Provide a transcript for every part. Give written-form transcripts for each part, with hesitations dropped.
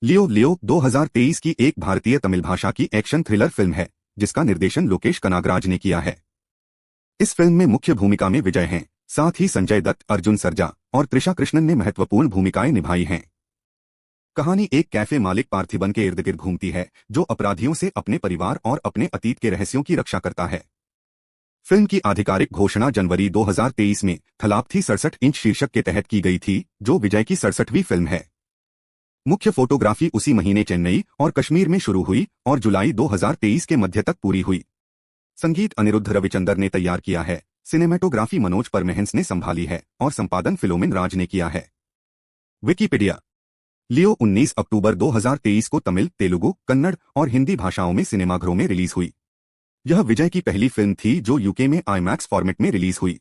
लियो लियो 2023 की एक भारतीय तमिल भाषा की एक्शन थ्रिलर फिल्म है जिसका निर्देशन लोकेश कनागराज ने किया है। इस फिल्म में मुख्य भूमिका में विजय हैं, साथ ही संजय दत्त, अर्जुन सरजा और त्रिशा कृष्णन ने महत्वपूर्ण भूमिकाएं निभाई हैं। कहानी एक कैफे मालिक पार्थिबन के इर्द गिर्द घूमती है जो अपराधियों से अपने परिवार और अपने अतीत के रहस्यों की रक्षा करता है। फिल्म की आधिकारिक घोषणा जनवरी 2023 में थलापथी 67 इंच शीर्षक के तहत की गई थी, जो विजय की 67वीं फिल्म है। मुख्य फोटोग्राफी उसी महीने चेन्नई और कश्मीर में शुरू हुई और जुलाई 2023 के मध्य तक पूरी हुई। संगीत अनिरुद्ध रविचंदर ने तैयार किया है, सिनेमेटोग्राफी मनोज परमेहंस ने संभाली है और संपादन फिलोमिन राज ने किया है। विकिपीडिया। लियो 19 अक्टूबर 2023 को तमिल, तेलुगु, कन्नड़ और हिंदी भाषाओं में सिनेमाघरों में रिलीज हुई। यह विजय की पहली फिल्म थी जो यूके में आईमैक्स फॉर्मेट में रिलीज हुई।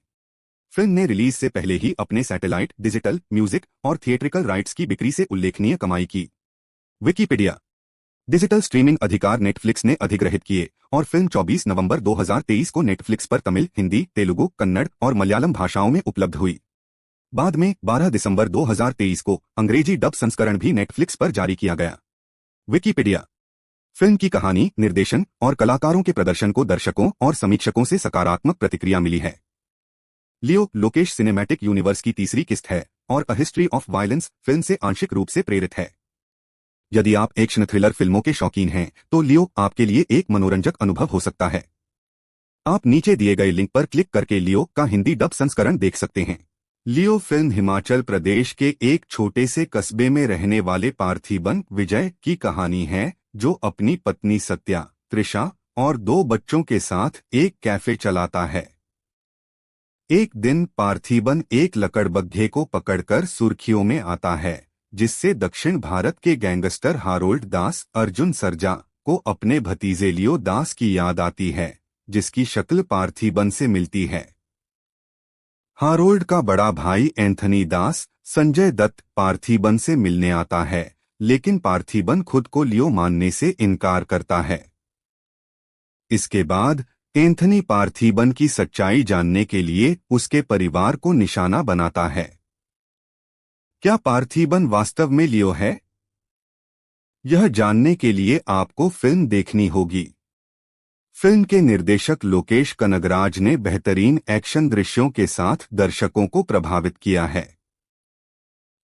फिल्म ने रिलीज से पहले ही अपने सैटेलाइट, डिजिटल, म्यूजिक और थिएट्रिकल राइट्स की बिक्री से उल्लेखनीय कमाई की। विकिपीडिया। डिजिटल स्ट्रीमिंग अधिकार नेटफ्लिक्स ने अधिग्रहित किए और फिल्म 24 नवंबर 2023 को नेटफ्लिक्स पर तमिल, हिंदी, तेलुगु, कन्नड़ और मलयालम भाषाओं में उपलब्ध हुई। बाद में 12 दिसंबर 2023 को अंग्रेजी डब संस्करण भी नेटफ्लिक्स पर जारी किया गया। विकिपीडिया। फिल्म की कहानी, निर्देशन और कलाकारों के प्रदर्शन को दर्शकों और समीक्षकों से सकारात्मक प्रतिक्रिया मिली है। लियो लोकेश सिनेमैटिक यूनिवर्स की तीसरी किस्त है और a history of violence film से आंशिक रूप से प्रेरित है। यदि आप एक्शन थ्रिलर फिल्मों के शौकीन हैं तो लियो आपके लिए एक मनोरंजक अनुभव हो सकता है। आप नीचे दिए गए लिंक पर क्लिक करके लियो का हिंदी डब संस्करण देख सकते हैं। लियो फिल्म हिमाचल प्रदेश के एक छोटे से कस्बे में रहने वाले पार्थिबन विजय की कहानी है, जो अपनी पत्नी सत्या, त्रिशा और 2 बच्चों के साथ एक कैफे चलाता है। एक दिन पार्थिबन एक लकड़बग्घे को पकड़कर सुर्खियों में आता है, जिससे दक्षिण भारत के गैंगस्टर हारोल्ड दास, अर्जुन सरजा को अपने भतीजे लियो दास की याद आती है, जिसकी शक्ल पार्थिबन से मिलती है। हारोल्ड का बड़ा भाई एंथनी दास, संजय दत्त, पार्थिबन से मिलने आता है, लेकिन पार्थिबन खुद को लियो मानने से इनकार करता है। इसके बाद एंथनी पार्थिबन की सच्चाई जानने के लिए उसके परिवार को निशाना बनाता है। क्या पार्थिबन वास्तव में लियो है? यह जानने के लिए आपको फिल्म देखनी होगी। फिल्म के निर्देशक लोकेश कनगराज ने बेहतरीन एक्शन दृश्यों के साथ दर्शकों को प्रभावित किया है।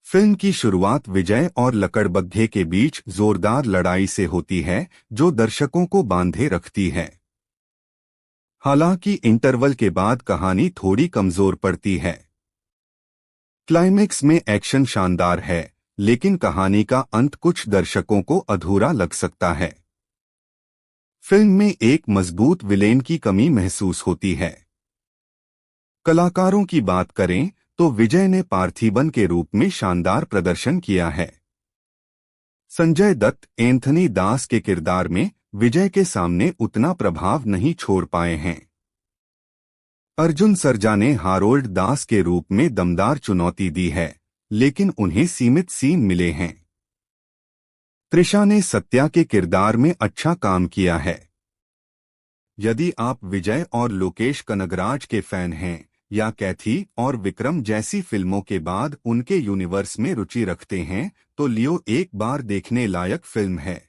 फिल्म की शुरुआत विजय और लकड़बग्घे के बीच जोरदार लड़ाई से होती है, जो दर्शकों को बांधे रखती है। हालांकि इंटरवल के बाद कहानी थोड़ी कमजोर पड़ती है। क्लाइमेक्स में एक्शन शानदार है, लेकिन कहानी का अंत कुछ दर्शकों को अधूरा लग सकता है। फिल्म में एक मजबूत विलेन की कमी महसूस होती है। कलाकारों की बात करें तो विजय ने पार्थिबन के रूप में शानदार प्रदर्शन किया है। संजय दत्त एंथनी दास के किरदार में विजय के सामने उतना प्रभाव नहीं छोड़ पाए हैं। अर्जुन सरजा ने हारोल्ड दास के रूप में दमदार चुनौती दी है, लेकिन उन्हें सीमित सीन मिले हैं। त्रिशा ने सत्या के किरदार में अच्छा काम किया है। यदि आप विजय और लोकेश कनगराज के फैन हैं या कैथी और विक्रम जैसी फिल्मों के बाद उनके यूनिवर्स में रुचि रखते हैं, तो लियो एक बार देखने लायक फिल्म है।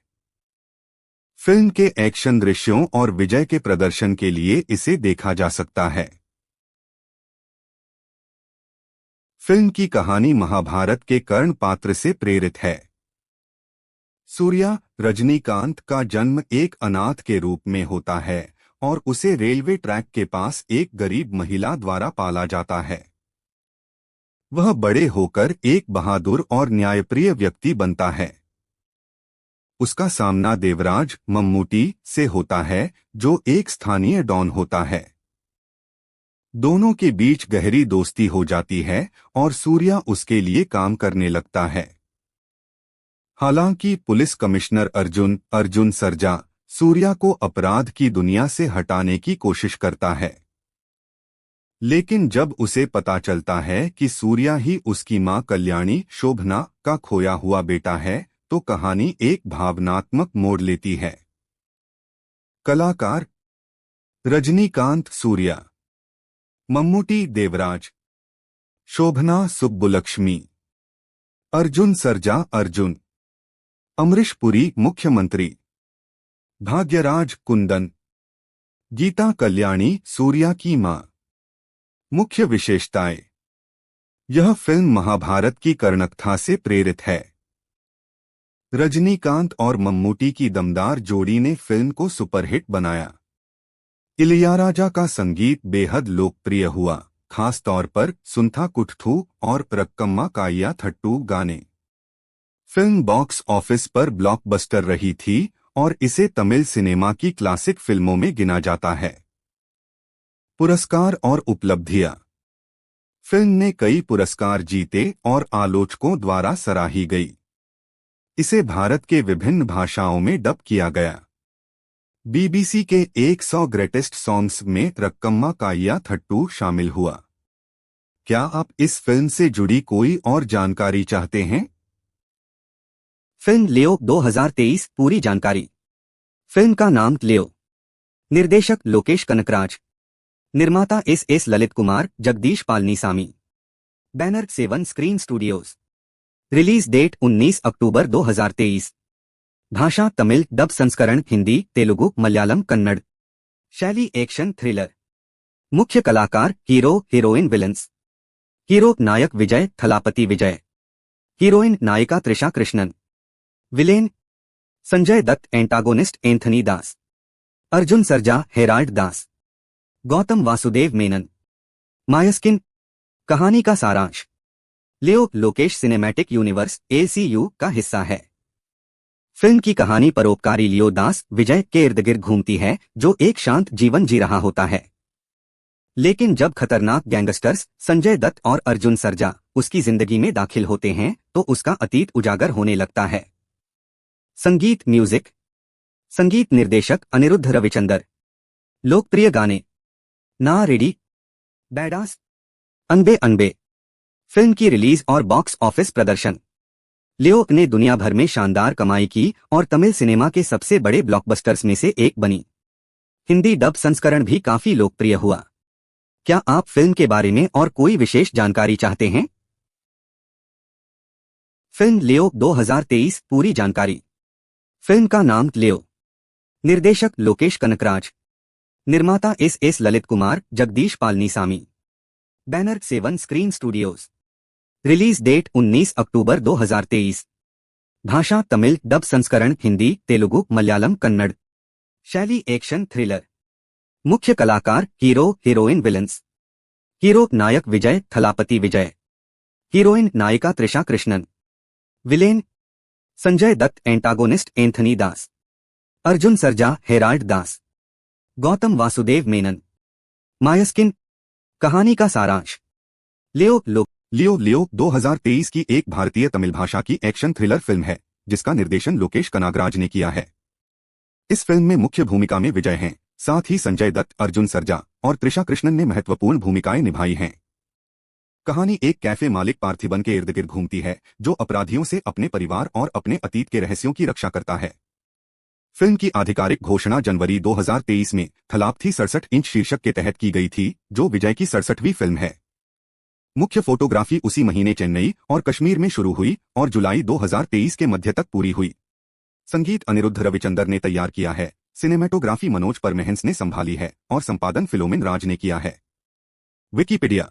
फिल्म के एक्शन दृश्यों और विजय के प्रदर्शन के लिए इसे देखा जा सकता है। फिल्म की कहानी महाभारत के कर्ण पात्र से प्रेरित है। सूर्या, रजनीकांत का जन्म एक अनाथ के रूप में होता है और उसे रेलवे ट्रैक के पास एक गरीब महिला द्वारा पाला जाता है। वह बड़े होकर एक बहादुर और न्यायप्रिय व्यक्ति बनता है। उसका सामना देवराज, मम्मूटी से होता है, जो एक स्थानीय डॉन होता है। दोनों के बीच गहरी दोस्ती हो जाती है और सूर्या उसके लिए काम करने लगता है। हालांकि पुलिस कमिश्नर अर्जुन सरजा सूर्या को अपराध की दुनिया से हटाने की कोशिश करता है, लेकिन जब उसे पता चलता है कि सूर्या ही उसकी मां कल्याणी शोभना का खोया हुआ बेटा है, तो कहानी एक भावनात्मक मोड़ लेती है। कलाकार: रजनीकांत सूर्या, मम्मूटी देवराज, शोभना सुब्बुलक्ष्मी, अर्जुन सरजा अर्जुन। अमरीश पुरी मुख्यमंत्री, भाग्यराज कुंदन, गीता कल्याणी सूर्या की मां। मुख्य विशेषताएं। यह फिल्म महाभारत की कर्णकथा से प्रेरित है। रजनीकांत और मम्मूटी की दमदार जोड़ी ने फिल्म को सुपरहिट बनाया। इलैयाराजा का संगीत बेहद लोकप्रिय हुआ, खास तौर पर सुंथा कुट्ठू और रक्कम्मा काय्या थट्टू गाने। फिल्म बॉक्स ऑफिस पर ब्लॉकबस्टर रही थी और इसे तमिल सिनेमा की क्लासिक फिल्मों में गिना जाता है। पुरस्कार और उपलब्धियां। फिल्म ने कई पुरस्कार जीते और आलोचकों द्वारा सराही गई। इसे भारत के विभिन्न भाषाओं में डब किया गया। बीबीसी के 100 ग्रेटेस्ट सॉन्ग्स में रक्कम्मा काय्या थट्टू शामिल हुआ। क्या आप इस फिल्म से जुड़ी कोई और जानकारी चाहते हैं? फिल्म लियो 2023 पूरी जानकारी। फिल्म का नाम लियो। निर्देशक लोकेश कनकराज। निर्माता S Lalit Kumar, Jagadish Palanisamy. Banner 7 screen studios. Release date 19 अक्टूबर 2023। भाषा तमिल, डब संस्करण हिंदी, तेलुगु, मलयालम, कन्नड़। शैली एक्शन थ्रिलर। मुख्य कलाकार हीरो, हीरोइन, विलन्स। हीरो नायक विजय थलापति विजय। हीरोइन नायिका Trisha Krishnan. Villain Sanjay Dutt. Antagonist Anthony Das. Arjun Sarja Herald Das. Gautham Vasudev Menon. Mysskin. कहानी का सारांश। लियो लोकेश सिनेमैटिक यूनिवर्स ACU का हिस्सा है। फिल्म की कहानी परोपकारी लियो दास विजय के इर्द गिर्द घूमती है, जो एक शांत जीवन जी रहा होता है। लेकिन जब खतरनाक गैंगस्टर्स संजय दत्त और अर्जुन सरजा उसकी जिंदगी में दाखिल होते हैं तो उसका अतीत उजागर होने लगता है। संगीत म्यूजिक। संगीत निर्देशक अनिरुद्ध रविचंदर। लोकप्रिय गाने ना रेडी, बैडास, अनबे अनबे। फिल्म की रिलीज और बॉक्स ऑफिस प्रदर्शन। लियो ने दुनिया भर में शानदार कमाई की और तमिल सिनेमा के सबसे बड़े ब्लॉकबस्टर्स में से एक बनी। हिंदी डब संस्करण भी काफी लोकप्रिय हुआ। क्या आप फिल्म के बारे में और कोई विशेष जानकारी चाहते हैं? फिल्म लियो 2023 पूरी जानकारी। फिल्म का नाम लियो। निर्देशक लोकेश कनकराज। निर्माता S Lalit Kumar, Jagadish Palanisamy. Banner 7 screen studios. Release date 19 अक्टूबर 2023। भाषा तमिल, डब संस्करण हिंदी, तेलुगु, मलयालम, कन्नड़। शैली एक्शन थ्रिलर। मुख्य कलाकार हीरो, हीरोइन, विलन्स। हीरो नायक विजय थलापति विजय। हीरोइन नायिका Trisha Krishnan. Villain Sanjay Dutt. Antagonist Anthony Das. Arjun Sarja Herald Das. Gautham Vasudev Menon. Mysskin. कहानी का सारांश। लियो 2023 की एक भारतीय तमिल भाषा की एक्शन थ्रिलर फिल्म है, जिसका निर्देशन लोकेश कनागराज ने किया है। इस फिल्म में मुख्य भूमिका में विजय हैं, साथ ही संजय दत्त, अर्जुन सरजा और त्रिशा कृष्णन ने महत्वपूर्ण भूमिकाएं निभाई हैं। कहानी एक कैफे मालिक पार्थिबन के इर्द गिर्द घूमती है, जो अपराधियों से अपने परिवार और अपने अतीत के रहस्यों की रक्षा करता है। फिल्म की आधिकारिक घोषणा जनवरी 2023 में थलापथी 67 इंच शीर्षक के तहत की गई थी, जो विजय की 67वीं फिल्म है। मुख्य फोटोग्राफी उसी महीने चेन्नई और कश्मीर में शुरू हुई और जुलाई 2023 के मध्य तक पूरी हुई। संगीत अनिरुद्ध रविचंदर ने तैयार किया है, सिनेमेटोग्राफी मनोज परमेहंस ने संभाली है और संपादन फिलोमिन राज ने किया है। विकिपीडिया।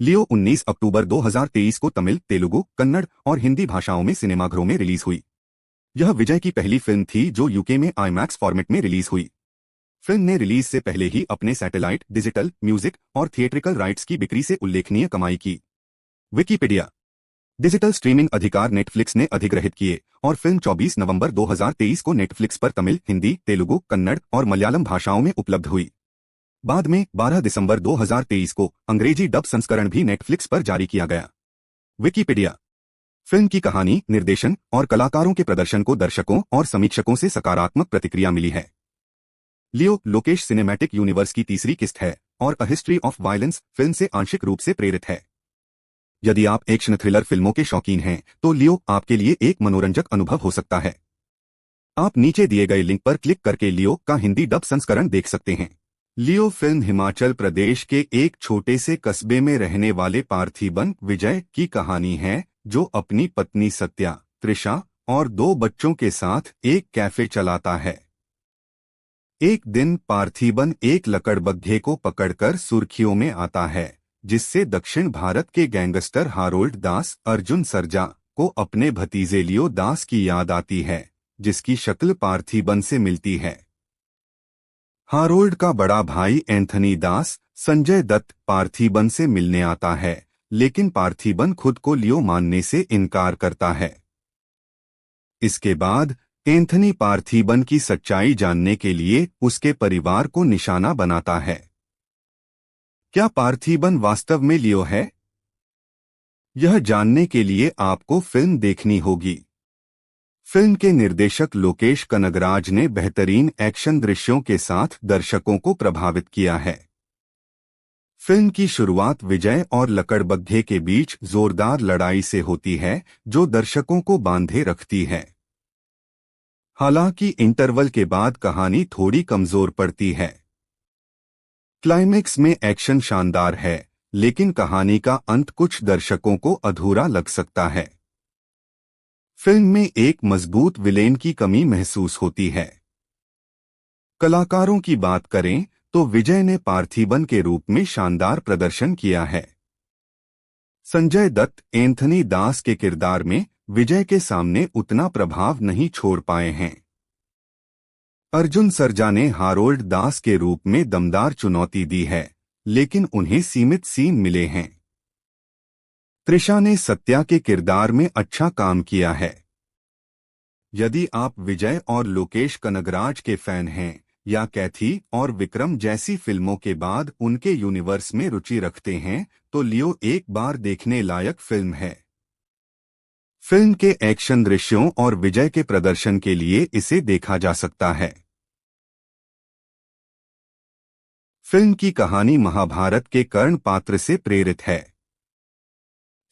लियो 19 अक्टूबर 2023 को तमिल, तेलुगु, कन्नड़ और हिंदी भाषाओं में सिनेमाघरों में रिलीज हुई। यह विजय की पहली फिल्म थी जो यूके में IMAX फॉर्मेट में रिलीज हुई। फिल्म ने रिलीज से पहले ही अपने सैटेलाइट, डिजिटल, म्यूजिक और थिएट्रिकल राइट्स की बिक्री से उल्लेखनीय कमाई की। विकिपीडिया। डिजिटल स्ट्रीमिंग अधिकार नेटफ्लिक्स ने अधिग्रहित किए और फिल्म 24 नवंबर 2023 को नेटफ्लिक्स पर तमिल, हिंदी, तेलुगु, कन्नड़ और मलयालम भाषाओं में उपलब्ध हुई। बाद में 12 दिसंबर 2023 को अंग्रेजी डब संस्करण भी नेटफ्लिक्स पर जारी किया गया। विकिपीडिया। फिल्म की कहानी, निर्देशन और कलाकारों के प्रदर्शन को दर्शकों और समीक्षकों से सकारात्मक प्रतिक्रिया मिली है। लियो लोकेश सिनेमैटिक यूनिवर्स की तीसरी किस्त है और a history of violence film से आंशिक रूप से प्रेरित है। यदि आप एक्शन थ्रिलर फिल्मों के शौकीन हैं, तो लियो आपके लिए एक मनोरंजक अनुभव हो सकता है। आप नीचे दिए गए लिंक पर क्लिक करके लियो का हिंदी डब संस्करण देख सकते हैं। लियो फिल्म हिमाचल प्रदेश के एक छोटे से कस्बे में रहने वाले पार्थिबन विजय की कहानी है, जो अपनी पत्नी सत्या, त्रिशा और 2 बच्चों के साथ एक कैफे चलाता है। एक दिन पार्थिबन एक लकड़बग्घे को पकड़कर सुर्खियों में आता है, जिससे दक्षिण भारत के गैंगस्टर हारोल्ड दास अर्जुन सरजा को अपने भतीजे लियो दास की याद आती है, जिसकी शक्ल पार्थिबन से मिलती है। हारोल्ड का बड़ा भाई एंथनी दास संजय दत्त पार्थिबन से मिलने आता है, लेकिन पार्थिबन खुद को लियो मानने से इनकार करता है। इसके बाद एंथनी पार्थिबन की सच्चाई जानने के लिए उसके परिवार को निशाना बनाता है। क्या पार्थिबन वास्तव में लियो है? यह जानने के लिए आपको फिल्म देखनी होगी। फिल्म के निर्देशक लोकेश कनगराज ने बेहतरीन एक्शन दृश्यों के साथ दर्शकों को प्रभावित किया है। फिल्म की शुरुआत विजय और लकड़बग्घे के बीच जोरदार लड़ाई से होती है, जो दर्शकों को बांधे रखती है। हालांकि इंटरवल के बाद कहानी थोड़ी कमजोर पड़ती है। क्लाइमेक्स में एक्शन शानदार है, लेकिन कहानी का अंत कुछ दर्शकों को अधूरा लग सकता है। फिल्म में एक मजबूत विलेन की कमी महसूस होती है। कलाकारों की बात करें तो विजय ने पार्थिबन के रूप में शानदार प्रदर्शन किया है। संजय दत्त एंथनी दास के किरदार में विजय के सामने उतना प्रभाव नहीं छोड़ पाए हैं। अर्जुन सरजा ने हारोल्ड दास के रूप में दमदार चुनौती दी है, लेकिन उन्हें सीमित सीन मिले हैं। त्रिशा ने सत्या के किरदार में अच्छा काम किया है। यदि आप विजय और लोकेश कनगराज के फैन हैं या कैथी और विक्रम जैसी फिल्मों के बाद उनके यूनिवर्स में रुचि रखते हैं, तो लियो एक बार देखने लायक फिल्म है। फिल्म के एक्शन दृश्यों और विजय के प्रदर्शन के लिए इसे देखा जा सकता है। फिल्म की कहानी महाभारत के कर्ण पात्र से प्रेरित है।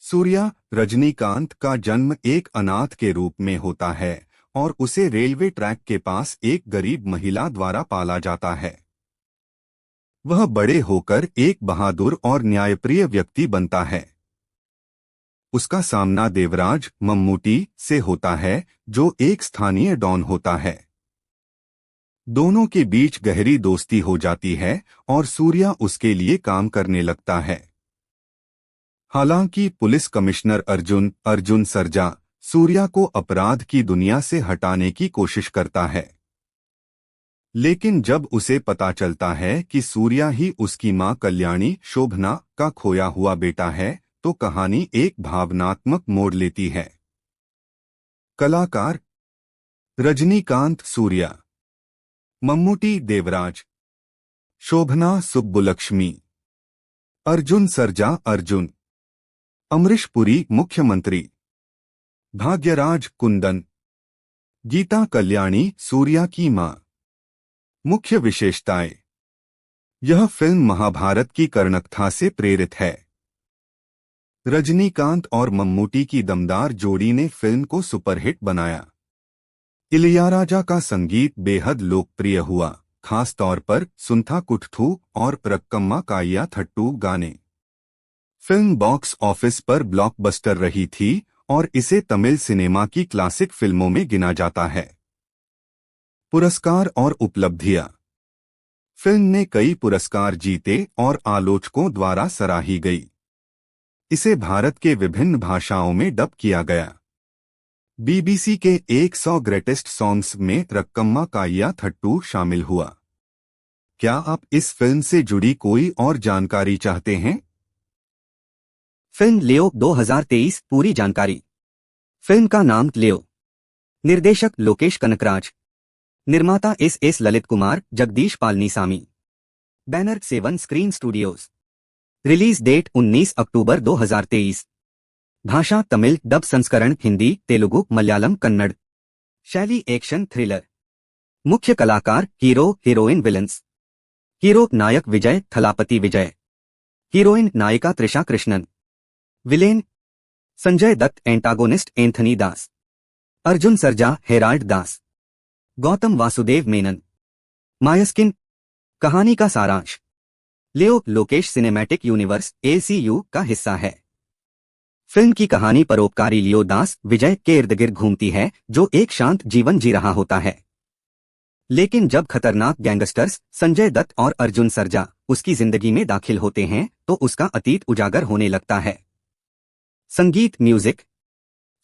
सूर्या रजनीकांत का जन्म एक अनाथ के रूप में होता है और उसे रेलवे ट्रैक के पास एक गरीब महिला द्वारा पाला जाता है। वह बड़े होकर एक बहादुर और न्यायप्रिय व्यक्ति बनता है। उसका सामना देवराज मम्मूटी से होता है, जो एक स्थानीय डॉन होता है। दोनों के बीच गहरी दोस्ती हो जाती है और सूर्या उसके लिए काम करने लगता है। हालांकि पुलिस कमिश्नर अर्जुन सरजा सूर्या को अपराध की दुनिया से हटाने की कोशिश करता है, लेकिन जब उसे पता चलता है कि सूर्या ही उसकी मां कल्याणी शोभना का खोया हुआ बेटा है, तो कहानी एक भावनात्मक मोड़ लेती है। कलाकार रजनीकांत सूर्या, मम्मूटी देवराज, शोभना सुब्बुलक्ष्मी, अर्जुन सरजा अर्जुन, अमरीश पुरी मुख्यमंत्री, भाग्यराज कुंदन, गीता कल्याणी सूर्या की मां। मुख्य विशेषताएं: यह फिल्म महाभारत की कर्णकथा से प्रेरित है। रजनीकांत और मम्मूटी की दमदार जोड़ी ने फिल्म को सुपरहिट बनाया। इलियाराजा का संगीत बेहद लोकप्रिय हुआ, खास तौर पर सुंथा कुट्ठू और रक्कम्मा काय्या थट्टू गाने। फिल्म बॉक्स ऑफिस पर ब्लॉकबस्टर रही थी और इसे तमिल सिनेमा की क्लासिक फिल्मों में गिना जाता है। पुरस्कार और उपलब्धियां: फिल्म ने कई पुरस्कार जीते और आलोचकों द्वारा सराही गई। इसे भारत के विभिन्न भाषाओं में डब किया गया। बीबीसी के 100 ग्रेटेस्ट सॉन्ग्स में रक्कम्मा काय्या थट्टू शामिल हुआ। क्या आप इस फिल्म से जुड़ी कोई और जानकारी चाहते हैं? फिल्म लियो 2023 पूरी जानकारी। फिल्म का नाम लियो। निर्देशक लोकेश कनकराज। निर्माता S Lalit Kumar Jagadish Palanisamy. Banner 7 screen studios. Release date 19 अक्टूबर 2023। भाषा तमिल, डब संस्करण हिंदी, तेलुगु, मलयालम, कन्नड़। शैली एक्शन थ्रिलर। मुख्य कलाकार हीरो हीरोइन विलन्स। हीरो नायक विजय थलापति विजय। हीरोइन नायिका Trisha Krishnan. Villain Sanjay Dutt. Antagonist Anthony Das. Arjun Sarja Herald Das. Gautham Vasudev Menon. Mysskin. कहानी का सारांश: लियो लोकेश सिनेमैटिक यूनिवर्स (एलसीयू) का हिस्सा है। फिल्म की कहानी परोपकारी लियो दास विजय के इर्द गिर्द घूमती है, जो एक शांत जीवन जी रहा होता है। लेकिन जब खतरनाक गैंगस्टर्स संजय दत्त और अर्जुन सरजा उसकी जिंदगी में दाखिल होते हैं तो उसका अतीत उजागर होने लगता है। संगीत म्यूजिक।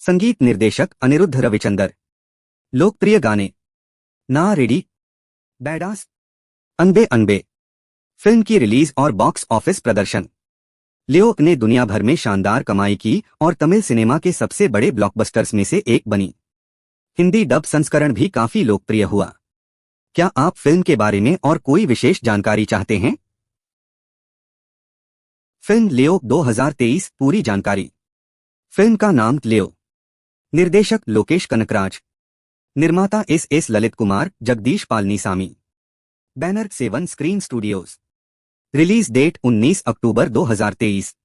संगीत निर्देशक अनिरुद्ध रविचंदर। लोकप्रिय गाने ना रेडी, बैडास, अनबे अनबे। फिल्म की रिलीज और बॉक्स ऑफिस प्रदर्शन। लियो ने दुनिया भर में शानदार कमाई की और तमिल सिनेमा के सबसे बड़े ब्लॉकबस्टर्स में से एक बनी। हिंदी डब संस्करण भी काफी लोकप्रिय हुआ। क्या आप फिल्म के बारे में और कोई विशेष जानकारी चाहते हैं? फिल्म लियो 2023 पूरी जानकारी। फिल्म का नाम लियो। निर्देशक लोकेश कनकराज। निर्माता S Lalit Kumar Jagadish Palanisamy. Banner 7 screen studios. Release date 19 अक्टूबर 2023।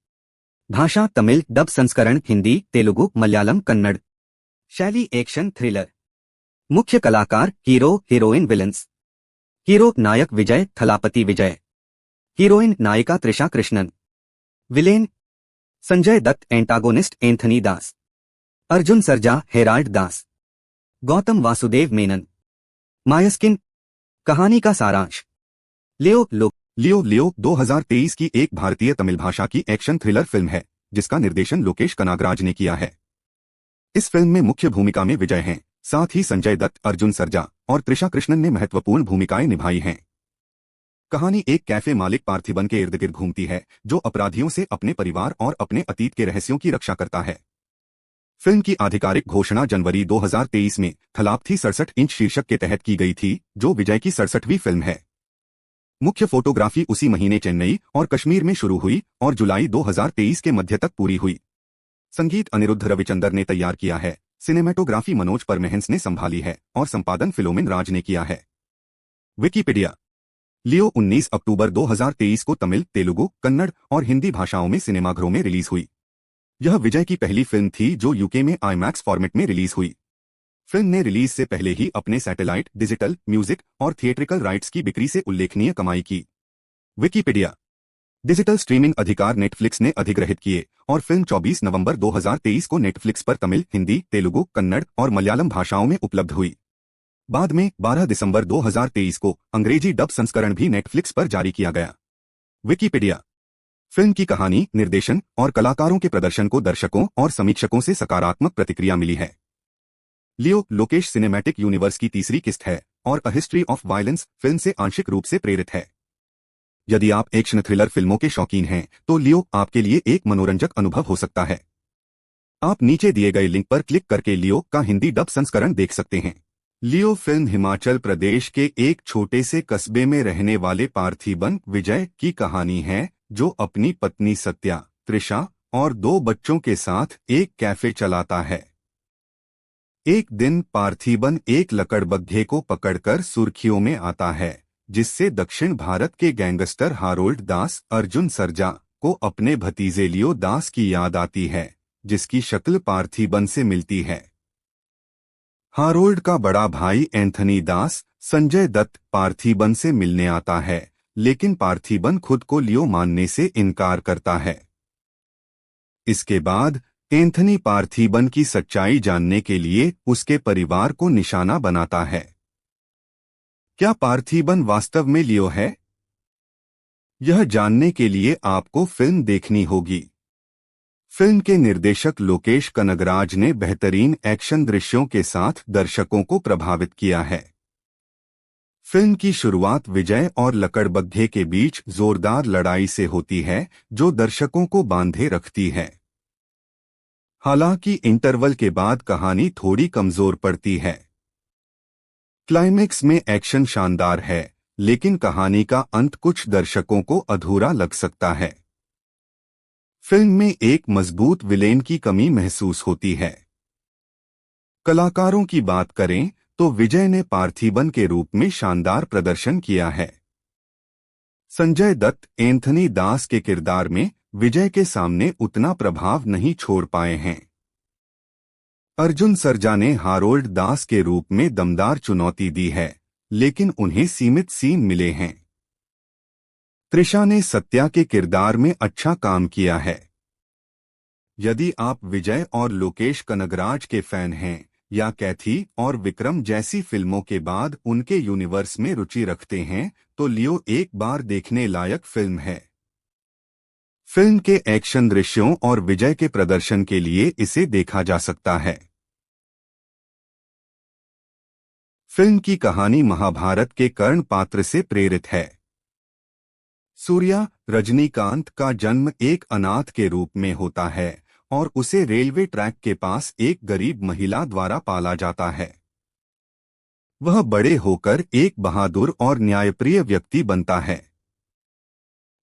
भाषा तमिल, डब संस्करण हिंदी, तेलुगु, मलयालम, कन्नड़। शैली एक्शन थ्रिलर। मुख्य कलाकार हीरो, हीरोइन, विलन्स। हीरो नायक विजय थलापति विजय। हीरोइन नायिका Trisha Krishnan. Villain Sanjay Dutt. Antagonist Anthony Das. Arjun Sarja Herald Das. Gautham Vasudev Menon. Mysskin. कहानी का सारांश। लियो 2023 की एक भारतीय तमिल भाषा की एक्शन थ्रिलर फिल्म है जिसका निर्देशन लोकेश कनागराज ने किया है। इस फिल्म में मुख्य भूमिका में विजय हैं, साथ ही संजय दत्त, अर्जुन सरजा और त्रिशा कृष्णन ने महत्वपूर्ण भूमिकाएं निभाई हैं। कहानी एक कैफे मालिक पार्थिबन के इर्द गिर्द घूमती है जो अपराधियों से अपने परिवार और अपने अतीत के रहस्यों की रक्षा करता है। फिल्म की आधिकारिक घोषणा जनवरी 2023 में थलापथी 67 इंच शीर्षक के तहत की गई थी, जो विजय की 67वीं फिल्म है। मुख्य फोटोग्राफी उसी महीने चेन्नई और कश्मीर में शुरू हुई और जुलाई 2023 के मध्य तक पूरी हुई। संगीत अनिरुद्ध रविचंदर ने तैयार किया है, सिनेमेटोग्राफी मनोज परमेहंस ने संभाली है और संपादन फिलोमिन राज ने किया है। विकिपीडिया। लियो 19 अक्टूबर 2023 को तमिल, तेलुगु, कन्नड़ और हिंदी भाषाओं में सिनेमाघरों में रिलीज हुई। यह विजय की पहली फिल्म थी जो यूके में आईमैक्स फॉर्मेट में रिलीज हुई। फिल्म ने रिलीज से पहले ही अपने सैटेलाइट, डिजिटल, म्यूजिक और थिएट्रिकल राइट्स की बिक्री से उल्लेखनीय कमाई की। विकिपीडिया। डिजिटल स्ट्रीमिंग अधिकार नेटफ्लिक्स ने अधिग्रहित किए और फिल्म 24 नवंबर 2023 को नेटफ्लिक्स पर तमिल, हिंदी, तेलुगु, कन्नड़ और मलयालम भाषाओं में उपलब्ध हुई। बाद में 12 दिसंबर 2023 को अंग्रेजी डब संस्करण भी नेटफ्लिक्स पर जारी किया गया। विकिपीडिया। फिल्म की कहानी, निर्देशन और कलाकारों के प्रदर्शन को दर्शकों और समीक्षकों से सकारात्मक प्रतिक्रिया मिली है। लियो लोकेश सिनेमैटिक यूनिवर्स की तीसरी किस्त है और a history of violence film से आंशिक रूप से प्रेरित है। यदि आप एक्शन थ्रिलर फिल्मों के शौकीन हैं तो लियो आपके लिए एक मनोरंजक अनुभव हो सकता है। आप नीचे दिए गए लिंक पर क्लिक करके लियो का हिंदी डब संस्करण देख सकते हैं। लियो फिल्म हिमाचल प्रदेश के एक छोटे से कस्बे में रहने वाले पार्थिबन विजय की कहानी है, जो अपनी पत्नी सत्या, त्रिशा और 2 बच्चों के साथ एक कैफे चलाता है। एक दिन पार्थिबन एक लकड़बग्घे को पकड़कर सुर्खियों में आता है, जिससे दक्षिण भारत के गैंगस्टर हारोल्ड दास, अर्जुन सरजा को अपने भतीजे लियो दास की याद आती है, जिसकी शक्ल पार्थिबन से मिलती है। हारोल्ड का बड़ा भाई एंथनी दास, संजय दत्त, पार्थिबन से मिलने आता है, लेकिन पार्थिबन खुद को लियो मानने से इनकार करता है। इसके बाद एंथनी पार्थिबन की सच्चाई जानने के लिए उसके परिवार को निशाना बनाता है। क्या पार्थिबन वास्तव में लियो है? यह जानने के लिए आपको फिल्म देखनी होगी। फिल्म के निर्देशक लोकेश कनगराज ने बेहतरीन एक्शन दृश्यों के साथ दर्शकों को प्रभावित किया है। फिल्म की शुरुआत विजय और लकड़बग्घे के बीच जोरदार लड़ाई से होती है, जो दर्शकों को बांधे रखती है। हालांकि इंटरवल के बाद कहानी थोड़ी कमजोर पड़ती है। क्लाइमेक्स में एक्शन शानदार है, लेकिन कहानी का अंत कुछ दर्शकों को अधूरा लग सकता है। फिल्म में एक मजबूत विलेन की कमी महसूस होती है। कलाकारों की बात करें तो विजय ने पार्थिबन के रूप में शानदार प्रदर्शन किया है। संजय दत्त एंथनी दास के किरदार में विजय के सामने उतना प्रभाव नहीं छोड़ पाए हैं। अर्जुन सरजा ने हारोल्ड दास के रूप में दमदार चुनौती दी है, लेकिन उन्हें सीमित सीन मिले हैं। त्रिशा ने सत्या के किरदार में अच्छा काम किया है। यदि आप विजय और लोकेश कनगराज के फैन हैं या कैथी और विक्रम जैसी फिल्मों के बाद उनके यूनिवर्स में रुचि रखते हैं तो लियो एक बार देखने लायक फिल्म है। फिल्म के एक्शन दृश्यों और विजय के प्रदर्शन के लिए इसे देखा जा सकता है। फिल्म की कहानी महाभारत के कर्ण पात्र से प्रेरित है। सूर्या रजनीकांत का जन्म एक अनाथ के रूप में होता है और उसे रेलवे ट्रैक के पास एक गरीब महिला द्वारा पाला जाता है। वह बड़े होकर एक बहादुर और न्यायप्रिय व्यक्ति बनता है।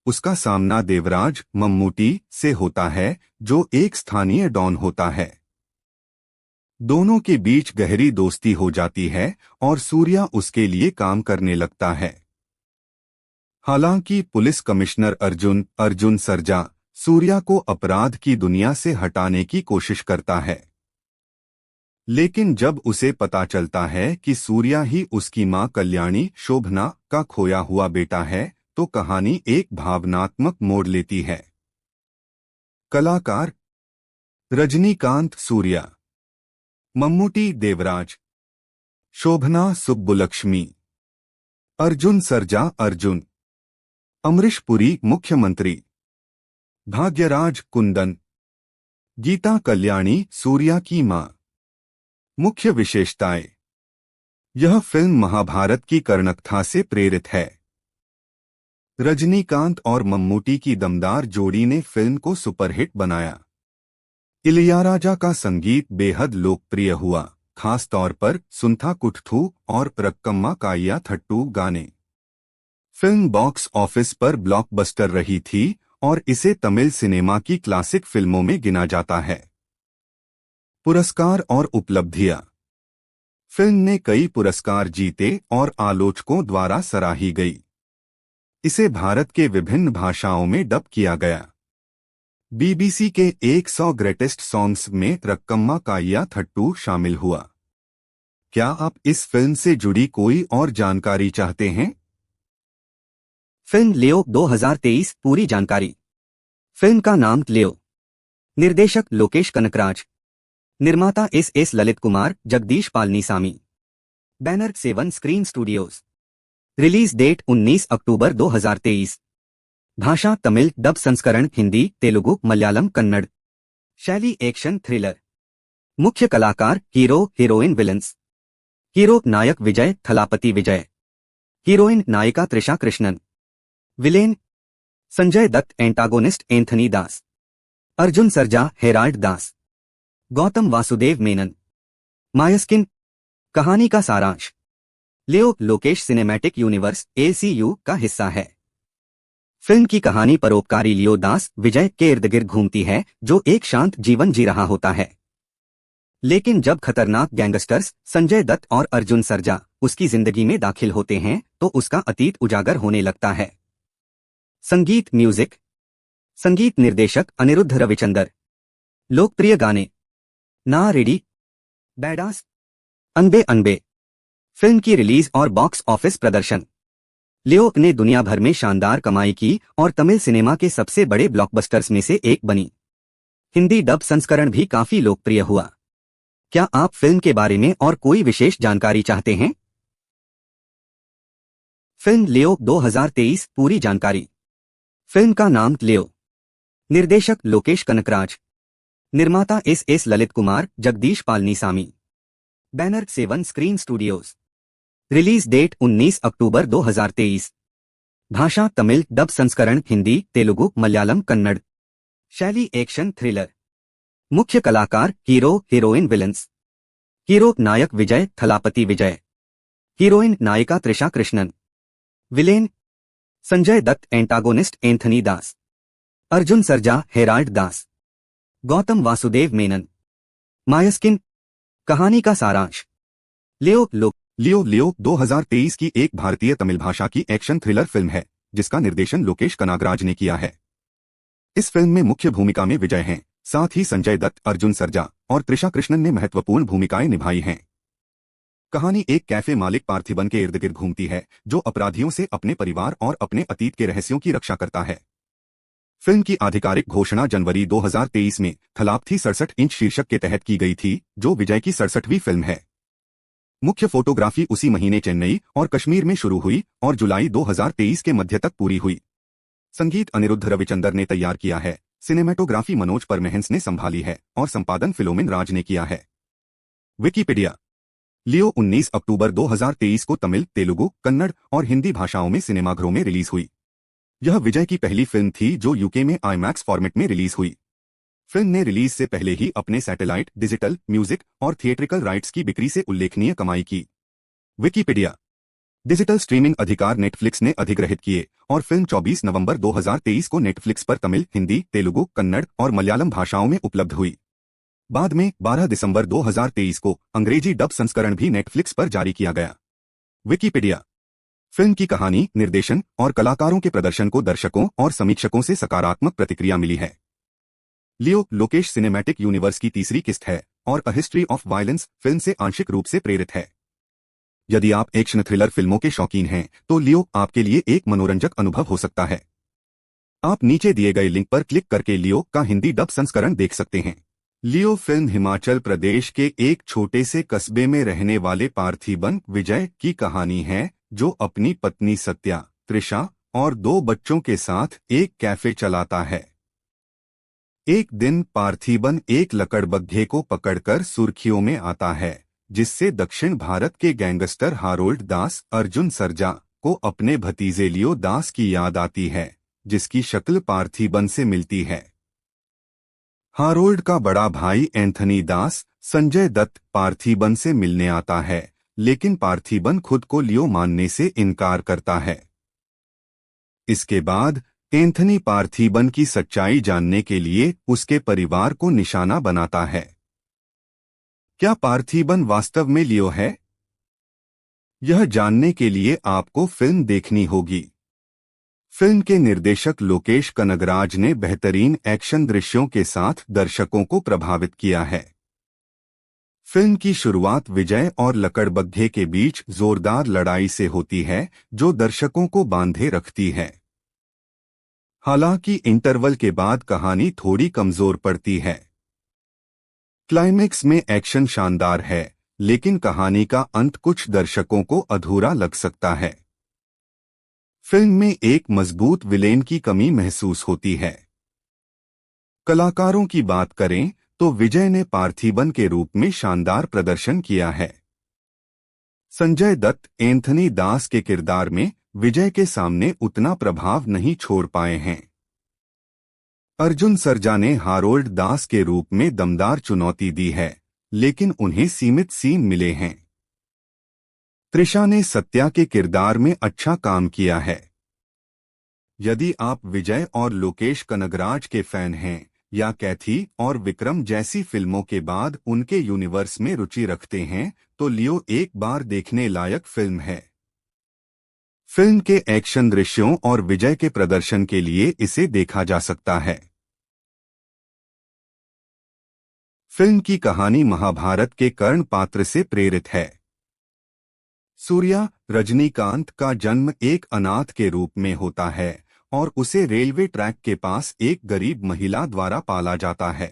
उसका सामना देवराज मम्मूटी से होता है जो एक स्थानीय डॉन होता है। दोनों के बीच गहरी दोस्ती हो जाती है और सूर्या उसके लिए काम करने लगता है। हालांकि पुलिस कमिश्नर अर्जुन सरजा सूर्या को अपराध की दुनिया से हटाने की कोशिश करता है, लेकिन जब उसे पता चलता है कि सूर्या ही उसकी मां कल्याणी शोभना का खोया हुआ बेटा है तो कहानी एक भावनात्मक मोड़ लेती है। कलाकार रजनीकांत सूर्या, मम्मूटी देवराज, शोभना सुब्बुलक्ष्मी, अर्जुन सरजा अर्जुन, अमरीश पुरी मुख्यमंत्री, भाग्यराज कुंदन, गीता कल्याणी सूर्या की मां। मुख्य विशेषताएं। यह फिल्म महाभारत की कर्णकथा से प्रेरित है। रजनीकांत और मम्मूटी की दमदार जोड़ी ने फिल्म को सुपरहिट बनाया। इलैयाराजा का संगीत बेहद लोकप्रिय हुआ, खास तौर पर सुंथा कुट्ठू और रक्कम्मा काइया थट्टू गाने। फिल्म बॉक्स ऑफिस पर ब्लॉकबस्टर रही थी और इसे तमिल सिनेमा की क्लासिक फिल्मों में गिना जाता है। पुरस्कार और उपलब्धियां। फिल्म ने कई पुरस्कार जीते और आलोचकों द्वारा सराही गई। इसे भारत के विभिन्न भाषाओं में डब किया गया। बीबीसी के 100 ग्रेटेस्ट सॉन्ग्स में रक्कम्मा काइया थट्टू शामिल हुआ। क्या आप इस फिल्म से जुड़ी कोई और जानकारी चाहते हैं? फिल्म लियो 2023 पूरी जानकारी। फिल्म का नाम लियो। निर्देशक लोकेश कनकराज। निर्माता S Lalit Kumar Jagadish Palanisamy. Banner 7 screen studios. Release date 19 अक्टूबर 2023। भाषा तमिल, डब संस्करण हिंदी, तेलुगु, मलयालम, कन्नड़। शैली एक्शन थ्रिलर। मुख्य कलाकार हीरो हीरोइन विलन्स। हीरो नायक विजय थलापति विजय। हीरोइन नायिका Trisha Krishnan. Villain Sanjay Dutt, antagonist Anthony Das. Arjun Sarja Herald Das. Gautham Vasudev Menon. Mysskin. कहानी का सारांश। लियो लोकेश सिनेमैटिक यूनिवर्स (LCU) का हिस्सा है। फिल्म की कहानी परोपकारी लियो दास विजय के इर्द गिर्द घूमती है जो एक शांत जीवन जी रहा होता है। लेकिन जब खतरनाक गैंगस्टर्स संजय दत्त और अर्जुन सरजा उसकी जिंदगी में दाखिल होते हैं तो उसका अतीत उजागर होने लगता है। संगीत म्यूजिक। संगीत निर्देशक अनिरुद्ध रविचंदर। लोकप्रिय गाने ना रेडी, बैडास, अनबे अनबे। फिल्म की रिलीज और बॉक्स ऑफिस प्रदर्शन। लियो ने दुनिया भर में शानदार कमाई की और तमिल सिनेमा के सबसे बड़े ब्लॉकबस्टर्स में से एक बनी। हिंदी डब संस्करण भी काफी लोकप्रिय हुआ। क्या आप फिल्म के बारे में और कोई विशेष जानकारी चाहते हैं? फिल्म लियो 2023 पूरी जानकारी। फिल्म का नाम लियो। निर्देशक लोकेश कनकराज। निर्माता S Lalit Kumar Jagadish Palanisamy. Banner 7 screen studios. Release date 19 अक्टूबर 2023। भाषा तमिल, डब संस्करण हिंदी, तेलुगु, मलयालम, कन्नड़। शैली एक्शन थ्रिलर। मुख्य कलाकार हीरो हीरोइन विलन्स। हीरो नायक विजय थलापति विजय। हीरोइन नायिका Trisha Krishnan. Villain Sanjay Dutt, antagonist Anthony Das. Arjun Sarja Herald Das. Gautham Vasudev Menon. Mysskin. कहानी का सारांश। लियो 2023 की एक भारतीय तमिल भाषा की एक्शन थ्रिलर फिल्म है जिसका निर्देशन लोकेश कनागराज ने किया है। इस फिल्म में मुख्य भूमिका में विजय हैं, साथ ही संजय दत्त, अर्जुन सरजा और त्रिशा कृष्णन ने महत्वपूर्ण भूमिकाएं निभाई हैं। कहानी एक कैफे मालिक पार्थिबन के इर्द गिर्द घूमती है जो अपराधियों से अपने परिवार और अपने अतीत के रहस्यों की रक्षा करता है। फिल्म की आधिकारिक घोषणा जनवरी 2023 में थलापथी 67 इंच शीर्षक के तहत की गई थी, जो विजय की 67वीं फिल्म है। मुख्य फोटोग्राफी उसी महीने चेन्नई और कश्मीर में शुरू हुई और जुलाई 2023 के मध्य तक पूरी हुई। संगीत अनिरुद्ध रविचंद्र ने तैयार किया है, सिनेमेटोग्राफी मनोज परमेहंस ने संभाली है और संपादन फिलोमिन राज ने किया है। विकिपीडिया। लियो 19 अक्टूबर 2023 को तमिल, तेलुगु, कन्नड़ और हिंदी भाषाओं में सिनेमाघरों में रिलीज हुई। यह विजय की पहली फिल्म थी जो यूके में आईमैक्स फॉर्मेट में रिलीज हुई। फिल्म ने रिलीज से पहले ही अपने सैटेलाइट, डिजिटल, म्यूजिक और थिएट्रिकल राइट्स की बिक्री से उल्लेखनीय कमाई की। विकिपीडिया। डिजिटल स्ट्रीमिंग अधिकार नेटफ्लिक्स ने अधिग्रहित किए और फिल्म 24 नवंबर 2023 को नेटफ्लिक्स पर तमिल, हिंदी, तेलुगु, कन्नड़ और मलयालम भाषाओं में उपलब्ध हुई। बाद में 12 दिसंबर 2023 को अंग्रेजी डब संस्करण भी नेटफ्लिक्स पर जारी किया गया। विकिपीडिया। फिल्म की कहानी, निर्देशन और कलाकारों के प्रदर्शन को दर्शकों और समीक्षकों से सकारात्मक प्रतिक्रिया मिली है। लियो लोकेश सिनेमैटिक यूनिवर्स की तीसरी किस्त है और a history of violence film से आंशिक रूप से प्रेरित है। यदि आप एक्शन थ्रिलर फिल्मों के शौकीन हैं, तो लियो आपके लिए एक मनोरंजक अनुभव हो सकता है। आप नीचे दिए गए लिंक पर क्लिक करके लियो का हिंदी डब संस्करण देख सकते हैं। लियो फिल्म हिमाचल प्रदेश के एक छोटे से कस्बे में रहने वाले पार्थिबन विजय की कहानी है, जो अपनी पत्नी सत्या, त्रिशा और 2 बच्चों के साथ एक कैफे चलाता है। एक दिन पार्थिबन एक लकड़बग्घे को पकड़कर सुर्खियों में आता है, जिससे दक्षिण भारत के गैंगस्टर हारोल्ड दास अर्जुन सरजा को अपने भतीजे लियो दास की याद आती है, जिसकी शक्ल पार्थिबन से मिलती है। हारोल्ड का बड़ा भाई एंथनी दास, संजय दत्त, पार्थिबन से मिलने आता है, लेकिन पार्थिबन खुद को लियो मानने से इनकार करता है। इसके बाद एंथनी पार्थिबन की सच्चाई जानने के लिए उसके परिवार को निशाना बनाता है। क्या पार्थिबन वास्तव में लियो है? यह जानने के लिए आपको फिल्म देखनी होगी। फिल्म के निर्देशक लोकेश कनगराज ने बेहतरीन एक्शन दृश्यों के साथ दर्शकों को प्रभावित किया है। फिल्म की शुरुआत विजय और लकड़बग्घे के बीच जोरदार लड़ाई से होती है, जो दर्शकों को बांधे रखती है। हालांकि इंटरवल के बाद कहानी थोड़ी कमजोर पड़ती है। क्लाइमेक्स में एक्शन शानदार है, लेकिन कहानी का अंत कुछ दर्शकों को अधूरा लग सकता है। फिल्म में एक मजबूत विलेन की कमी महसूस होती है। कलाकारों की बात करें तो विजय ने पार्थिबन के रूप में शानदार प्रदर्शन किया है। संजय दत्त एंथनी दास के किरदार में विजय के सामने उतना प्रभाव नहीं छोड़ पाए हैं। अर्जुन सरजा ने हारोल्ड दास के रूप में दमदार चुनौती दी है, लेकिन उन्हें सीमित सीन मिले हैं। त्रिशा ने सत्या के किरदार में अच्छा काम किया है। यदि आप विजय और लोकेश कनगराज के फैन हैं या कैथी और विक्रम जैसी फिल्मों के बाद उनके यूनिवर्स में रुचि रखते हैं, तो लियो एक बार देखने लायक फिल्म है। फिल्म के एक्शन दृश्यों और विजय के प्रदर्शन के लिए इसे देखा जा सकता है। फिल्म की कहानी महाभारत के कर्ण पात्र से प्रेरित है। सूर्या, रजनीकांत का जन्म एक अनाथ के रूप में होता है और उसे रेलवे ट्रैक के पास एक गरीब महिला द्वारा पाला जाता है।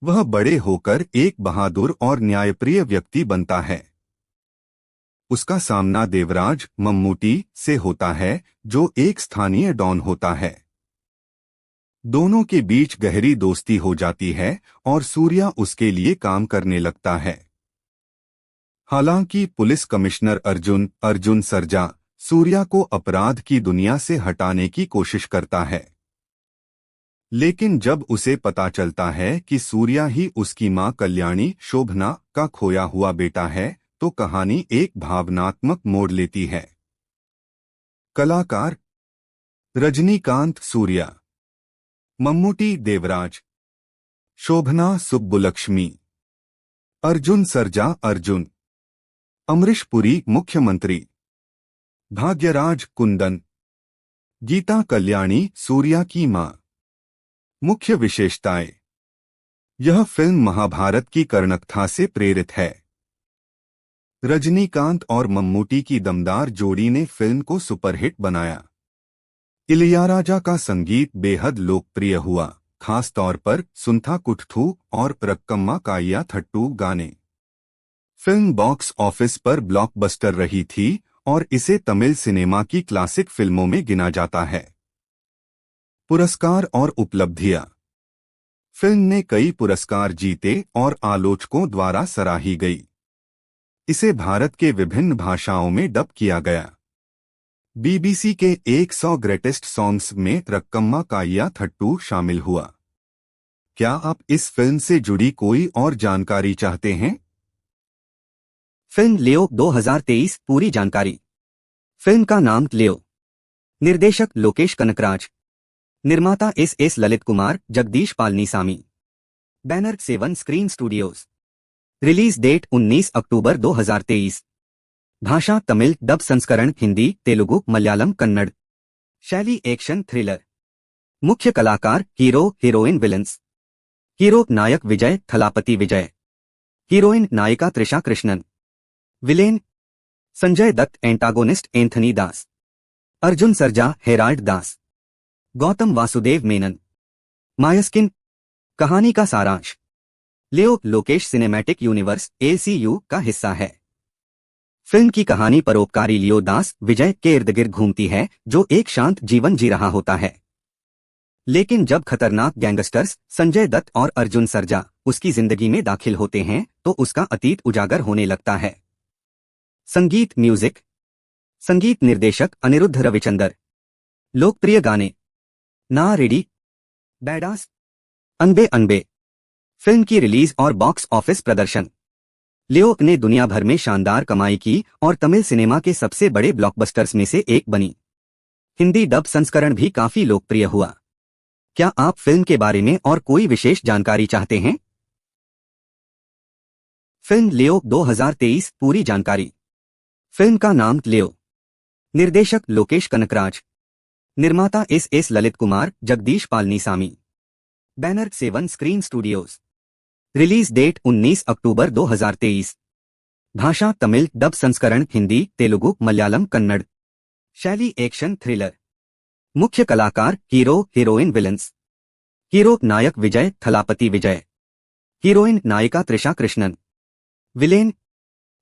वह बड़े होकर एक बहादुर और न्यायप्रिय व्यक्ति बनता है। उसका सामना देवराज मम्मूटी से होता है, जो एक स्थानीय डॉन होता है। दोनों के बीच गहरी दोस्ती हो जाती है और सूर्या उसके लिए काम करने लगता है। हालांकि पुलिस कमिश्नर अर्जुन सरजा सूर्या को अपराध की दुनिया से हटाने की कोशिश करता है, लेकिन जब उसे पता चलता है कि सूर्या ही उसकी मां कल्याणी शोभना का खोया हुआ बेटा है, तो कहानी एक भावनात्मक मोड़ लेती है। कलाकार: रजनीकांत सूर्या, मम्मूटी देवराज, शोभना सुब्बुलक्ष्मी, अर्जुन सरजा अर्जुन, अमरीश पुरी मुख्यमंत्री, भाग्यराज कुंदन, गीता कल्याणी सूर्या की मां। मुख्य विशेषताएं: यह फिल्म महाभारत की कर्णकथा से प्रेरित है। रजनीकांत और मम्मूटी की दमदार जोड़ी ने फिल्म को सुपरहिट बनाया। इलैयाराजा का संगीत बेहद लोकप्रिय हुआ, खास तौर पर सुंथा कुट्ठू और रक्कम्मा काइया थट्टू गाने। फिल्म बॉक्स ऑफिस पर ब्लॉकबस्टर रही थी और इसे तमिल सिनेमा की क्लासिक फिल्मों में गिना जाता है। पुरस्कार और उपलब्धियां। फिल्म ने कई पुरस्कार जीते और आलोचकों द्वारा सराही गई। इसे भारत के विभिन्न भाषाओं में डब किया गया। बीबीसी के 100 ग्रेटेस्ट सॉन्ग्स में रक्कम्मा काइया थट्टू शामिल हुआ। क्या आप इस फिल्म से जुड़ी कोई और जानकारी चाहते हैं? फिल्म लियो 2023 पूरी जानकारी। फिल्म का नाम लियो। निर्देशक लोकेश कनकराज। निर्माता S Lalit Kumar, Jagadish Palanisamy. Banner 7 screen studios. Release date 19 अक्टूबर 2023। भाषा तमिल, डब संस्करण हिंदी, तेलुगु, मलयालम, कन्नड़। शैली एक्शन थ्रिलर। मुख्य कलाकार हीरो, हीरोइन, विलन्स। हीरो नायक विजय थलापति विजय। हीरोइन नायिका Trisha Krishnan. Villain Sanjay Dutt. Antagonist Anthony Das. Arjun Sarja Herald Das. Gautham Vasudev Menon. Mysskin. कहानी का सारांश। लियो लोकेश सिनेमैटिक यूनिवर्स (ACU) का हिस्सा है। फिल्म की कहानी परोपकारी लियो दास विजय के इर्द गिर्द घूमती है, जो एक शांत जीवन जी रहा होता है। लेकिन जब खतरनाक गैंगस्टर्स संजय दत्त और अर्जुन सरजा उसकी जिंदगी में दाखिल होते हैं तो उसका अतीत उजागर होने लगता है। संगीत म्यूजिक। संगीत निर्देशक अनिरुद्ध रविचंदर। लोकप्रिय गाने ना रेडी, बैडास, अनबे अनबे। फिल्म की रिलीज और बॉक्स ऑफिस प्रदर्शन। लियो ने दुनिया भर में शानदार कमाई की और तमिल सिनेमा के सबसे बड़े ब्लॉकबस्टर्स में से एक बनी। हिंदी डब संस्करण भी काफी लोकप्रिय हुआ। क्या आप फिल्म के बारे में और कोई विशेष जानकारी चाहते हैं? फिल्म लियो 2023 पूरी जानकारी। फिल्म का नाम लियो। निर्देशक लोकेश कनकराज। निर्माता S Lalit Kumar, Jagadish Palanisamy. Banner 7 screen studios. Release date 19 अक्टूबर 2023। भाषा तमिल, डब संस्करण हिंदी, तेलुगु, मलयालम, कन्नड़। शैली एक्शन थ्रिलर। मुख्य कलाकार हीरो, हीरोइन, विलन्स। हीरो नायक विजय थलापति विजय। हीरोइन नायिका Trisha Krishnan. Villain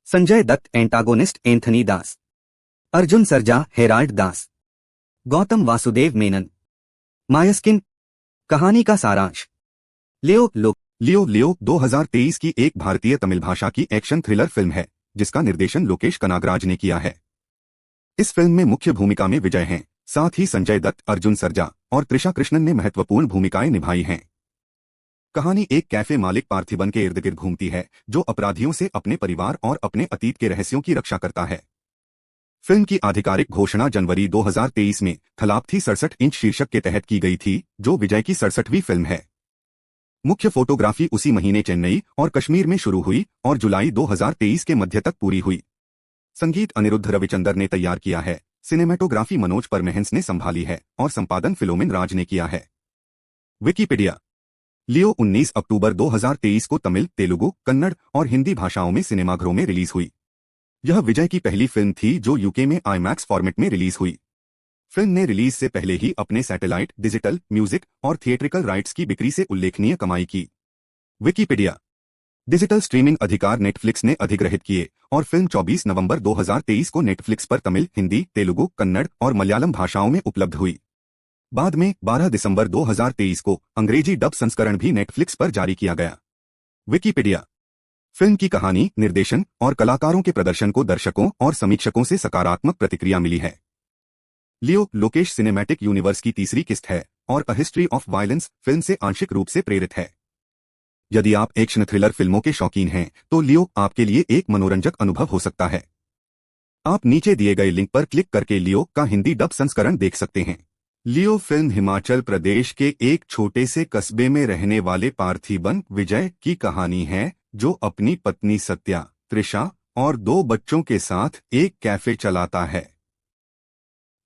Sanjay Dutt. Antagonist Anthony Das. Arjun Sarja Herald Das. Gautham Vasudev Menon. Mysskin. कहानी का सारांश। लियो 2023 की एक भारतीय तमिल भाषा की एक्शन थ्रिलर फिल्म है, जिसका निर्देशन लोकेश कनागराज ने किया है। इस फिल्म में मुख्य भूमिका में विजय हैं, साथ ही संजय दत्त, अर्जुन सरजा और त्रिशा कृष्णन ने महत्वपूर्ण भूमिकाएं निभाई हैं। कहानी एक कैफे मालिक पार्थिबन के इर्द गिर्द घूमती है, जो अपराधियों से अपने परिवार और अपने अतीत के रहस्यों की रक्षा करता है। फिल्म की आधिकारिक घोषणा जनवरी 2023 में थलापथी 67 इंच शीर्षक के तहत की गई थी, जो विजय की 67वीं फिल्म है। मुख्य फोटोग्राफी उसी महीने चेन्नई और कश्मीर में शुरू हुई और जुलाई 2023 के मध्य तक पूरी हुई। संगीत अनिरुद्ध रविचंदर ने तैयार किया है, सिनेमेटोग्राफी मनोज परमेहंस ने संभाली है और संपादन फिलोमिन राज ने किया है। विकिपीडिया। लियो 19 अक्टूबर 2023 को तमिल, तेलुगु, कन्नड़ और हिंदी भाषाओं में सिनेमाघरों में रिलीज हुई। यह विजय की पहली फिल्म थी जो यूके में आईमैक्स फॉर्मेट में रिलीज हुई। फिल्म ने रिलीज से पहले ही अपने सैटेलाइट, डिजिटल, म्यूजिक और थिएट्रिकल राइट्स की बिक्री से उल्लेखनीय कमाई की। विकिपीडिया। डिजिटल स्ट्रीमिंग अधिकार नेटफ्लिक्स ने अधिग्रहित किए और फिल्म 24 नवंबर 2023 को नेटफ्लिक्स पर तमिल, हिंदी, तेलुगु, कन्नड़ और मलयालम भाषाओं में उपलब्ध हुई। बाद में 12 दिसंबर 2023 को अंग्रेजी डब संस्करण भी नेटफ्लिक्स पर जारी किया गया। विकिपीडिया। फिल्म की कहानी, निर्देशन और कलाकारों के प्रदर्शन को दर्शकों और समीक्षकों से सकारात्मक प्रतिक्रिया मिली है। लियो लोकेश सिनेमैटिक यूनिवर्स की तीसरी किस्त है और a history of violence film से आंशिक रूप से प्रेरित है। यदि आप एक्शन थ्रिलर फिल्मों के शौकीन हैं, तो लियो आपके लिए एक मनोरंजक अनुभव हो सकता है। आप नीचे दिए गए लिंक पर क्लिक करके लियो का हिंदी डब संस्करण देख सकते हैं। लियो फिल्म हिमाचल प्रदेश के एक छोटे से कस्बे में रहने वाले पार्थिबन विजय की कहानी है, जो अपनी पत्नी सत्या, त्रिशा और 2 बच्चों के साथ एक कैफे चलाता है।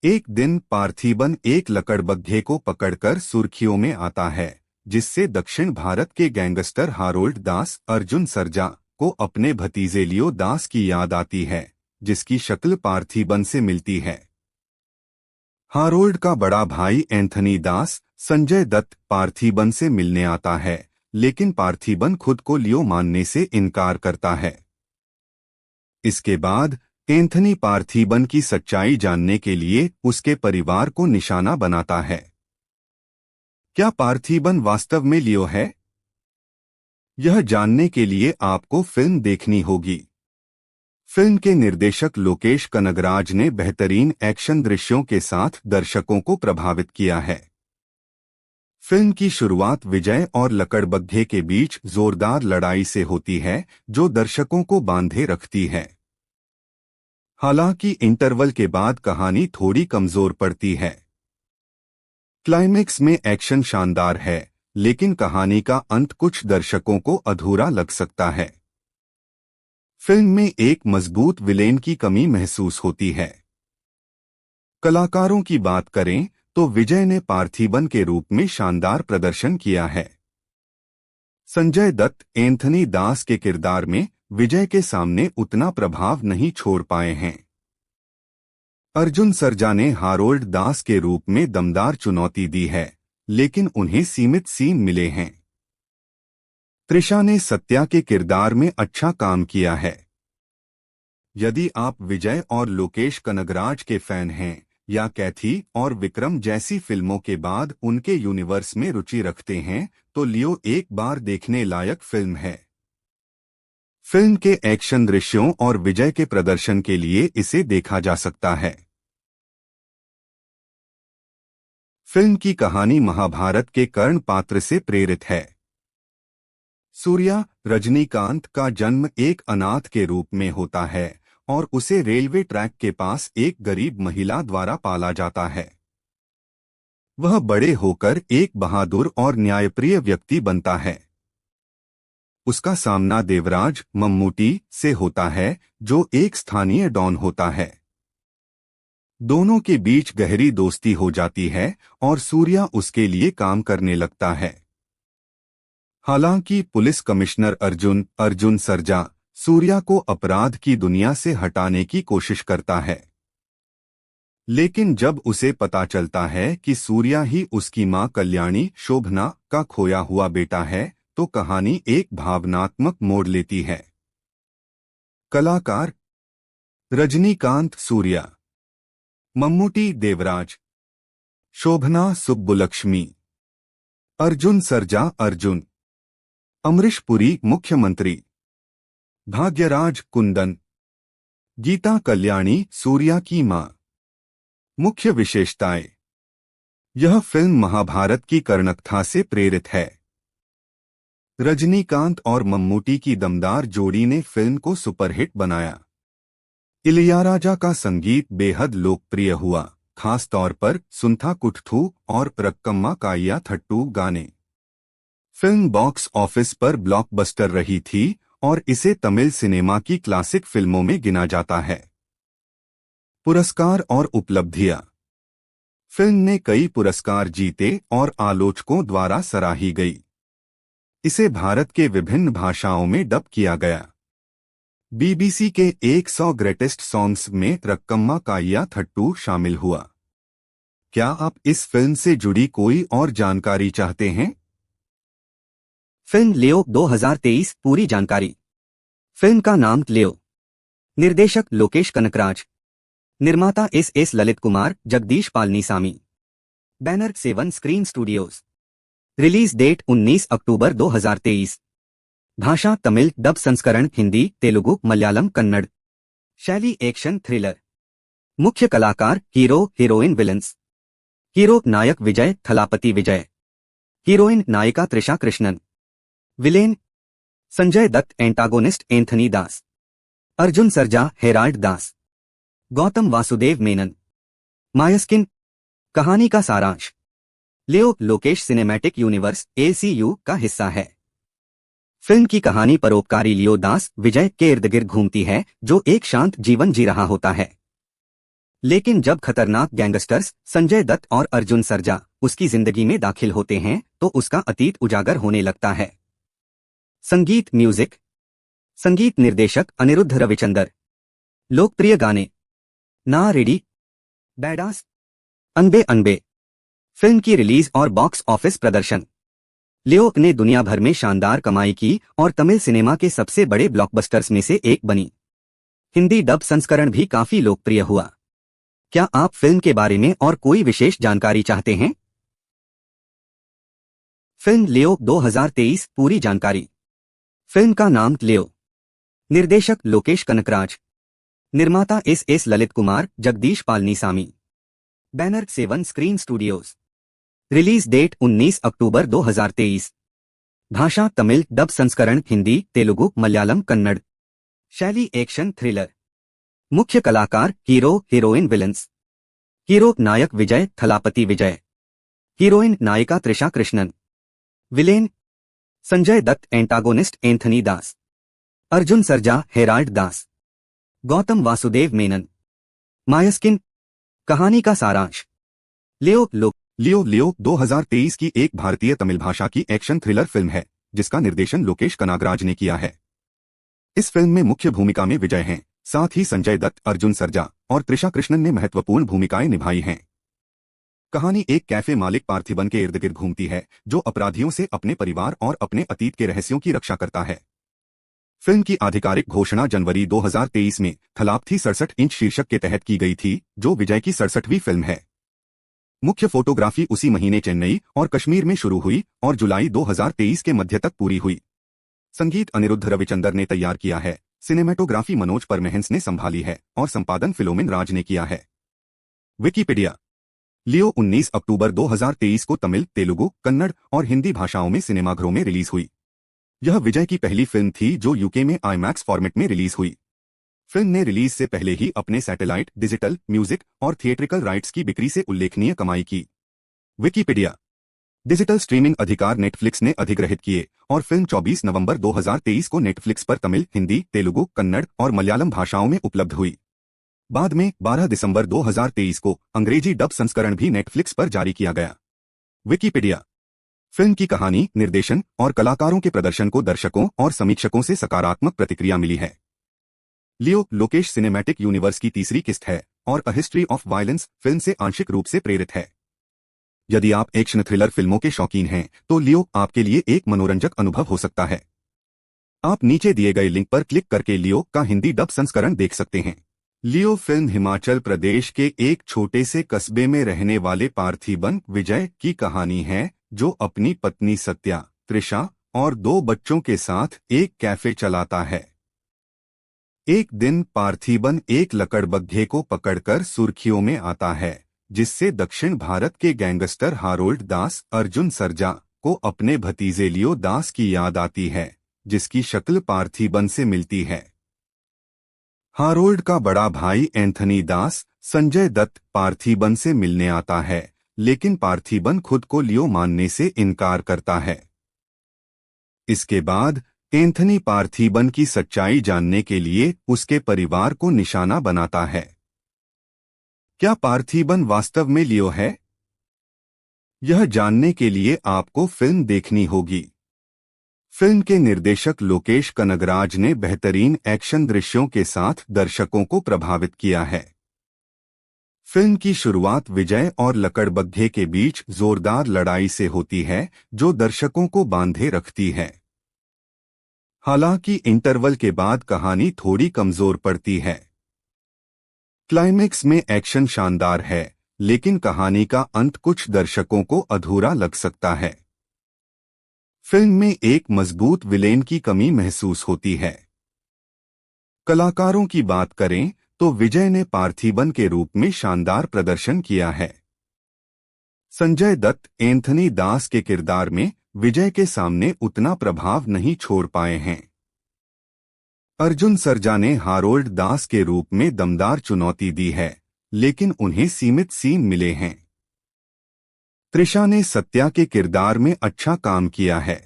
एक दिन पार्थिबन एक लकड़बग्घे को पकड़कर सुर्खियों में आता है, जिससे दक्षिण भारत के गैंगस्टर हारोल्ड दास, अर्जुन सरजा को अपने भतीजे लियो दास की याद आती है, जिसकी शक्ल पार्थिबन से मिलती है। हारोल्ड का बड़ा भाई एंथनी दास संजय दत्त पार्थिबन से मिलने आता है, लेकिन पार्थिबन खुद को लियो मानने से इनकार करता है। इसके बाद एंथनी पार्थिबन की सच्चाई जानने के लिए उसके परिवार को निशाना बनाता है। क्या पार्थिबन वास्तव में लियो है? यह जानने के लिए आपको फिल्म देखनी होगी। फिल्म के निर्देशक लोकेश कनगराज ने बेहतरीन एक्शन दृश्यों के साथ दर्शकों को प्रभावित किया है। फिल्म की शुरुआत विजय और लकड़बग्घे के बीच जोरदार लड़ाई से होती है, जो दर्शकों को बांधे रखती है। हालांकि इंटरवल के बाद कहानी थोड़ी कमजोर पड़ती है। क्लाइमेक्स में एक्शन शानदार है, लेकिन कहानी का अंत कुछ दर्शकों को अधूरा लग सकता है। फिल्म में एक मजबूत विलेन की कमी महसूस होती है। कलाकारों की बात करें तो विजय ने पार्थिबन के रूप में शानदार प्रदर्शन किया है। संजय दत्त एंथनी दास के किरदार में विजय के सामने उतना प्रभाव नहीं छोड़ पाए हैं। अर्जुन सर्जा ने हारोल्ड दास के रूप में दमदार चुनौती दी है, लेकिन उन्हें सीमित सीन मिले हैं। त्रिशा ने सत्या के किरदार में अच्छा काम किया है। यदि आप विजय और लोकेश कनगराज के फैन हैं या कैथी और विक्रम जैसी फिल्मों के बाद उनके यूनिवर्स में रुचि रखते हैं, तो लियो एक बार देखने लायक फिल्म है। फिल्म के एक्शन दृश्यों और विजय के प्रदर्शन के लिए इसे देखा जा सकता है। फिल्म की कहानी महाभारत के कर्ण पात्र से प्रेरित है। सूर्या रजनीकांत का जन्म एक अनाथ के रूप में होता है और उसे रेलवे ट्रैक के पास एक गरीब महिला द्वारा पाला जाता है। वह बड़े होकर एक बहादुर और न्यायप्रिय व्यक्ति बनता है। उसका सामना देवराज मम्मूटी से होता है, जो एक स्थानीय डॉन होता है। दोनों के बीच गहरी दोस्ती हो जाती है और सूर्या उसके लिए काम करने लगता है। हालांकि पुलिस कमिश्नर अर्जुन सर्जा सूर्या को अपराध की दुनिया से हटाने की कोशिश करता है, लेकिन जब उसे पता चलता है कि सूर्या ही उसकी मां कल्याणी शोभना का खोया हुआ बेटा है, तो कहानी एक भावनात्मक मोड़ लेती है। कलाकार रजनीकांत सूर्या, मम्मूटी देवराज, शोभना सुब्बुलक्ष्मी, अर्जुन सर्जा अर्जुन, अमरीश पुरी मुख्यमंत्री, भाग्यराज कुंदन, गीता कल्याणी सूर्या की मां। मुख्य विशेषताएं। यह फिल्म महाभारत की कर्णकथा से प्रेरित है। रजनीकांत और मम्मूटी की दमदार जोड़ी ने फिल्म को सुपरहिट बनाया। इलियाराजा का संगीत बेहद लोकप्रिय हुआ, खास तौर पर सुंथा कुट्ठू और रक्कम्मा काइया थट्टू गाने। फिल्म बॉक्स ऑफिस पर ब्लॉकबस्टर रही थी और इसे तमिल सिनेमा की क्लासिक फिल्मों में गिना जाता है। पुरस्कार और उपलब्धियां। फिल्म ने कई पुरस्कार जीते और आलोचकों द्वारा सराही गई। इसे भारत के विभिन्न भाषाओं में डब किया गया। बीबीसी के 100 ग्रेटेस्ट सॉन्ग्स में रक्कम्मा काइया थट्टू शामिल हुआ। क्या आप इस फिल्म से जुड़ी कोई और जानकारी चाहते हैं? फिल्म लियो 2023 पूरी जानकारी। फिल्म का नाम लियो। निर्देशक लोकेश कनकराज। निर्माता S Lalit Kumar Jagadish Palanisamy. Banner 7 screen studios. Release date 19 अक्टूबर 2023। भाषा तमिल, डब संस्करण हिंदी, तेलुगु, मलयालम, कन्नड़। शैली एक्शन थ्रिलर। मुख्य कलाकार हीरो हीरोइन विलन्स। हीरो नायक विजय थलापति विजय। हीरोइन नायिका Trisha Krishnan. Villain Sanjay Dutt. Antagonist Anthony Das. Arjun Sarja Harold Das. Gautham Vasudev Menon. Mysskin. कहानी का सारांश। लियो लोकेश सिनेमैटिक यूनिवर्स ACU का हिस्सा है। फिल्म की कहानी परोपकारी लियो दास विजय के इर्द गिर्द घूमती है, जो एक शांत जीवन जी रहा होता है। लेकिन जब खतरनाक गैंगस्टर्स संजय दत्त और अर्जुन सर्जा उसकी जिंदगी में दाखिल होते हैं, तो उसका अतीत उजागर होने लगता है। संगीत म्यूजिक। संगीत निर्देशक अनिरुद्ध रविचंदर। लोकप्रिय गाने ना रेडी, बैडास, अनबे अनबे फिल्म की रिलीज और बॉक्स ऑफिस प्रदर्शन। लियो ने दुनिया भर में शानदार कमाई की और तमिल सिनेमा के सबसे बड़े ब्लॉकबस्टर्स में से एक बनी। हिंदी डब संस्करण भी काफी लोकप्रिय हुआ। क्या आप फिल्म के बारे में और कोई विशेष जानकारी चाहते हैं? फिल्म लियो 2023 पूरी जानकारी। फिल्म का नाम लियो। निर्देशक लोकेश कनकराज। निर्माता S Lalit Kumar Jagadish Palanisamy. Banner 7 screen studios. Release date 19 अक्टूबर 2023। भाषा तमिल, डब संस्करण हिंदी, तेलुगु, मलयालम, कन्नड़। शैली एक्शन थ्रिलर। मुख्य कलाकार हीरो, हीरोइन, विलन्स। हीरो नायक विजय थलापति विजय। हीरोइन नायिका Trisha Krishnan. Villain Sanjay Dutt. Antagonist Anthony Das. Arjun Sarja Herald Das. Gautham Vasudev Menon. Mysskin. कहानी का सारांश। लियो 2023 की एक भारतीय तमिल भाषा की एक्शन थ्रिलर फिल्म है जिसका निर्देशन लोकेश कनागराज ने किया है। इस फिल्म में मुख्य भूमिका में विजय हैं, साथ ही संजय दत्त, अर्जुन सरजा और त्रिशा कृष्णन ने महत्वपूर्ण भूमिकाएं निभाई हैं। कहानी एक कैफे मालिक पार्थिबन के इर्द गिर्द घूमती है जो अपराधियों से अपने परिवार और अपने अतीत के रहस्यों की रक्षा करता है। फिल्म की आधिकारिक घोषणा जनवरी 2023 में थलापथी 67 इंच शीर्षक के तहत की गई थी, जो विजय की 67वीं फिल्म है। मुख्य फोटोग्राफी उसी महीने चेन्नई और कश्मीर में शुरू हुई और जुलाई 2023 के मध्य तक पूरी हुई। संगीत अनिरुद्ध रविचंदर ने तैयार किया है, सिनेमेटोग्राफी मनोज परमेहंस ने संभाली है और संपादन फिलोमिन राज ने किया है। विकिपीडिया। लियो 19 अक्टूबर 2023 को तमिल, तेलुगु, कन्नड़ और हिंदी भाषाओं में सिनेमाघरों में रिलीज हुई। यह विजय की पहली फिल्म थी जो यूके में आईमैक्स फॉर्मेट में रिलीज हुई। फिल्म ने रिलीज से पहले ही अपने सैटेलाइट, डिजिटल, म्यूजिक और थिएट्रिकल राइट्स की बिक्री से उल्लेखनीय कमाई की। विकिपीडिया। डिजिटल स्ट्रीमिंग अधिकार नेटफ्लिक्स ने अधिग्रहित किए और फिल्म 24 नवंबर 2023 को नेटफ्लिक्स पर तमिल, हिंदी, तेलुगु, कन्नड़ और मलयालम भाषाओं में उपलब्ध हुई। बाद में 12 दिसंबर 2023 को अंग्रेजी डब संस्करण भी नेटफ्लिक्स पर जारी किया गया। विकिपीडिया। फिल्म की कहानी, निर्देशन और कलाकारों के प्रदर्शन को दर्शकों और समीक्षकों से सकारात्मक प्रतिक्रिया मिली है। लियो लोकेश सिनेमैटिक यूनिवर्स की तीसरी किस्त है और a history of violence film से आंशिक रूप से प्रेरित है। यदि आप एक्शन थ्रिलर फिल्मों के शौकीन हैं तो लियो आपके लिए एक मनोरंजक अनुभव हो सकता है। आप नीचे दिए गए लिंक पर क्लिक करके लियो का हिंदी डब संस्करण देख सकते हैं। लियो फिल्म हिमाचल प्रदेश के एक छोटे से कस्बे में रहने वाले पार्थिबन विजय की कहानी है, जो अपनी पत्नी सत्या, त्रिशा और 2 बच्चों के साथ एक कैफे चलाता है। एक दिन पार्थिबन एक लकड़बग्घे को पकड़कर सुर्खियों में आता है, जिससे दक्षिण भारत के गैंगस्टर हारोल्ड दास, अर्जुन सरजा को अपने भतीजे लियो दास की याद आती है, जिसकी शक्ल पार्थिबन से मिलती है। हारोल्ड का बड़ा भाई एंथनी दास, संजय दत्त, पार्थिबन से मिलने आता है, लेकिन पार्थिबन खुद को लियो मानने से इनकार करता है। इसके बाद एंथनी पार्थिबन की सच्चाई जानने के लिए उसके परिवार को निशाना बनाता है। क्या पार्थिबन वास्तव में लियो है? यह जानने के लिए आपको फिल्म देखनी होगी। फिल्म के निर्देशक लोकेश कनगराज ने बेहतरीन एक्शन दृश्यों के साथ दर्शकों को प्रभावित किया है। फिल्म की शुरुआत विजय और लकड़बग्घे के बीच जोरदार लड़ाई से होती है, जो दर्शकों को बांधे रखती है। हालांकि इंटरवल के बाद कहानी थोड़ी कमजोर पड़ती है। क्लाइमेक्स में एक्शन शानदार है, लेकिन कहानी का अंत कुछ दर्शकों को अधूरा लग सकता है। फिल्म में एक मजबूत विलेन की कमी महसूस होती है। कलाकारों की बात करें तो विजय ने पार्थिबन के रूप में शानदार प्रदर्शन किया है। संजय दत्त एंथनी दास के किरदार में विजय के सामने उतना प्रभाव नहीं छोड़ पाए हैं। अर्जुन सरजा ने हारोल्ड दास के रूप में दमदार चुनौती दी है, लेकिन उन्हें सीमित सीन मिले हैं। त्रिशा ने सत्या के किरदार में अच्छा काम किया है।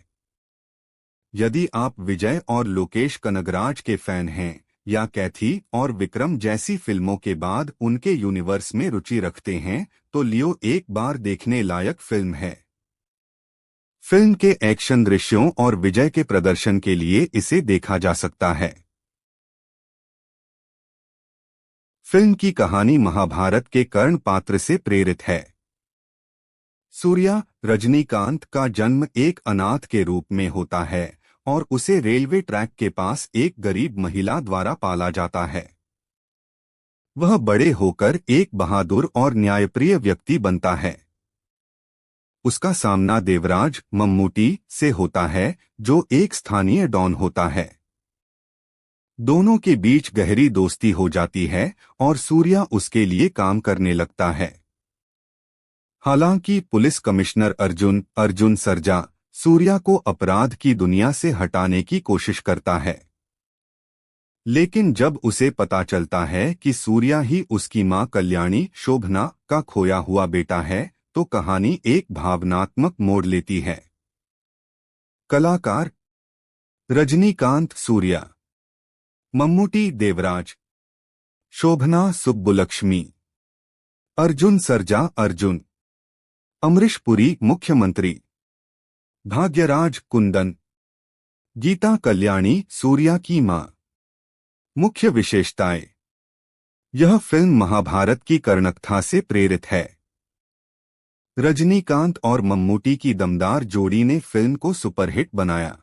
यदि आप विजय और लोकेश कनगराज के फैन हैं या कैथी और विक्रम जैसी फिल्मों के बाद उनके यूनिवर्स में रुचि रखते हैं, तो लियो एक बार देखने लायक फिल्म है। फिल्म के एक्शन दृश्यों और विजय के प्रदर्शन के लिए इसे देखा जा सकता है। फिल्म की कहानी महाभारत के कर्ण पात्र से प्रेरित है। सूर्या रजनीकांत का जन्म एक अनाथ के रूप में होता है और उसे रेलवे ट्रैक के पास एक गरीब महिला द्वारा पाला जाता है। वह बड़े होकर एक बहादुर और न्यायप्रिय व्यक्ति बनता है। उसका सामना देवराज मम्मूटी से होता है, जो एक स्थानीय डॉन होता है। दोनों के बीच गहरी दोस्ती हो जाती है और सूर्या उसके लिए काम करने लगता है। हालांकि पुलिस कमिश्नर अर्जुन सरजा सूर्या को अपराध की दुनिया से हटाने की कोशिश करता है, लेकिन जब उसे पता चलता है कि सूर्या ही उसकी मां कल्याणी शोभना का खोया हुआ बेटा है, तो कहानी एक भावनात्मक मोड़ लेती है। कलाकार रजनीकांत सूर्या, मम्मूटी देवराज, शोभना सुब्बुलक्ष्मी, अर्जुन सरजा अर्जुन, अमरीश पुरी मुख्यमंत्री, भाग्यराज कुंदन, गीता कल्याणी सूर्या की मां। मुख्य विशेषताएं। यह फिल्म महाभारत की कर्णकथा से प्रेरित है। रजनीकांत और मम्मूटी की दमदार जोड़ी ने फिल्म को सुपरहिट बनाया।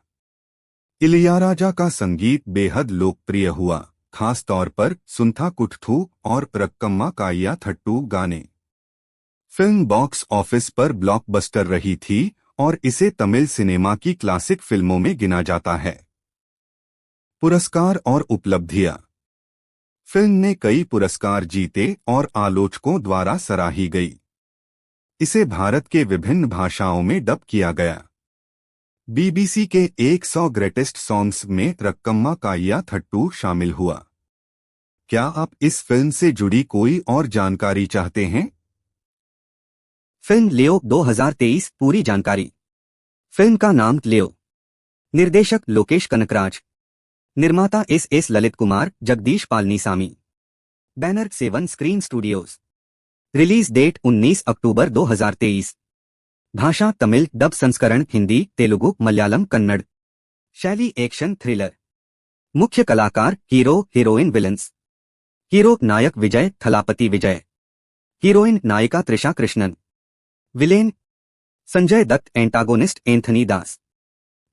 इलियाराजा का संगीत बेहद लोकप्रिय हुआ, खास तौर पर सुंथा कुट्ठू और रक्कम्मा काइया थट्टू गाने। फिल्म बॉक्स ऑफिस पर ब्लॉकबस्टर रही थी और इसे तमिल सिनेमा की क्लासिक फिल्मों में गिना जाता है। पुरस्कार और उपलब्धियां। फिल्म ने कई पुरस्कार जीते और आलोचकों द्वारा सराही गई। इसे भारत के विभिन्न भाषाओं में डब किया गया। बीबीसी के 100 ग्रेटेस्ट सॉन्ग्स में रक्कम्मा काइया थट्टू शामिल हुआ। क्या आप इस फिल्म से जुड़ी कोई और जानकारी चाहते हैं? फिल्म लियो 2023 पूरी जानकारी। फिल्म का नाम लियो। निर्देशक लोकेश कनकराज। निर्माता S Lalit Kumar Jagadish Palanisamy. Banner 7 screen studios. Release date 19 अक्टूबर 2023। भाषा तमिल, डब संस्करण हिंदी, तेलुगु, मलयालम, कन्नड़। शैली एक्शन थ्रिलर। मुख्य कलाकार हीरो, हीरोइन, विलन्स। हीरो नायक विजय थलापति विजय। हीरोइन नायिका Trisha Krishnan. Villain Sanjay Dutt. Antagonist Anthony Das.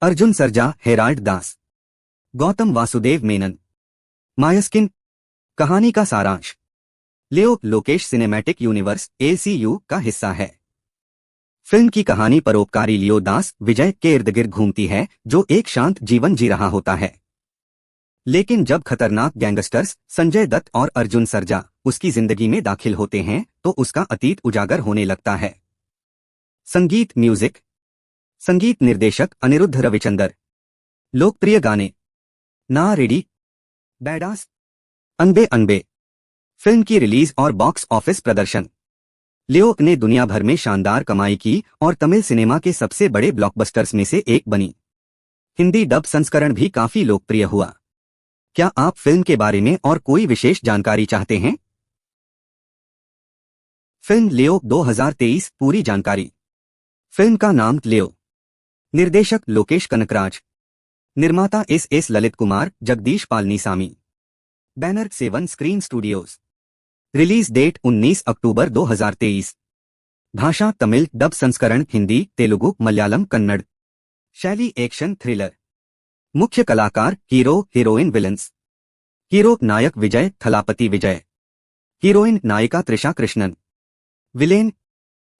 Arjun Sarja Herald Das. Gautham Vasudev Menon. Mysskin. कहानी का सारांश। लियो लोकेश सिनेमैटिक यूनिवर्स ACU का हिस्सा है। फिल्म की कहानी परोपकारी लियो दास विजय के इर्द गिर्द घूमती है, जो एक शांत जीवन जी रहा होता है। लेकिन जब खतरनाक गैंगस्टर्स संजय दत्त और अर्जुन सरजा उसकी जिंदगी में दाखिल होते हैं, तो उसका अतीत उजागर होने लगता है। संगीत म्यूजिक। संगीत निर्देशक अनिरुद्ध रविचंदर। लोकप्रिय गाने ना रेडी, बैडास, अनबे अनबे। फिल्म की रिलीज और बॉक्स ऑफिस प्रदर्शन। लियो ने दुनिया भर में शानदार कमाई की और तमिल सिनेमा के सबसे बड़े ब्लॉकबस्टर्स में से एक बनी। हिंदी डब संस्करण भी काफी लोकप्रिय हुआ। क्या आप फिल्म के बारे में और कोई विशेष जानकारी चाहते हैं? फिल्म लियो 2023 पूरी जानकारी। फिल्म का नाम लियो। निर्देशक लोकेश कनकराज। निर्माता S Lalit Kumar Jagadish Palanisamy. Banner 7 screen studios. Release date 19 अक्टूबर 2023। भाषा तमिल, डब संस्करण हिंदी, तेलुगु, मलयालम, कन्नड़। शैली एक्शन थ्रिलर। मुख्य कलाकार हीरो, हीरोइन, विलन्स। हीरो नायक विजय थलापति विजय। हीरोइन नायिका Trisha Krishnan. Villain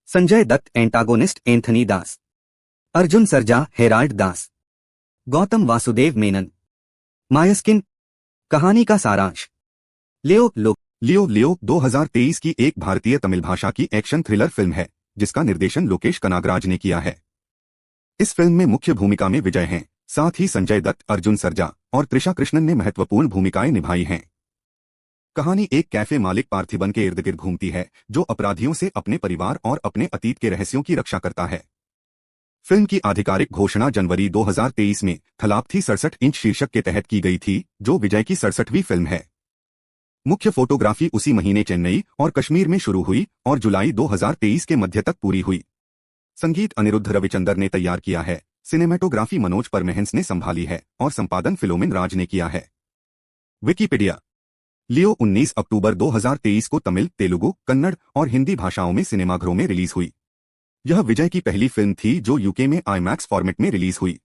Sanjay Dutt. Antagonist Anthony Das. Arjun Sarja Herald Das. Gautham Vasudev Menon. Mysskin. कहानी का सारांश। लियो 2023 की एक भारतीय तमिल भाषा की एक्शन थ्रिलर फिल्म है, जिसका निर्देशन लोकेश कनागराज ने किया है। इस फिल्म में मुख्य भूमिका में विजय हैं, साथ ही संजय दत्त, अर्जुन सरजा और त्रिशा कृष्णन ने महत्वपूर्ण भूमिकाएं निभाई हैं। कहानी एक कैफे मालिक पार्थिबन के इर्द गिर्द घूमती है, जो अपराधियों से अपने परिवार और अपने अतीत के रहस्यों की रक्षा करता है। फिल्म की आधिकारिक घोषणा जनवरी 2023 में थलापथी 67 इंच शीर्षक के तहत की गई थी, जो विजय की 67वीं फिल्म है। मुख्य फोटोग्राफी उसी महीने चेन्नई और कश्मीर में शुरू हुई और जुलाई 2023 के मध्य तक पूरी हुई। संगीत अनिरुद्ध रविचंदर ने तैयार किया है, सिनेमेटोग्राफी मनोज परमेहंस ने संभाली है और संपादन फिलोमिन राज ने किया है। विकिपीडिया। लियो 19 अक्टूबर 2023 को तमिल, तेलुगु, कन्नड़ और हिंदी भाषाओं में सिनेमाघरों में रिलीज हुई। यह विजय की पहली फिल्म थी जो यूके में आईमैक्स फॉर्मेट में रिलीज हुई।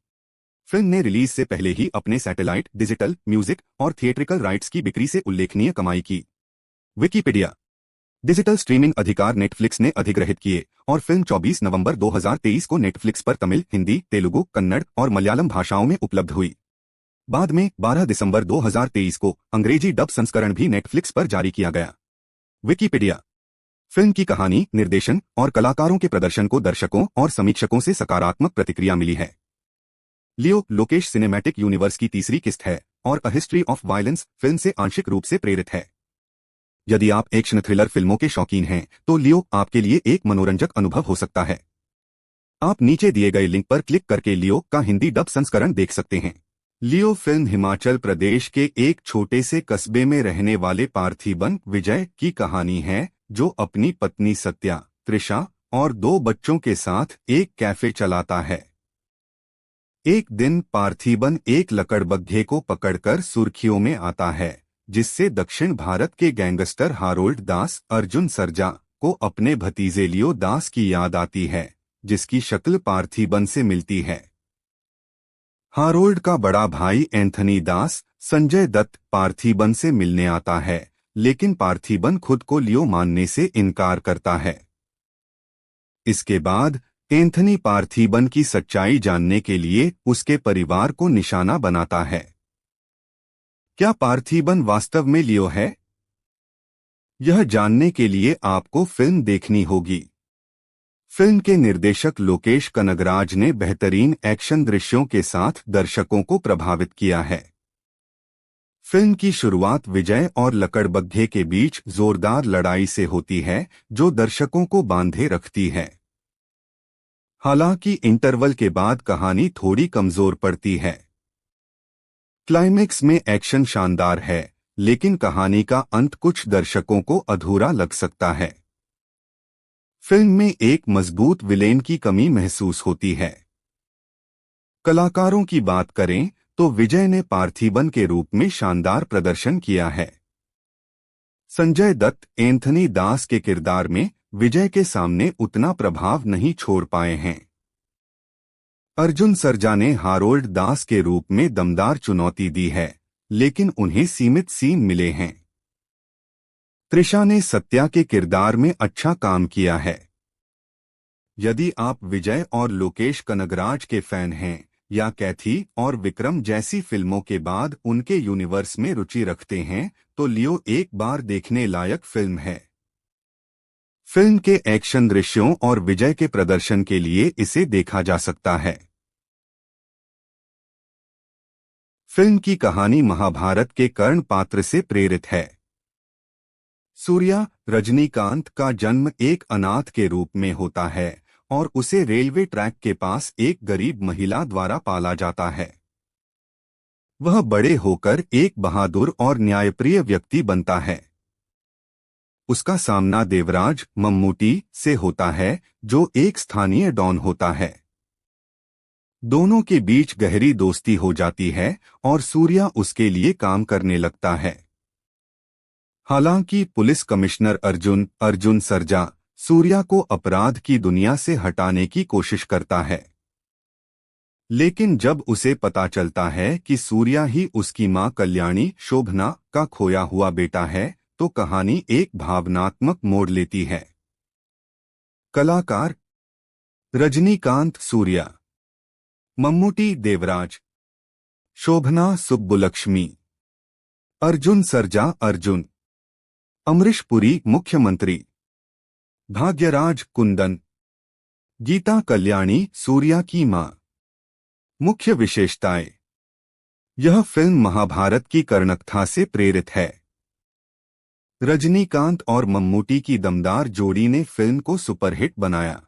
फिल्म ने रिलीज से पहले ही अपने सैटेलाइट, डिजिटल, म्यूजिक और थिएट्रिकल राइट्स की बिक्री से उल्लेखनीय कमाई की। विकिपीडिया। डिजिटल स्ट्रीमिंग अधिकार नेटफ्लिक्स ने अधिग्रहित किए और फिल्म 24 नवंबर 2023 को नेटफ्लिक्स पर तमिल, हिंदी, तेलुगु, कन्नड़ और मलयालम भाषाओं में उपलब्ध हुई। बाद में 12 दिसंबर 2023 को अंग्रेजी डब संस्करण भी नेटफ्लिक्स पर जारी किया गया। विकिपीडिया। फिल्म की कहानी, निर्देशन और कलाकारों के प्रदर्शन को दर्शकों और समीक्षकों से सकारात्मक प्रतिक्रिया मिली है। लियो लोकेश सिनेमैटिक यूनिवर्स की तीसरी किस्त है और a history of violence film से आंशिक रूप से प्रेरित है। यदि आप एक्शन थ्रिलर फिल्मों के शौकीन हैं तो लियो आपके लिए एक मनोरंजक अनुभव हो सकता है। आप नीचे दिए गए लिंक पर क्लिक करके लियो का हिंदी डब संस्करण देख सकते हैं। लियो फिल्म हिमाचल प्रदेश के एक छोटे से कस्बे में रहने वाले पार्थिबन विजय की कहानी है, जो अपनी पत्नी सत्या, त्रिशा और 2 बच्चों के साथ एक कैफे चलाता है। एक दिन पार्थिबन एक लकड़बग्घे को पकड़कर सुर्खियों में आता है, जिससे दक्षिण भारत के गैंगस्टर हारोल्ड दास अर्जुन सरजा को अपने भतीजे लियो दास की याद आती है, जिसकी शक्ल पार्थिबन से मिलती है। हारोल्ड का बड़ा भाई एंथनी दास संजय दत्त पार्थिबन से मिलने आता है, लेकिन पार्थिबन खुद को लियो मानने से इनकार करता है। इसके बाद एंथनी पार्थिबन की सच्चाई जानने के लिए उसके परिवार को निशाना बनाता है। क्या पार्थिबन वास्तव में लियो है? यह जानने के लिए आपको फिल्म देखनी होगी। फिल्म के निर्देशक लोकेश कनगराज ने बेहतरीन एक्शन दृश्यों के साथ दर्शकों को प्रभावित किया है। फिल्म की शुरुआत विजय और लकड़बग्घे के बीच जोरदार लड़ाई से होती है, जो दर्शकों को बांधे रखती है। हालांकि इंटरवल के बाद कहानी थोड़ी कमजोर पड़ती है। क्लाइमेक्स में एक्शन शानदार है, लेकिन कहानी का अंत कुछ दर्शकों को अधूरा लग सकता है। फिल्म में एक मजबूत विलेन की कमी महसूस होती है। कलाकारों की बात करें तो विजय ने पार्थिबन के रूप में शानदार प्रदर्शन किया है। संजय दत्त एंथनी दास के किरदार में विजय के सामने उतना प्रभाव नहीं छोड़ पाए हैं। अर्जुन सरजा ने हारोल्ड दास के रूप में दमदार चुनौती दी है, लेकिन उन्हें सीमित सीन मिले हैं। त्रिशा ने सत्या के किरदार में अच्छा काम किया है। यदि आप विजय और लोकेश कनगराज के फैन हैं या कैथी और विक्रम जैसी फिल्मों के बाद उनके यूनिवर्स में रुचि रखते हैं, तो लियो एक बार देखने लायक फिल्म है। फिल्म के एक्शन दृश्यों और विजय के प्रदर्शन के लिए इसे देखा जा सकता है। फिल्म की कहानी महाभारत के कर्ण पात्र से प्रेरित है। सूर्या रजनीकांत का जन्म एक अनाथ के रूप में होता है और उसे रेलवे ट्रैक के पास एक गरीब महिला द्वारा पाला जाता है। वह बड़े होकर एक बहादुर और न्यायप्रिय व्यक्ति बनता है। उसका सामना देवराज मम्मूटी से होता है, जो एक स्थानीय डॉन होता है। दोनों के बीच गहरी दोस्ती हो जाती है और सूर्या उसके लिए काम करने लगता है। हालांकि पुलिस कमिश्नर अर्जुन सरजा सूर्या को अपराध की दुनिया से हटाने की कोशिश करता है, लेकिन जब उसे पता चलता है कि सूर्या ही उसकी मां कल्याणी शोभना का खोया हुआ बेटा है, तो कहानी एक भावनात्मक मोड़ लेती है। कलाकार रजनीकांत सूर्या, मम्मूटी देवराज, शोभना सुब्बुलक्ष्मी, अर्जुन सरजा अर्जुन, अमरीश पुरी मुख्यमंत्री, भाग्यराज कुंदन, गीता कल्याणी सूर्या की मां। मुख्य विशेषताएं। यह फिल्म महाभारत की कर्णकथा से प्रेरित है। रजनीकांत और मम्मूटी की दमदार जोड़ी ने फिल्म को सुपरहिट बनाया।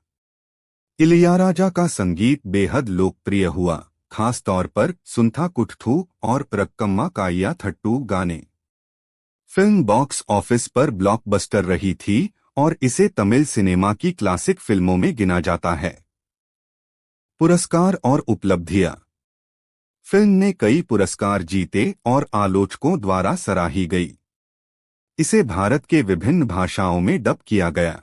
इलैयाराजा का संगीत बेहद लोकप्रिय हुआ, खास तौर पर सुंथा कुट्ठू और रक्कम्मा काइया थट्टू गाने। फिल्म बॉक्स ऑफिस पर ब्लॉकबस्टर रही थी और इसे तमिल सिनेमा की क्लासिक फिल्मों में गिना जाता है। पुरस्कार और उपलब्धियां। फिल्म ने कई पुरस्कार जीते और आलोचकों द्वारा सराही गई। इसे भारत के विभिन्न भाषाओं में डब किया गया।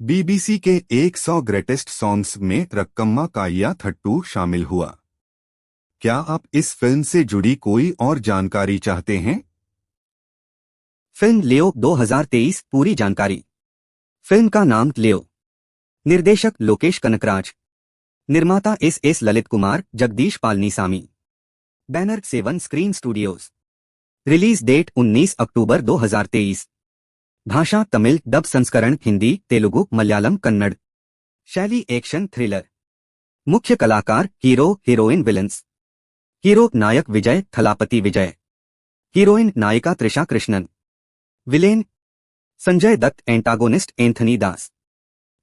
बीबीसी के 100 ग्रेटेस्ट सॉन्ग्स में रक्कम्मा काइया थट्टू शामिल हुआ। क्या आप इस फिल्म से जुड़ी कोई और जानकारी चाहते हैं? फिल्म लियो 2023 पूरी जानकारी। फिल्म का नाम लियो। निर्देशक लोकेश कनकराज। निर्माता S Lalit Kumar, Jagadish Palanisamy. Banner 7 screen studios. Release date 19 अक्टूबर 2023। भाषा तमिल, डब संस्करण हिंदी, तेलुगु, मलयालम, कन्नड़। शैली एक्शन थ्रिलर। मुख्य कलाकार हीरो, हीरोइन, विलन्स। हीरो नायक विजय थलापति विजय। हीरोइन नायिका Trisha Krishnan. Villain Sanjay Dutt. Antagonist Anthony Das.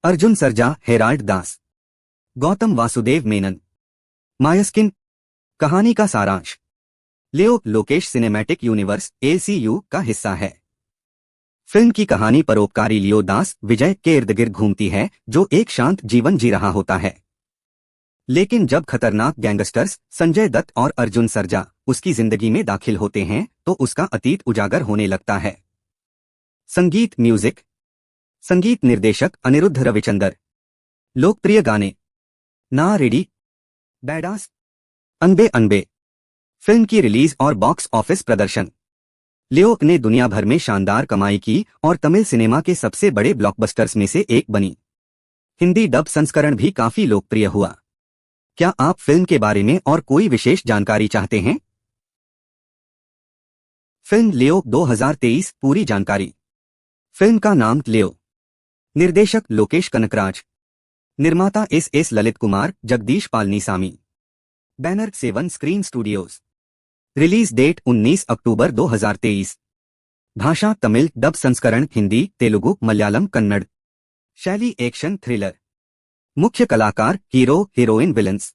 Arjun Sarja Herald Das. Gautham Vasudev Menon. Mysskin. कहानी का सारांश। लियो लोकेश सिनेमैटिक यूनिवर्स एलसीयू का हिस्सा है। फिल्म की कहानी परोपकारी लियो दास विजय के इर्द गिर्द घूमती है, जो एक शांत जीवन जी रहा होता है। लेकिन जब खतरनाक गैंगस्टर्स संजय दत्त और अर्जुन सरजा उसकी जिंदगी में दाखिल होते हैं तो उसका अतीत उजागर होने लगता है। संगीत म्यूजिक। संगीत निर्देशक अनिरुद्ध रविचंदर। लोकप्रिय गाने ना रेडी, बैडास, अनबे अनबे। फिल्म की रिलीज और बॉक्स ऑफिस प्रदर्शन। लियो ने दुनिया भर में शानदार कमाई की और तमिल सिनेमा के सबसे बड़े ब्लॉकबस्टर्स में से एक बनी। हिंदी डब संस्करण भी काफी लोकप्रिय हुआ। क्या आप फिल्म के बारे में और कोई विशेष जानकारी चाहते हैं? फिल्म लियो 2023 पूरी जानकारी। फिल्म का नाम लियो। निर्देशक लोकेश कनकराज। निर्माता S Lalit Kumar, Jagadish Palanisamy. Banner 7 screen studios. Release date 19 अक्टूबर 2023। भाषा तमिल, डब संस्करण हिंदी, तेलुगु, मलयालम, कन्नड़। शैली एक्शन थ्रिलर। मुख्य कलाकार हीरो, हीरोइन, विलन्स।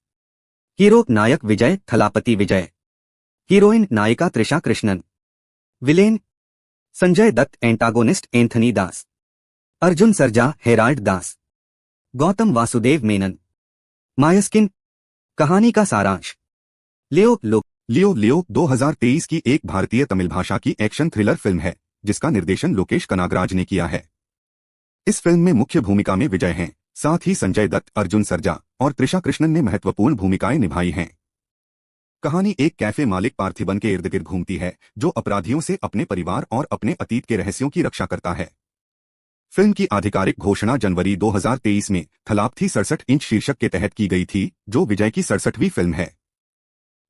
हीरो नायक विजय थलापति विजय। हीरोइन नायिका Trisha Krishnan. Villain Sanjay Dutt. Antagonist Anthony Das. Arjun Sarja Herald Das. Gautham Vasudev Menon. Mysskin. कहानी का सारांश। लियो 2023 की एक भारतीय तमिल भाषा की एक्शन थ्रिलर फिल्म है, जिसका निर्देशन लोकेश कनागराज ने किया है। इस फिल्म में मुख्य भूमिका में विजय हैं, साथ ही संजय दत्त, अर्जुन सरजा और त्रिशा कृष्णन ने महत्वपूर्ण भूमिकाएं निभाई हैं। कहानी एक कैफे मालिक पार्थिबन के इर्द गिर्द घूमती है, जो अपराधियों से अपने परिवार और अपने अतीत के रहस्यों की रक्षा करता है। फिल्म की आधिकारिक घोषणा जनवरी 2023 में थलापथी 67 इंच शीर्षक के तहत की गई थी, जो विजय की 67वीं फिल्म है।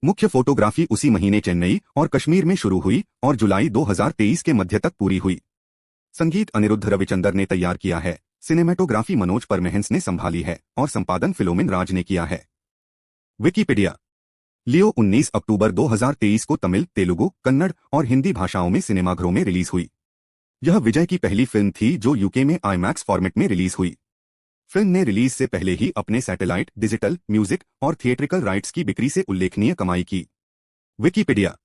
मुख्य फोटोग्राफी उसी महीने चेन्नई और कश्मीर में शुरू हुई और जुलाई 2023 के मध्य तक पूरी हुई। संगीत अनिरुद्ध रविचंदर ने तैयार किया है, सिनेमेटोग्राफी मनोज परमेहंस ने संभाली है और संपादन फिलोमिन राज ने किया है। विकिपीडिया। लियो 19 अक्टूबर 2023 को तमिल, तेलुगु, कन्नड़ और हिंदी भाषाओं में सिनेमाघरों में रिलीज हुई। यह विजय की पहली फिल्म थी जो यूके में आईमैक्स फॉर्मेट में रिलीज हुई। फिल्म ने रिलीज से पहले ही अपने सैटेलाइट, डिजिटल, म्यूजिक और थिएट्रिकल राइट्स की बिक्री से उल्लेखनीय कमाई की। विकिपीडिया।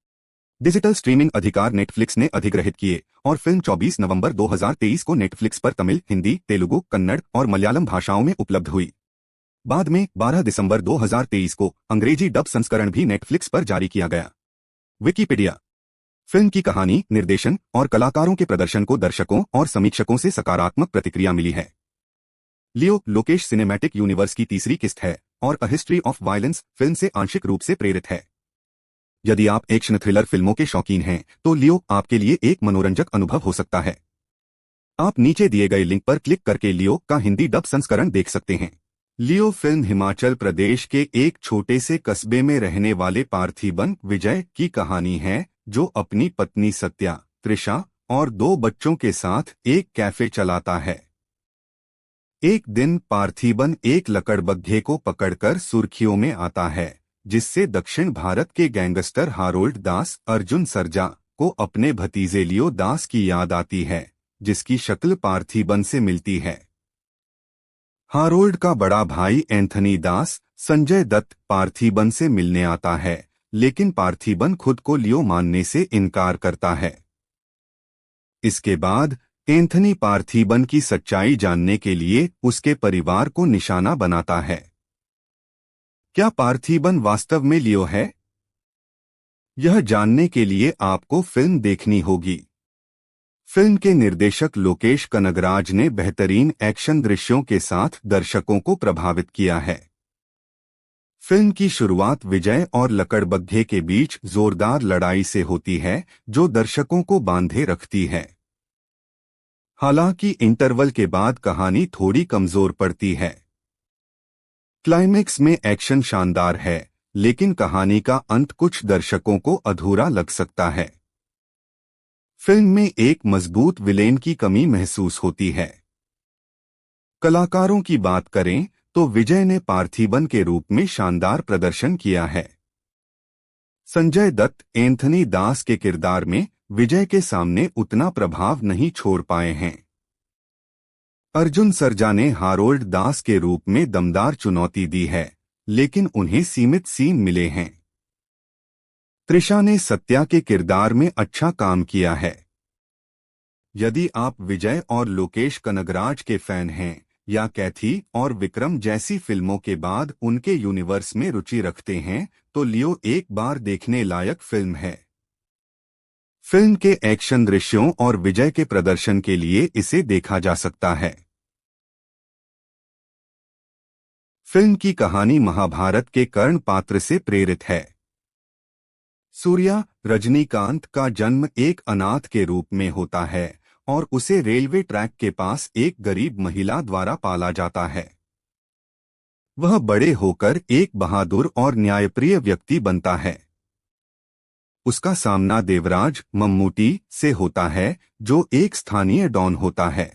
डिजिटल स्ट्रीमिंग अधिकार नेटफ्लिक्स ने अधिग्रहित किए और फिल्म 24 नवंबर 2023 को नेटफ्लिक्स पर तमिल, हिंदी, तेलुगु, कन्नड़ और मलयालम भाषाओं में उपलब्ध हुई। बाद में 12 दिसंबर 2023 को अंग्रेजी डब संस्करण भी नेटफ्लिक्स पर जारी किया गया। विकिपीडिया। फिल्म की कहानी, निर्देशन और कलाकारों के प्रदर्शन को दर्शकों और समीक्षकों से सकारात्मक प्रतिक्रिया मिली है। लियो लोकेश सिनेमैटिक यूनिवर्स की तीसरी किस्त है और a history of violence film से आंशिक रूप से प्रेरित है। यदि आप एक्शन थ्रिलर फिल्मों के शौकीन हैं, तो लियो आपके लिए एक मनोरंजक अनुभव हो सकता है। आप नीचे दिए गए लिंक पर क्लिक करके लियो का हिंदी डब संस्करण देख सकते हैं। लियो फिल्म हिमाचल प्रदेश के एक छोटे से कस्बे में रहने वाले पार्थिबन विजय की कहानी है, जो अपनी पत्नी सत्या, त्रिशा और 2 बच्चों के साथ एक कैफे चलाता है। एक दिन पार्थिबन एक लकड़बग्घे को पकड़कर सुर्खियों में आता है, जिससे दक्षिण भारत के गैंगस्टर हारोल्ड दास, अर्जुन सरजा को अपने भतीजे लियो दास की याद आती है, जिसकी शक्ल पार्थिबन से मिलती है। हारोल्ड का बड़ा भाई एंथनी दास, संजय दत्त, पार्थिबन से मिलने आता है, लेकिन पार्थिबन खुद को लियो मानने से इनकार करता है। इसके बाद एंथनी पार्थिबन की सच्चाई जानने के लिए उसके परिवार को निशाना बनाता है। क्या पार्थिबन वास्तव में लियो है? यह जानने के लिए आपको फिल्म देखनी होगी। फिल्म के निर्देशक लोकेश कनगराज ने बेहतरीन एक्शन दृश्यों के साथ दर्शकों को प्रभावित किया है। फिल्म की शुरुआत विजय और लकड़बग्घे के बीच जोरदार लड़ाई से होती है, जो दर्शकों को बांधे रखती है। हालांकि इंटरवल के बाद कहानी थोड़ी कमजोर पड़ती है। क्लाइमेक्स में एक्शन शानदार है, लेकिन कहानी का अंत कुछ दर्शकों को अधूरा लग सकता है। फिल्म में एक मजबूत विलेन की कमी महसूस होती है। कलाकारों की बात करें तो विजय ने पार्थिबन के रूप में शानदार प्रदर्शन किया है। संजय दत्त एंथनी दास के किरदार में विजय के सामने उतना प्रभाव नहीं छोड़ पाए हैं। अर्जुन सर्जा ने हारोल्ड दास के रूप में दमदार चुनौती दी है, लेकिन उन्हें सीमित सीन मिले हैं। त्रिशा ने सत्या के किरदार में अच्छा काम किया है। यदि आप विजय और लोकेश कनगराज के फैन हैं या कैथी और विक्रम जैसी फिल्मों के बाद उनके यूनिवर्स में रुचि रखते हैं, तो लियो एक बार देखने लायक फिल्म है। फिल्म के एक्शन दृश्यों और विजय के प्रदर्शन के लिए इसे देखा जा सकता है। फिल्म की कहानी महाभारत के कर्ण पात्र से प्रेरित है। सूर्या रजनीकांत का जन्म एक अनाथ के रूप में होता है और उसे रेलवे ट्रैक के पास एक गरीब महिला द्वारा पाला जाता है। वह बड़े होकर एक बहादुर और न्यायप्रिय व्यक्ति बनता है। उसका सामना देवराज मम्मूटी से होता है, जो एक स्थानीय डॉन होता है।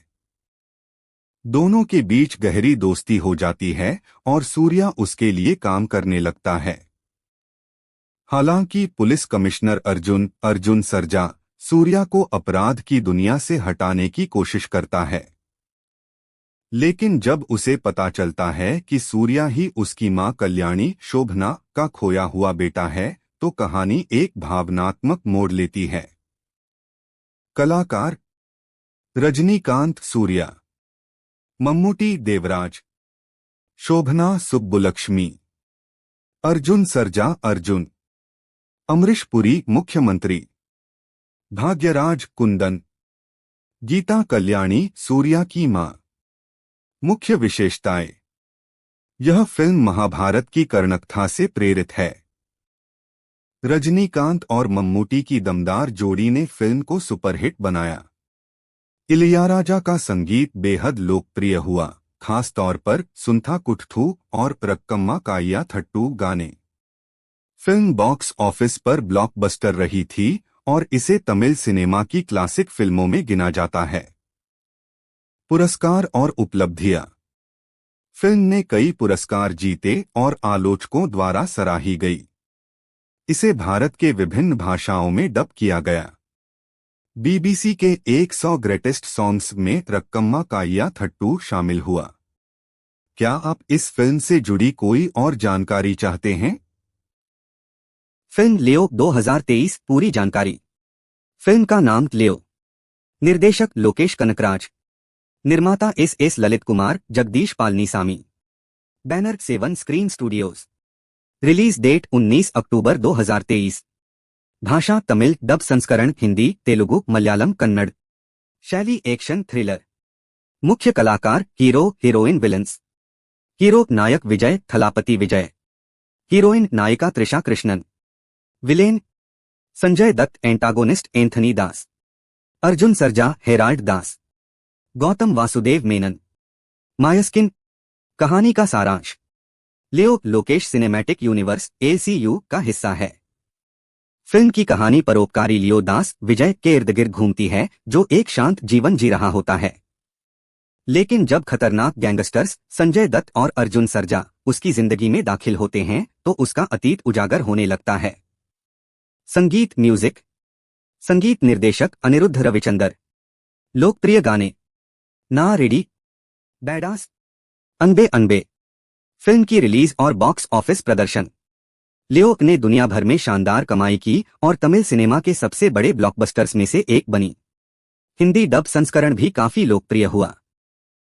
दोनों के बीच गहरी दोस्ती हो जाती है और सूर्या उसके लिए काम करने लगता है। हालांकि पुलिस कमिश्नर अर्जुन सर्जा सूर्या को अपराध की दुनिया से हटाने की कोशिश करता है, लेकिन जब उसे पता चलता है कि सूर्या ही उसकी मां कल्याणी शोभना का खोया हुआ बेटा है, तो कहानी एक भावनात्मक मोड़ लेती है। कलाकार रजनीकांत सूर्या, मम्मूटी देवराज, शोभना सुब्बुलक्ष्मी, अर्जुन सर्जा अर्जुन, अमरीश पुरी मुख्यमंत्री, भाग्यराज कुंदन, गीता कल्याणी सूर्या की मां। मुख्य विशेषताएं। यह फिल्म महाभारत की कर्णकथा से प्रेरित है। रजनीकांत और मम्मूटी की दमदार जोड़ी ने फिल्म को सुपरहिट बनाया। इलियाराजा का संगीत बेहद लोकप्रिय हुआ, खास तौर पर सुंथा कुट्ठू और रक्कम्मा काइया थट्टू गाने। फिल्म बॉक्स ऑफिस पर ब्लॉकबस्टर रही थी और इसे तमिल सिनेमा की क्लासिक फिल्मों में गिना जाता है। पुरस्कार और उपलब्धियां। फिल्म ने कई पुरस्कार जीते और आलोचकों द्वारा सराही गई। इसे भारत के विभिन्न भाषाओं में डब किया गया। बीबीसी के 100 ग्रेटेस्ट सॉन्ग्स में रक्कम्मा काइया थट्टू शामिल हुआ। क्या आप इस फिल्म से जुड़ी कोई और जानकारी चाहते हैं? फिल्म लियो 2023 पूरी जानकारी। फिल्म का नाम लियो। निर्देशक लोकेश कनकराज। निर्माता S Lalit Kumar Jagadish Palanisamy. Banner 7 screen studios. Release date 19 अक्टूबर 2023। भाषा तमिल, डब संस्करण हिंदी, तेलुगु, मलयालम, कन्नड़। शैली एक्शन थ्रिलर। मुख्य कलाकार हीरो हीरोइन विलन्स। हीरो नायक विजय थलापति विजय। हीरोइन नायिका Trisha Krishnan. Villain Sanjay Dutt, antagonist Anthony Das. Arjun Sarja Harold Das. Gautham Vasudev Menon. Mysskin. कहानी का सारांश। लियो लोकेश सिनेमैटिक यूनिवर्स ACU का हिस्सा है। फिल्म की कहानी परोपकारी लियो दास विजय के इर्द गिर्द घूमती है, जो एक शांत जीवन जी रहा होता है। लेकिन जब खतरनाक गैंगस्टर्स संजय दत्त और अर्जुन सर्जा उसकी जिंदगी में दाखिल होते हैं, तो उसका अतीत उजागर होने लगता है। संगीत म्यूजिक। संगीत निर्देशक अनिरुद्ध रविचंदर। लोकप्रिय गाने ना रेडी, बैडास, अनबे अनबे। फिल्म की रिलीज और बॉक्स ऑफिस प्रदर्शन। लियो ने दुनिया भर में शानदार कमाई की और तमिल सिनेमा के सबसे बड़े ब्लॉकबस्टर्स में से एक बनी। हिंदी डब संस्करण भी काफी लोकप्रिय हुआ।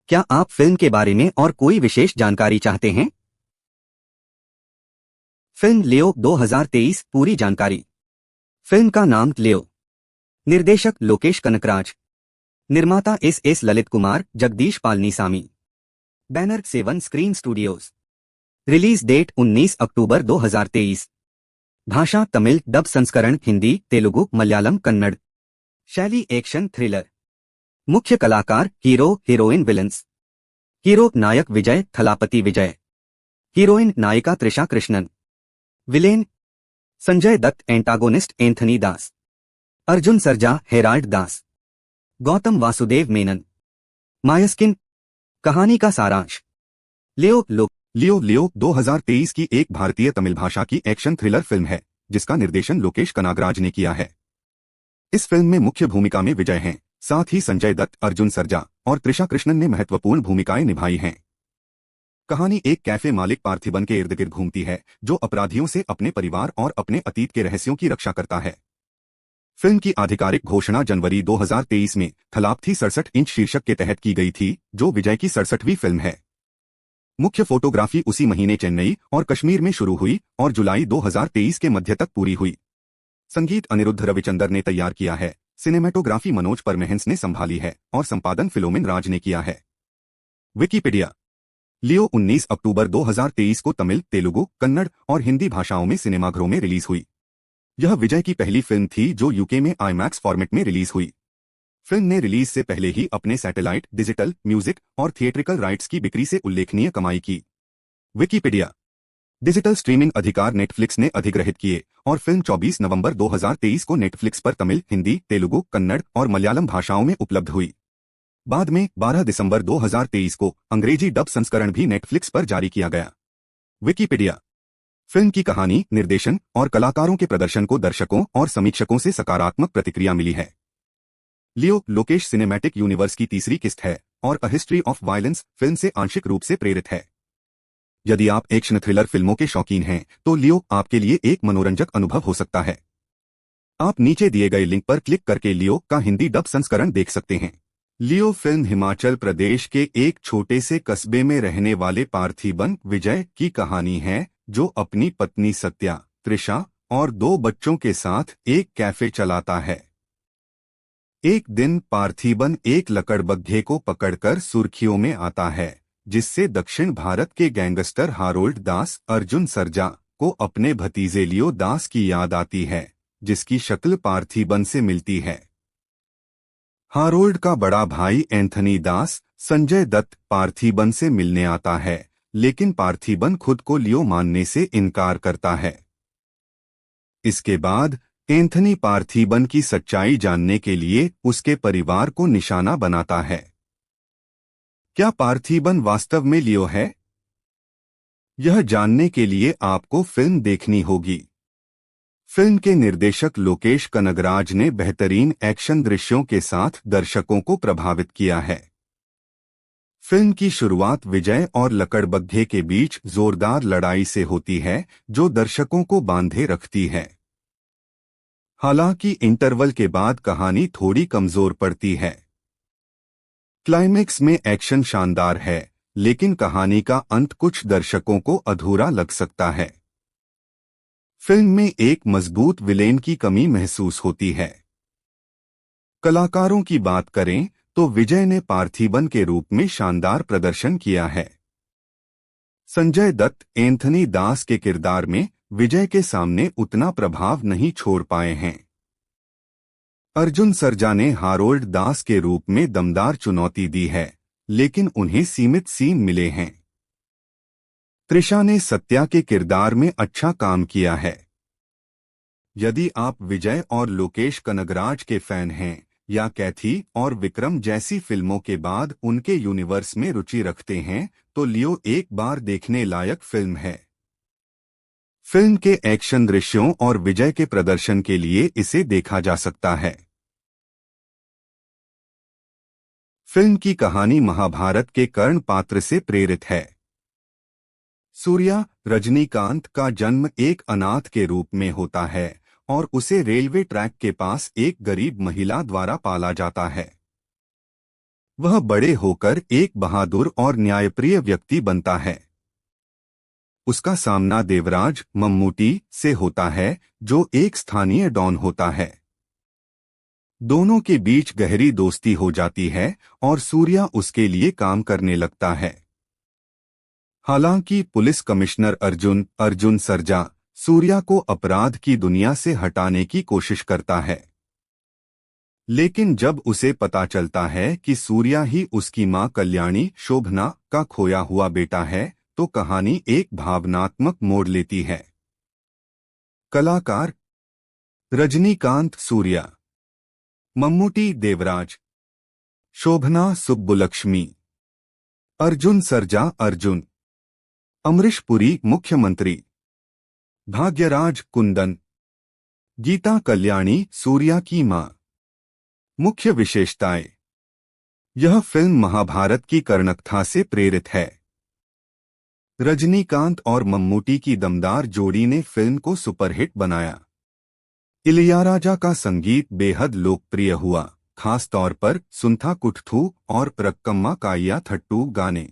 क्या आप फिल्म के बारे में और कोई विशेष जानकारी चाहते हैं? फिल्म लियो 2023 पूरी जानकारी। फिल्म का नाम लियो। निर्देशक लोकेश कनकराज। निर्माता S Lalit Kumar, Jagadish Palanisamy. Banner 7 screen studios. Release date 19 अक्टूबर 2023। भाषा तमिल, डब संस्करण हिंदी, तेलुगु, मलयालम, कन्नड़। शैली एक्शन थ्रिलर। मुख्य कलाकार हीरो, हीरोइन, विलन्स। हीरो नायक विजय थलापति विजय। हीरोइन नायिका Trisha Krishnan. Villain Sanjay Dutt. Antagonist Anthony Das. Arjun Sarja Herald Das. Gautham Vasudev Menon. Mysskin. कहानी का सारांश। लियो 2023 की एक भारतीय तमिल भाषा की एक्शन थ्रिलर फिल्म है जिसका निर्देशन लोकेश कनागराज ने किया है। इस फिल्म में मुख्य भूमिका में विजय हैं, साथ ही संजय दत्त, अर्जुन सरजा और त्रिशा कृष्णन ने महत्वपूर्ण भूमिकाएं निभाई हैं। कहानी एक कैफे मालिक पार्थिबन के इर्द गिर्द घूमती है जो अपराधियों से अपने परिवार और अपने अतीत के रहस्यों की रक्षा करता है। फिल्म की आधिकारिक घोषणा जनवरी 2023 में थलापथी 67 इंच शीर्षक के तहत की गई थी, जो विजय की 67वीं फिल्म है। मुख्य फोटोग्राफी उसी महीने चेन्नई और कश्मीर में शुरू हुई और जुलाई 2023 के मध्य तक पूरी हुई। संगीत अनिरुद्ध रविचंदर ने तैयार किया है, सिनेमेटोग्राफी मनोज परमेहंस ने संभाली है और संपादन फिलोमिन राज ने किया है। विकिपीडिया। लियो 19 अक्टूबर 2023 को तमिल, तेलुगु, कन्नड़ और हिंदी भाषाओं में सिनेमाघरों में रिलीज हुई। यह विजय की पहली फिल्म थी जो यूके में आईमैक्स फॉर्मेट में रिलीज हुई। फिल्म ने रिलीज से पहले ही अपने सैटेलाइट, डिजिटल, म्यूजिक और थिएट्रिकल राइट्स की बिक्री से उल्लेखनीय कमाई की। विकिपीडिया। डिजिटल स्ट्रीमिंग अधिकार नेटफ्लिक्स ने अधिग्रहित किए और फिल्म 24 नवंबर 2023 को नेटफ्लिक्स पर तमिल, हिंदी, तेलुगु, कन्नड़ और मलयालम भाषाओं में उपलब्ध हुई। बाद में 12 दिसंबर 2023 को अंग्रेजी डब संस्करण भी नेटफ्लिक्स पर जारी किया गया। विकिपीडिया। फिल्म की कहानी, निर्देशन और कलाकारों के प्रदर्शन को दर्शकों और समीक्षकों से सकारात्मक प्रतिक्रिया मिली है। लियो लोकेश सिनेमैटिक यूनिवर्स की तीसरी किस्त है और a history of violence film से आंशिक रूप से प्रेरित है। यदि आप एक्शन थ्रिलर फिल्मों के शौकीन हैं तो लियो आपके लिए एक मनोरंजक अनुभव हो सकता है। आप नीचे दिए गए लिंक पर क्लिक करके लियो का हिंदी डब संस्करण देख सकते हैं। लियो फिल्म हिमाचल प्रदेश के एक छोटे से कस्बे में रहने वाले पार्थिबन विजय की कहानी है, जो अपनी पत्नी सत्या, त्रिशा और 2 बच्चों के साथ एक कैफे चलाता है। एक दिन पार्थिबन एक लकड़बग्घे को पकड़कर सुर्खियों में आता है, जिससे दक्षिण भारत के गैंगस्टर हारोल्ड दास, अर्जुन सरजा को अपने भतीजे लियो दास की याद आती है, जिसकी शक्ल पार्थिबन से मिलती है। हारोल्ड का बड़ा भाई एंथनी दास, संजय दत्त, पार्थिबन से मिलने आता है, लेकिन पार्थिबन खुद को लियो मानने से इनकार करता है। इसके बाद एंथनी पार्थिबन की सच्चाई जानने के लिए उसके परिवार को निशाना बनाता है। क्या पार्थिबन वास्तव में लियो है? यह जानने के लिए आपको फिल्म देखनी होगी। फिल्म के निर्देशक लोकेश कनगराज ने बेहतरीन एक्शन दृश्यों के साथ दर्शकों को प्रभावित किया है। फिल्म की शुरुआत विजय और लकड़बग्घे के बीच जोरदार लड़ाई से होती है, जो दर्शकों को बांधे रखती है। हालांकि इंटरवल के बाद कहानी थोड़ी कमजोर पड़ती है। क्लाइमेक्स में एक्शन शानदार है, लेकिन कहानी का अंत कुछ दर्शकों को अधूरा लग सकता है। फिल्म में एक मजबूत विलेन की कमी महसूस होती है। कलाकारों की बात करें तो विजय ने पार्थिबन के रूप में शानदार प्रदर्शन किया है। संजय दत्त एंथनी दास के किरदार में विजय के सामने उतना प्रभाव नहीं छोड़ पाए हैं। अर्जुन सरजा ने हारोल्ड दास के रूप में दमदार चुनौती दी है, लेकिन उन्हें सीमित सीन मिले हैं। त्रिशा ने सत्या के किरदार में अच्छा काम किया है। यदि आप विजय और लोकेश कनगराज के फैन हैं या कैथी और विक्रम जैसी फिल्मों के बाद उनके यूनिवर्स में रुचि रखते हैं, तो लियो एक बार देखने लायक फिल्म है। फिल्म के एक्शन दृश्यों और विजय के प्रदर्शन के लिए इसे देखा जा सकता है। फिल्म की कहानी महाभारत के कर्ण पात्र से प्रेरित है। सूर्या रजनीकांत का जन्म एक अनाथ के रूप में होता है और उसे रेलवे ट्रैक के पास एक गरीब महिला द्वारा पाला जाता है। वह बड़े होकर एक बहादुर और न्यायप्रिय व्यक्ति बनता है। उसका सामना देवराज मम्मूटी से होता है, जो एक स्थानीय डॉन होता है। दोनों के बीच गहरी दोस्ती हो जाती है और सूर्या उसके लिए काम करने लगता है। हालांकि पुलिस कमिश्नर अर्जुन अर्जुन सरजा सूर्या को अपराध की दुनिया से हटाने की कोशिश करता है, लेकिन जब उसे पता चलता है कि सूर्या ही उसकी मां कल्याणी शोभना का खोया हुआ बेटा है, तो कहानी एक भावनात्मक मोड़ लेती है। कलाकार रजनीकांत सूर्या, मम्मूटी देवराज, शोभना सुब्बुलक्ष्मी, अर्जुन सरजा अर्जुन, अमरीश पुरी मुख्यमंत्री, भाग्यराज कुंदन, गीता कल्याणी सूर्या की मां। मुख्य विशेषताएं। यह फिल्म महाभारत की कर्णकथा से प्रेरित है। रजनीकांत और मम्मूटी की दमदार जोड़ी ने फिल्म को सुपरहिट बनाया। इलैयाराजा का संगीत बेहद लोकप्रिय हुआ, खास तौर पर सुंथा कुट्ठू और रक्कम्मा काय्या थट्टू गाने।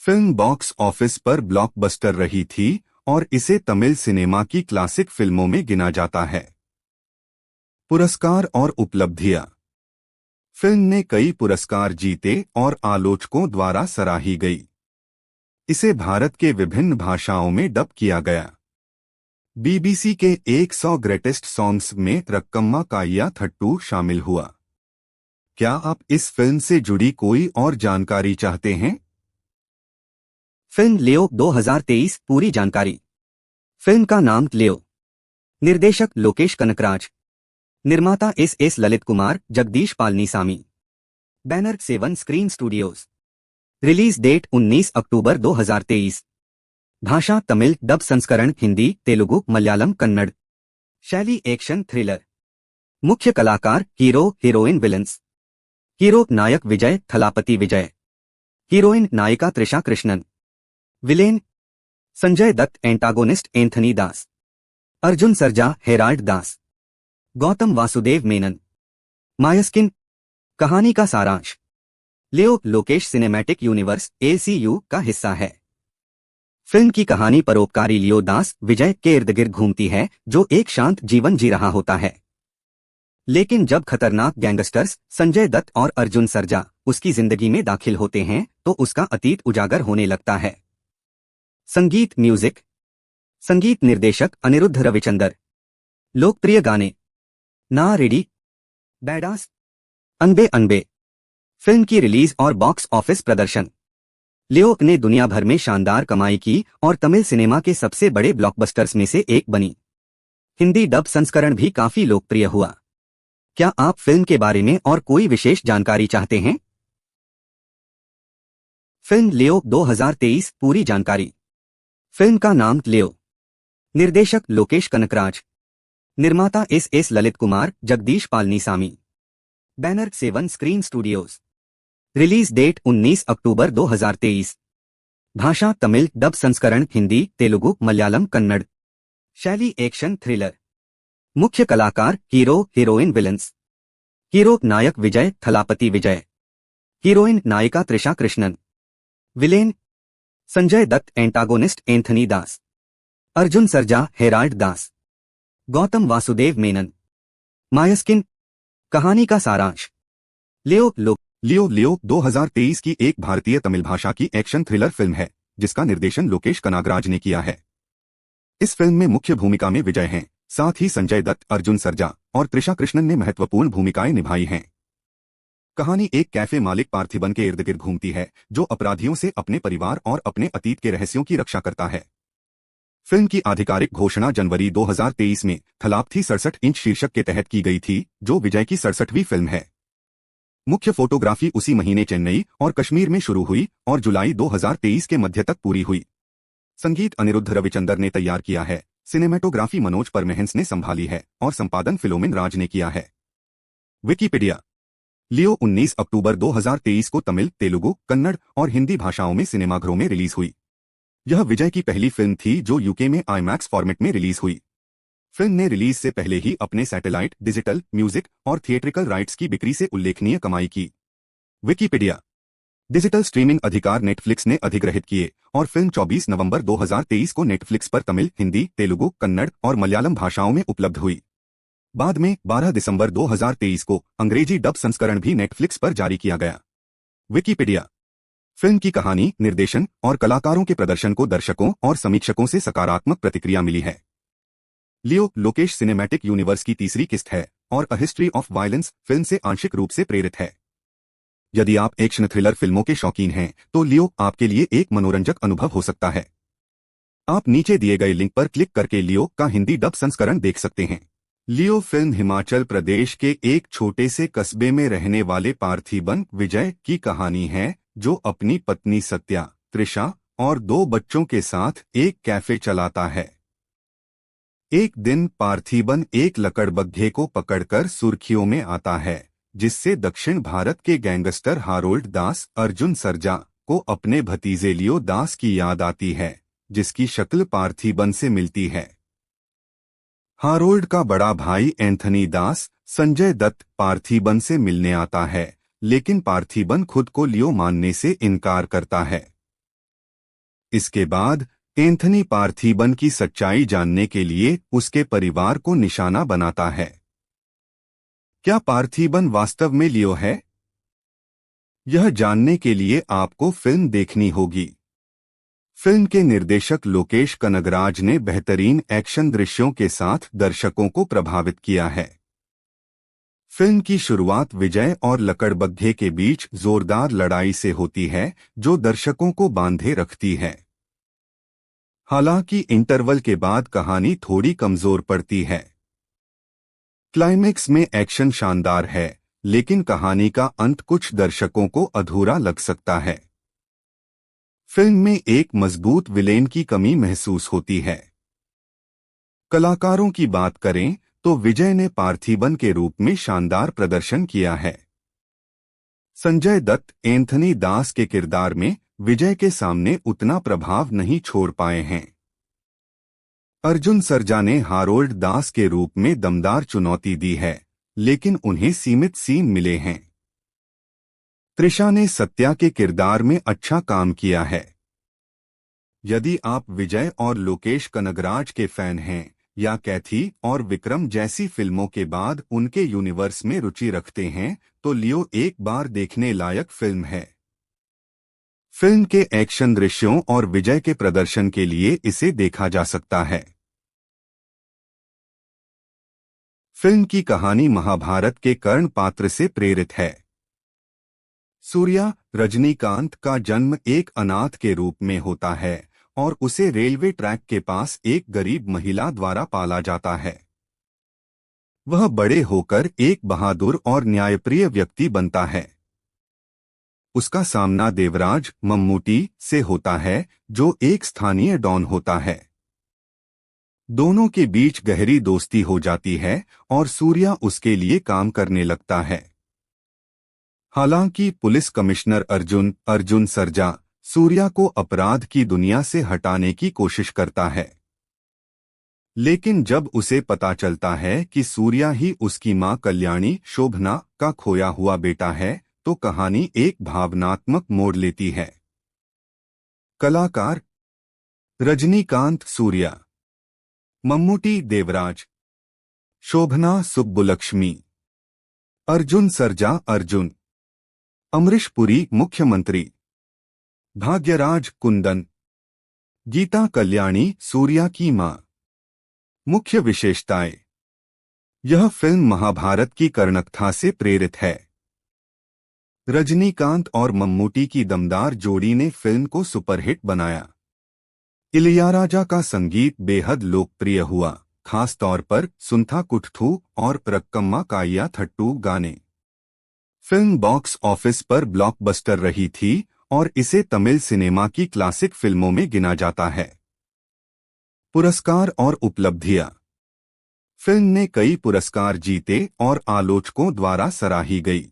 फिल्म बॉक्स ऑफिस पर ब्लॉकबस्टर रही थी और इसे तमिल सिनेमा की क्लासिक फिल्मों में गिना जाता है। पुरस्कार और उपलब्धियां। फिल्म ने कई पुरस्कार जीते और आलोचकों द्वारा सराही गई। इसे भारत के विभिन्न भाषाओं में डब किया गया। बीबीसी के 100 ग्रेटेस्ट सॉन्ग्स में रक्कम्मा काय्या थट्टू शामिल हुआ। क्या आप इस फिल्म से जुड़ी कोई और जानकारी चाहते हैं? फिल्म लियो 2023 पूरी जानकारी। फिल्म का नाम लियो। निर्देशक लोकेश कनकराज। निर्माता S Lalit Kumar Jagadish Palanisamy. Banner 7 screen studios. Release date 19 अक्टूबर 2023। भाषा तमिल, डब संस्करण हिंदी, तेलुगु, मलयालम, कन्नड़। शैली एक्शन थ्रिलर। मुख्य कलाकार हीरो हीरोइन विलन्स। हीरो नायक विजय थलापति विजय। हीरोइन नायिका Trisha Krishnan. Villain Sanjay Dutt. Antagonist Anthony Das. Arjun Sarja Herald Das. Gautham Vasudev Menon. Mysskin. कहानी का सारांश। लियो लोकेश सिनेमैटिक यूनिवर्स ACU का हिस्सा है। फिल्म की कहानी परोपकारी लियो दास विजय के इर्द गिर्द घूमती है, जो एक शांत जीवन जी रहा होता है। लेकिन जब खतरनाक गैंगस्टर्स संजय दत्त और अर्जुन सरजा उसकी जिंदगी में दाखिल होते हैं, तो उसका अतीत उजागर होने लगता है। संगीत म्यूजिक। संगीत निर्देशक अनिरुद्ध रविचंदर। लोकप्रिय गाने ना रेडी, बैडास, अनबे अनबे। फिल्म की रिलीज और बॉक्स ऑफिस प्रदर्शन। लियो ने दुनिया भर में शानदार कमाई की और तमिल सिनेमा के सबसे बड़े ब्लॉकबस्टर्स में से एक बनी। हिंदी डब संस्करण भी काफी लोकप्रिय हुआ। क्या आप फिल्म के बारे में और कोई विशेष जानकारी चाहते हैं? फिल्म लियो 2023 पूरी जानकारी। फिल्म का नाम लियो। निर्देशक लोकेश कनकराज। निर्माता S Lalit Kumar Jagadish Palanisamy. Banner 7 screen studios. Release date 19 अक्टूबर 2023। भाषा तमिल, डब संस्करण हिंदी, तेलुगु, मलयालम, कन्नड़। शैली एक्शन थ्रिलर। मुख्य कलाकार हीरो हीरोइन विलन्स। हीरो नायक विजय थलापति विजय। हीरोइन नायिका Trisha Krishnan. Villain Sanjay Dutt. Antagonist Anthony Das. Arjun Sarja Herald Das. Gautham Vasudev Menon. Mysskin. कहानी का सारांश। लियो 2023 की एक भारतीय तमिल भाषा की एक्शन थ्रिलर फिल्म है, जिसका निर्देशन लोकेश कनागराज ने किया है। इस फिल्म में मुख्य भूमिका में विजय हैं, साथ ही संजय दत्त, अर्जुन सरजा और त्रिशा कृष्णन ने महत्वपूर्ण भूमिकाएं निभाई हैं। कहानी एक कैफे मालिक पार्थिबन के इर्द गिर्द घूमती है, जो अपराधियों से अपने परिवार और अपने अतीत के रहस्यों की रक्षा करता है। फिल्म की आधिकारिक घोषणा जनवरी 2023 में थलापथी 67 इंच शीर्षक के तहत की गई थी, जो विजय की 67वीं फिल्म है। मुख्य फोटोग्राफी उसी महीने चेन्नई और कश्मीर में शुरू हुई और जुलाई 2023 के मध्य तक पूरी हुई। संगीत अनिरुद्ध रविचंदर ने तैयार किया है, सिनेमेटोग्राफी मनोज परमेहंस ने संभाली है और संपादन फिलोमिन राज ने किया है। विकिपीडिया। लियो 19 अक्टूबर 2023 को तमिल, तेलुगु, कन्नड़ और हिंदी भाषाओं में सिनेमाघरों में रिलीज हुई। यह विजय की पहली फिल्म थी जो यूके में IMAX फॉर्मेट में रिलीज हुई। फिल्म ने रिलीज से पहले ही अपने सैटेलाइट, डिजिटल, म्यूजिक और थिएट्रिकल राइट्स की बिक्री से उल्लेखनीय कमाई की। विकिपीडिया। डिजिटल स्ट्रीमिंग अधिकार नेटफ्लिक्स ने अधिग्रहित किए और फिल्म 24 नवंबर 2023 को नेटफ्लिक्स पर तमिल, हिंदी, तेलुगु, कन्नड़ और मलयालम भाषाओं में उपलब्ध हुई। बाद में 12 दिसंबर 2023 को अंग्रेजी डब संस्करण भी नेटफ्लिक्स पर जारी किया गया। विकिपीडिया। फिल्म की कहानी, निर्देशन और कलाकारों के प्रदर्शन को दर्शकों और समीक्षकों से सकारात्मक प्रतिक्रिया मिली है। लियो लोकेश सिनेमैटिक यूनिवर्स की तीसरी किस्त है और a history of violence film से आंशिक रूप से प्रेरित है। यदि आप एक्शन थ्रिलर फिल्मों के शौकीन हैं तो लियो आपके लिए एक मनोरंजक अनुभव हो सकता है। आप नीचे दिए गए लिंक पर क्लिक करके लियो का हिंदी डब संस्करण देख सकते हैं। लियो फिल्म हिमाचल प्रदेश के एक छोटे से कस्बे में रहने वाले पार्थिबन विजय की कहानी है, जो अपनी पत्नी सत्या, त्रिशा और 2 बच्चों के साथ एक कैफे चलाता है। एक दिन पार्थिबन एक लकड़बग्घे को पकड़कर सुर्खियों में आता है, जिससे दक्षिण भारत के गैंगस्टर हारोल्ड दास अर्जुन सरजा को अपने भतीजे लियो दास की याद आती है, जिसकी शक्ल पार्थिबन से मिलती है। हारोल्ड का बड़ा भाई एंथनी दास संजय दत्त पार्थिबन से मिलने आता है, लेकिन पार्थिबन खुद को लियो मानने से इनकार करता है। इसके बाद एंथनी पार्थिबन की सच्चाई जानने के लिए उसके परिवार को निशाना बनाता है। क्या पार्थिबन वास्तव में लियो है? यह जानने के लिए आपको फिल्म देखनी होगी। फिल्म के निर्देशक लोकेश कनगराज ने बेहतरीन एक्शन दृश्यों के साथ दर्शकों को प्रभावित किया है। फिल्म की शुरुआत विजय और लकड़बग्घे के बीच जोरदार लड़ाई से होती है, जो दर्शकों को बांधे रखती है। हालांकि इंटरवल के बाद कहानी थोड़ी कमजोर पड़ती है। क्लाइमेक्स में एक्शन शानदार है, लेकिन कहानी का अंत कुछ दर्शकों को अधूरा लग सकता है। फिल्म में एक मजबूत विलेन की कमी महसूस होती है। कलाकारों की बात करें तो विजय ने पार्थिबन के रूप में शानदार प्रदर्शन किया है। संजय दत्त एंथनी दास के किरदार में विजय के सामने उतना प्रभाव नहीं छोड़ पाए हैं। अर्जुन सरजा ने हारोल्ड दास के रूप में दमदार चुनौती दी है, लेकिन उन्हें सीमित सीन मिले हैं। त्रिशा ने सत्या के किरदार में अच्छा काम किया है। यदि आप विजय और लोकेश कनगराज के फैन हैं या कैथी और विक्रम जैसी फिल्मों के बाद उनके यूनिवर्स में रुचि रखते हैं, तो लियो एक बार देखने लायक फिल्म है। फिल्म के एक्शन दृश्यों और विजय के प्रदर्शन के लिए इसे देखा जा सकता है। फिल्म की कहानी महाभारत के कर्ण पात्र से प्रेरित है। सूर्या रजनीकांत का जन्म एक अनाथ के रूप में होता है और उसे रेलवे ट्रैक के पास एक गरीब महिला द्वारा पाला जाता है। वह बड़े होकर एक बहादुर और न्यायप्रिय व्यक्ति बनता है। उसका सामना देवराज मम्मूटी से होता है, जो एक स्थानीय डॉन होता है। दोनों के बीच गहरी दोस्ती हो जाती है और सूर्या उसके लिए काम करने लगता है। हालांकि पुलिस कमिश्नर अर्जुन सरजा सूर्या को अपराध की दुनिया से हटाने की कोशिश करता है, लेकिन जब उसे पता चलता है कि सूर्या ही उसकी मां कल्याणी शोभना का खोया हुआ बेटा है, तो कहानी एक भावनात्मक मोड़ लेती है। कलाकार रजनीकांत सूर्या, मम्मूटी देवराज, शोभना सुब्बुलक्ष्मी, अर्जुन सरजा अर्जुन, अमरीश पुरी मुख्यमंत्री, भाग्यराज कुंदन, गीता कल्याणी सूर्या की मां। मुख्य विशेषताएं। यह फिल्म महाभारत की कर्णकथा से प्रेरित है। रजनीकांत और मम्मूटी की दमदार जोड़ी ने फिल्म को सुपरहिट बनाया। इलियाराजा का संगीत बेहद लोकप्रिय हुआ, खास तौर पर सुंथा कुट्ठू और रक्कम्मा काइया थट्टू गाने। फिल्म बॉक्स ऑफिस पर ब्लॉकबस्टर रही थी और इसे तमिल सिनेमा की क्लासिक फिल्मों में गिना जाता है। पुरस्कार और उपलब्धियां। फिल्म ने कई पुरस्कार जीते और आलोचकों द्वारा सराही गई।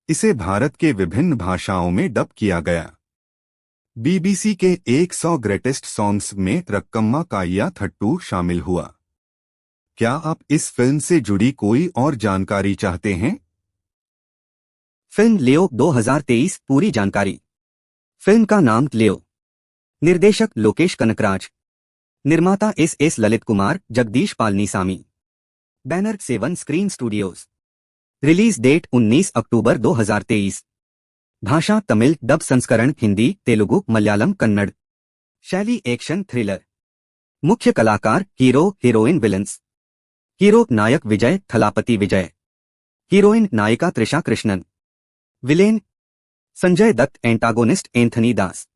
इसे भारत के विभिन्न भाषाओं में डब किया गया। बीबीसी के 100 ग्रेटेस्ट सॉन्ग्स में रक्कम्मा काइया थट्टू शामिल हुआ। क्या आप इस फिल्म से जुड़ी कोई और जानकारी चाहते हैं? फिल्म लियो 2023 पूरी जानकारी। फिल्म का नाम लियो। निर्देशक लोकेश कनकराज। निर्माता S Lalit Kumar, Jagadish Palanisamy. Banner 7 screen studios. Release date 19 अक्टूबर 2023। भाषा तमिल, डब संस्करण हिंदी, तेलुगु, मलयालम, कन्नड़। शैली एक्शन थ्रिलर। मुख्य कलाकार हीरो, हीरोइन, विलन्स। हीरो नायक विजय थलापति विजय। हीरोइन नायिका Trisha Krishnan. Villain Sanjay Dutt. Antagonist Anthony Das.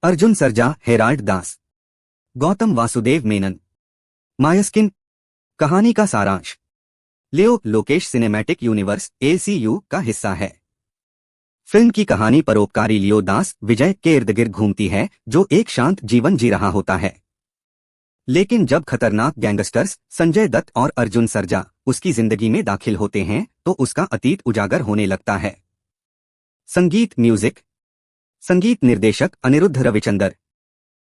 Arjun Sarja Herald Das. Gautham Vasudev Menon. Mysskin. कहानी का सारांश। लियो लोकेश सिनेमैटिक यूनिवर्स एलसीयू का हिस्सा है। फिल्म की कहानी परोपकारी लियो दास विजय के इर्द गिर्द घूमती है, जो एक शांत जीवन जी रहा होता है। लेकिन जब खतरनाक गैंगस्टर्स संजय दत्त और अर्जुन सरजा उसकी जिंदगी में दाखिल होते हैं तो उसका अतीत उजागर होने लगता है। संगीत म्यूजिक। संगीत निर्देशक अनिरुद्ध रविचंदर।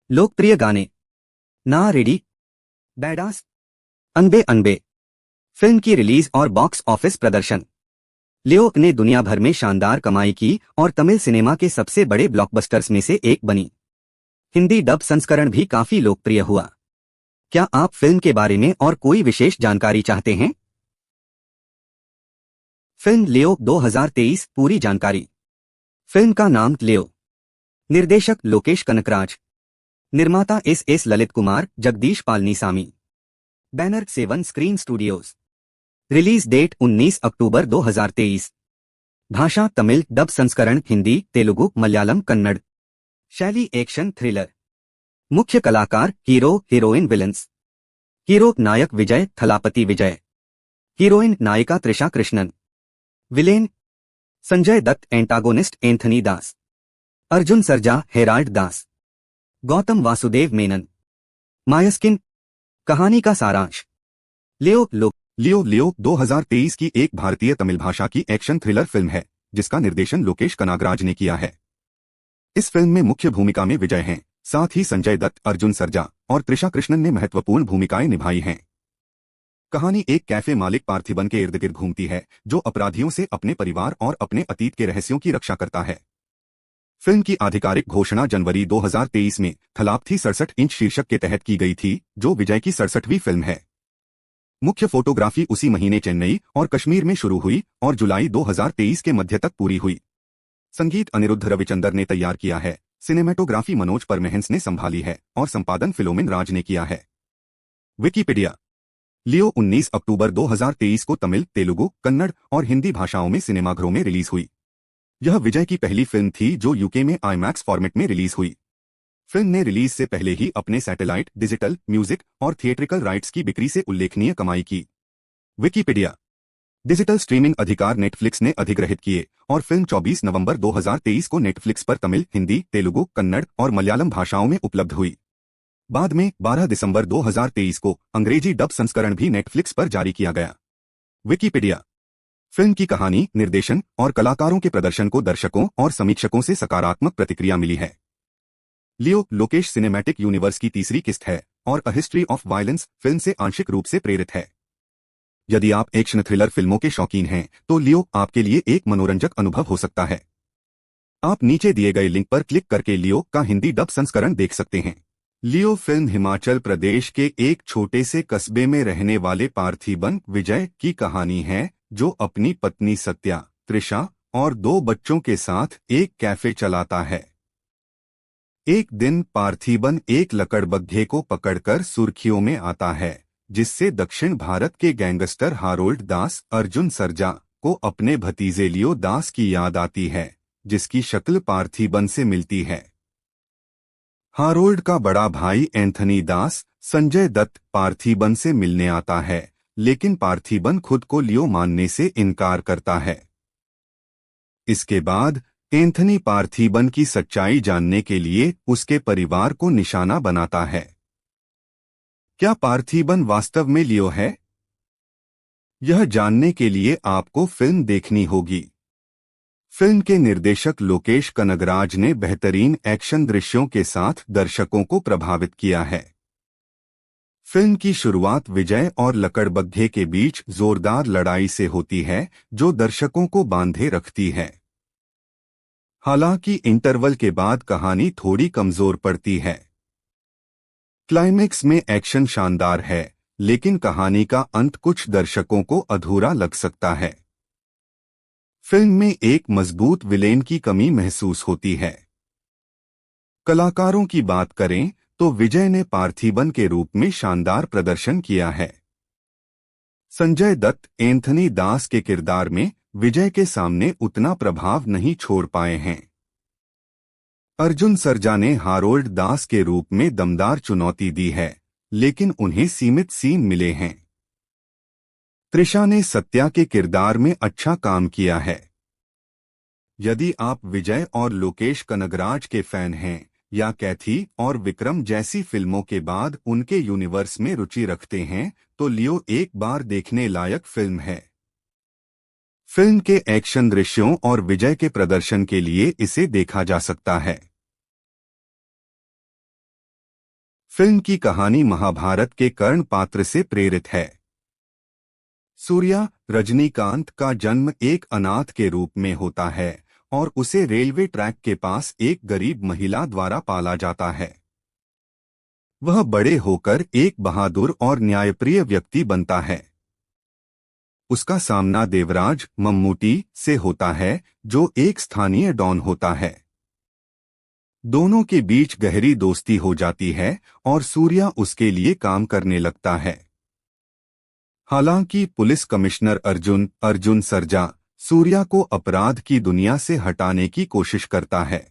लोकप्रिय गाने ना रेडी, बैडास, अनबे अनबे। फिल्म की रिलीज और बॉक्स ऑफिस प्रदर्शन। लियो ने दुनिया भर में शानदार कमाई की और तमिल सिनेमा के सबसे बड़े ब्लॉकबस्टर्स में से एक बनी। हिंदी डब संस्करण भी काफी लोकप्रिय हुआ। क्या आप फिल्म के बारे में और कोई विशेष जानकारी चाहते हैं? फिल्म लियो 2023 पूरी जानकारी। फिल्म का नाम लियो। निर्देशक लोकेश कनकराज। निर्माता S Lalit Kumar, Jagadish Palanisamy. Banner 7 screen studios. Release date 19 अक्टूबर 2023। भाषा तमिल, डब संस्करण हिंदी, तेलुगु, मलयालम, कन्नड़। शैली एक्शन थ्रिलर। मुख्य कलाकार हीरो, हीरोइन, विलन्स। हीरो नायक विजय थलापति विजय। हीरोइन नायिका Trisha Krishnan. Villain Sanjay Dutt. Antagonist Anthony Das. Arjun Sarja Herald Das. Gautham Vasudev Menon. Mysskin. कहानी का सारांश। लियो 2023 की एक भारतीय तमिल भाषा की एक्शन थ्रिलर फिल्म है, जिसका निर्देशन लोकेश कनागराज ने किया है। इस फिल्म में मुख्य भूमिका में विजय हैं, साथ ही संजय दत्त, अर्जुन सरजा और त्रिशा कृष्णन ने महत्वपूर्ण भूमिकाएं निभाई हैं। कहानी एक कैफे मालिक पार्थिबन के इर्द गिर्द घूमती है, जो अपराधियों से अपने परिवार और अपने अतीत के रहस्यों की रक्षा करता है। फिल्म की आधिकारिक घोषणा जनवरी 2023 में थलापथी 67 इंच शीर्षक के तहत की गई थी, जो विजय की 67वीं फिल्म है। मुख्य फोटोग्राफी उसी महीने चेन्नई और कश्मीर में शुरू हुई और जुलाई 2023 के मध्य तक पूरी हुई। संगीत अनिरुद्ध रविचंदर ने तैयार किया है, सिनेमेटोग्राफी मनोज परमेहंस ने संभाली है और संपादन फिलोमिन राज ने किया है। विकिपीडिया। लियो 19 अक्टूबर 2023 को तमिल, तेलुगु, कन्नड़ और हिंदी भाषाओं में सिनेमाघरों में रिलीज हुई। यह विजय की पहली फिल्म थी जो यूके में आईमैक्स फॉर्मेट में रिलीज हुई। फिल्म ने रिलीज से पहले ही अपने सैटेलाइट, डिजिटल, म्यूजिक और थिएट्रिकल राइट्स की बिक्री से उल्लेखनीय कमाई की। विकिपीडिया। डिजिटल स्ट्रीमिंग अधिकार नेटफ्लिक्स ने अधिग्रहित किए और फिल्म 24 नवंबर 2023 को नेटफ्लिक्स पर तमिल, हिंदी, तेलुगु, कन्नड़ और मलयालम भाषाओं में उपलब्ध हुई। बाद में 12 दिसंबर 2023 को अंग्रेजी डब संस्करण भी नेटफ्लिक्स पर जारी किया गया। विकिपीडिया। फिल्म की कहानी, निर्देशन और कलाकारों के प्रदर्शन को दर्शकों और समीक्षकों से सकारात्मक प्रतिक्रिया मिली है। लियो लोकेश सिनेमैटिक यूनिवर्स की तीसरी किस्त है और a history of violence film से आंशिक रूप से प्रेरित है। यदि आप एक्शन थ्रिलर फिल्मों के शौकीन हैं, तो लियो आपके लिए एक मनोरंजक अनुभव हो सकता है। आप नीचे दिए गए लिंक पर क्लिक करके लियो का हिंदी डब संस्करण देख सकते हैं। लियो फिल्म हिमाचल प्रदेश के एक छोटे से कस्बे में रहने वाले पार्थिबन विजय की कहानी है, जो अपनी पत्नी सत्या, त्रिशा और 2 बच्चों के साथ एक कैफे चलाता है। एक दिन पार्थिबन एक लकड़बग्घे को पकड़कर सुर्खियों में आता है, जिससे दक्षिण भारत के गैंगस्टर हारोल्ड दास, अर्जुन सरजा को अपने भतीजे लियो दास की याद आती है, जिसकी शक्ल पार्थिबन से मिलती है। हारोल्ड का बड़ा भाई एंथनी दास, संजय दत्त, पार्थिबन से मिलने आता है, लेकिन पार्थिबन खुद को लियो मानने से इनकार करता है। इसके बाद एंथनी पार्थिबन की सच्चाई जानने के लिए उसके परिवार को निशाना बनाता है। क्या पार्थिबन वास्तव में लियो है? यह जानने के लिए आपको फिल्म देखनी होगी। फिल्म के निर्देशक लोकेश कनगराज ने बेहतरीन एक्शन दृश्यों के साथ दर्शकों को प्रभावित किया है। फिल्म की शुरुआत विजय और लकड़बग्घे के बीच जोरदार लड़ाई से होती है, जो दर्शकों को बांधे रखती है। हालांकि इंटरवल के बाद कहानी थोड़ी कमजोर पड़ती है। क्लाइमेक्स में एक्शन शानदार है, लेकिन कहानी का अंत कुछ दर्शकों को अधूरा लग सकता है। फिल्म में एक मजबूत विलेन की कमी महसूस होती है। कलाकारों की बात करें तो विजय ने पार्थिबन के रूप में शानदार प्रदर्शन किया है। संजय दत्त एंथनी दास के किरदार में विजय के सामने उतना प्रभाव नहीं छोड़ पाए हैं। अर्जुन सर्जा ने हारोल्ड दास के रूप में दमदार चुनौती दी है, लेकिन उन्हें सीमित सीन मिले हैं। त्रिशा ने सत्या के किरदार में अच्छा काम किया है। यदि आप विजय और लोकेश कनगराज के फैन हैं या कैथी और विक्रम जैसी फिल्मों के बाद उनके यूनिवर्स में रुचि रखते हैं, तो लियो एक बार देखने लायक फिल्म है। फिल्म के एक्शन दृश्यों और विजय के प्रदर्शन के लिए इसे देखा जा सकता है। फिल्म की कहानी महाभारत के कर्ण पात्र से प्रेरित है। सूर्या रजनीकांत का जन्म एक अनाथ के रूप में होता है और उसे रेलवे ट्रैक के पास एक गरीब महिला द्वारा पाला जाता है। वह बड़े होकर एक बहादुर और न्यायप्रिय व्यक्ति बनता है। उसका सामना देवराज मम्मूटी से होता है, जो एक स्थानीय डॉन होता है। दोनों के बीच गहरी दोस्ती हो जाती है और सूर्या उसके लिए काम करने लगता है। हालांकि पुलिस कमिश्नर अर्जुन सर्जा सूर्या को अपराध की दुनिया से हटाने की कोशिश करता है,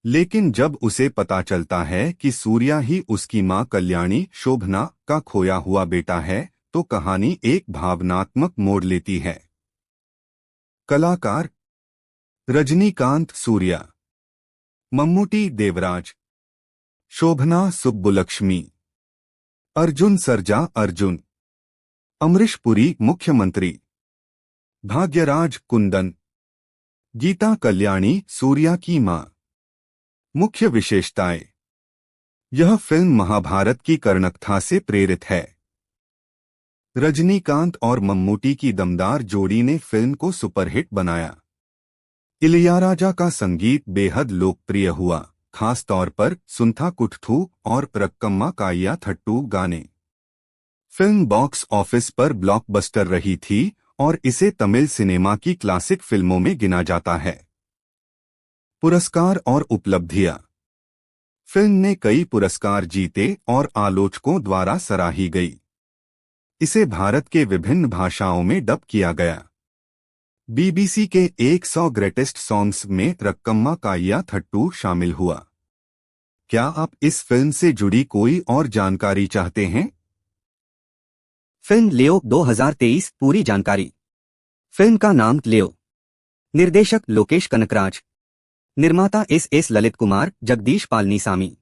लेकिन जब उसे पता चलता है कि सूर्या ही उसकी मां कल्याणी शोभना का खोया हुआ बेटा है, तो कहानी एक भावनात्मक मोड़ लेती है। कलाकार रजनीकांत सूर्या, मम्मूटी देवराज, शोभना सुब्बुलक्ष्मी, अर्जुन सर्जा अर्जुन, अमरीश पुरी मुख्यमंत्री, भाग्यराज कुंदन, गीता कल्याणी सूर्या की मां। मुख्य विशेषताएं। यह फिल्म महाभारत की कर्णकथा से प्रेरित है। रजनीकांत और मम्मूटी की दमदार जोड़ी ने फिल्म को सुपरहिट बनाया। इलैयाराजा का संगीत बेहद लोकप्रिय हुआ, खास तौर पर सुंथा कुट्ठू और रक्कम्मा काइया थट्टू गाने। फिल्म बॉक्स ऑफिस पर ब्लॉकबस्टर रही थी और इसे तमिल सिनेमा की क्लासिक फिल्मों में गिना जाता है। पुरस्कार और उपलब्धियां। फिल्म ने कई पुरस्कार जीते और आलोचकों द्वारा सराही गई। इसे भारत के विभिन्न भाषाओं में डब किया गया। बीबीसी के 100 ग्रेटेस्ट सॉन्ग्स में रक्कम्मा काइया थट्टू शामिल हुआ। क्या आप इस फिल्म से जुड़ी कोई और जानकारी चाहते हैं? फिल्म लियो 2023 पूरी जानकारी। फिल्म का नाम लियो। निर्देशक लोकेश कनकराज। निर्माता S Lalit Kumar Jagadish Palanisamy.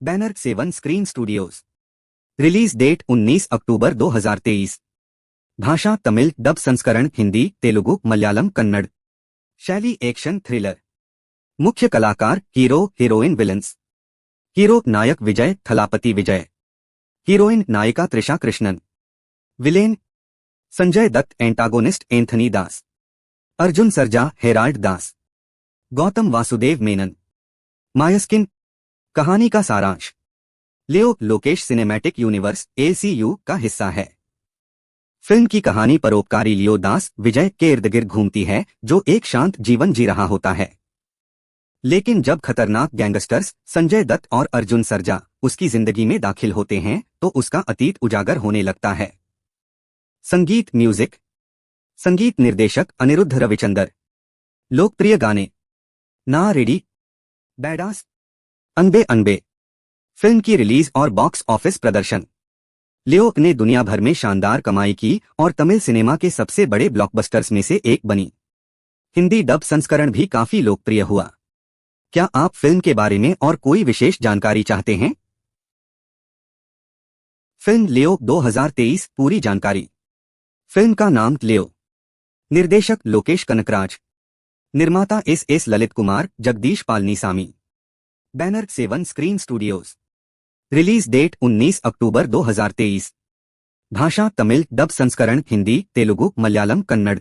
Banner 7 screen studios. Release date 19 अक्टूबर 2023। भाषा तमिल, डब संस्करण हिंदी, तेलुगु, मलयालम, कन्नड़। शैली एक्शन थ्रिलर। मुख्य कलाकार हीरो हीरोइन विलन्स। हीरो नायक विजय थलापति विजय। हीरोइन नायिका Trisha Krishnan. Villain Sanjay Dutt. Antagonist Anthony Das. Arjun Sarja Harold Das. Gautham Vasudev Menon. Mysskin. कहानी का सारांश। लियो लोकेश सिनेमैटिक यूनिवर्स ACU का हिस्सा है। फिल्म की कहानी परोपकारी लियो दास विजय के इर्द गिर्द घूमती है, जो एक शांत जीवन जी रहा होता है। लेकिन जब खतरनाक गैंगस्टर्स संजय दत्त और अर्जुन सर्जा उसकी जिंदगी में दाखिल होते हैं, तो उसका अतीत उजागर होने लगता है। संगीत म्यूजिक। संगीत निर्देशक अनिरुद्ध रविचंदर। लोकप्रिय गाने ना रेडी, बैडास, अनबे अनबे। फिल्म की रिलीज और बॉक्स ऑफिस प्रदर्शन। लियो ने दुनिया भर में शानदार कमाई की और तमिल सिनेमा के सबसे बड़े ब्लॉकबस्टर्स में से एक बनी। हिंदी डब संस्करण भी काफी लोकप्रिय हुआ। क्या आप फिल्म के बारे में और कोई विशेष जानकारी चाहते हैं? फिल्म लियो 2023 पूरी जानकारी। फिल्म का नाम लियो। निर्देशक लोकेश कनकराज। निर्माता S Lalit Kumar Jagadish Palanisamy. Banner 7 screen studios. Release date 19 अक्टूबर 2023। भाषा तमिल, डब संस्करण हिंदी, तेलुगु, मलयालम, कन्नड़।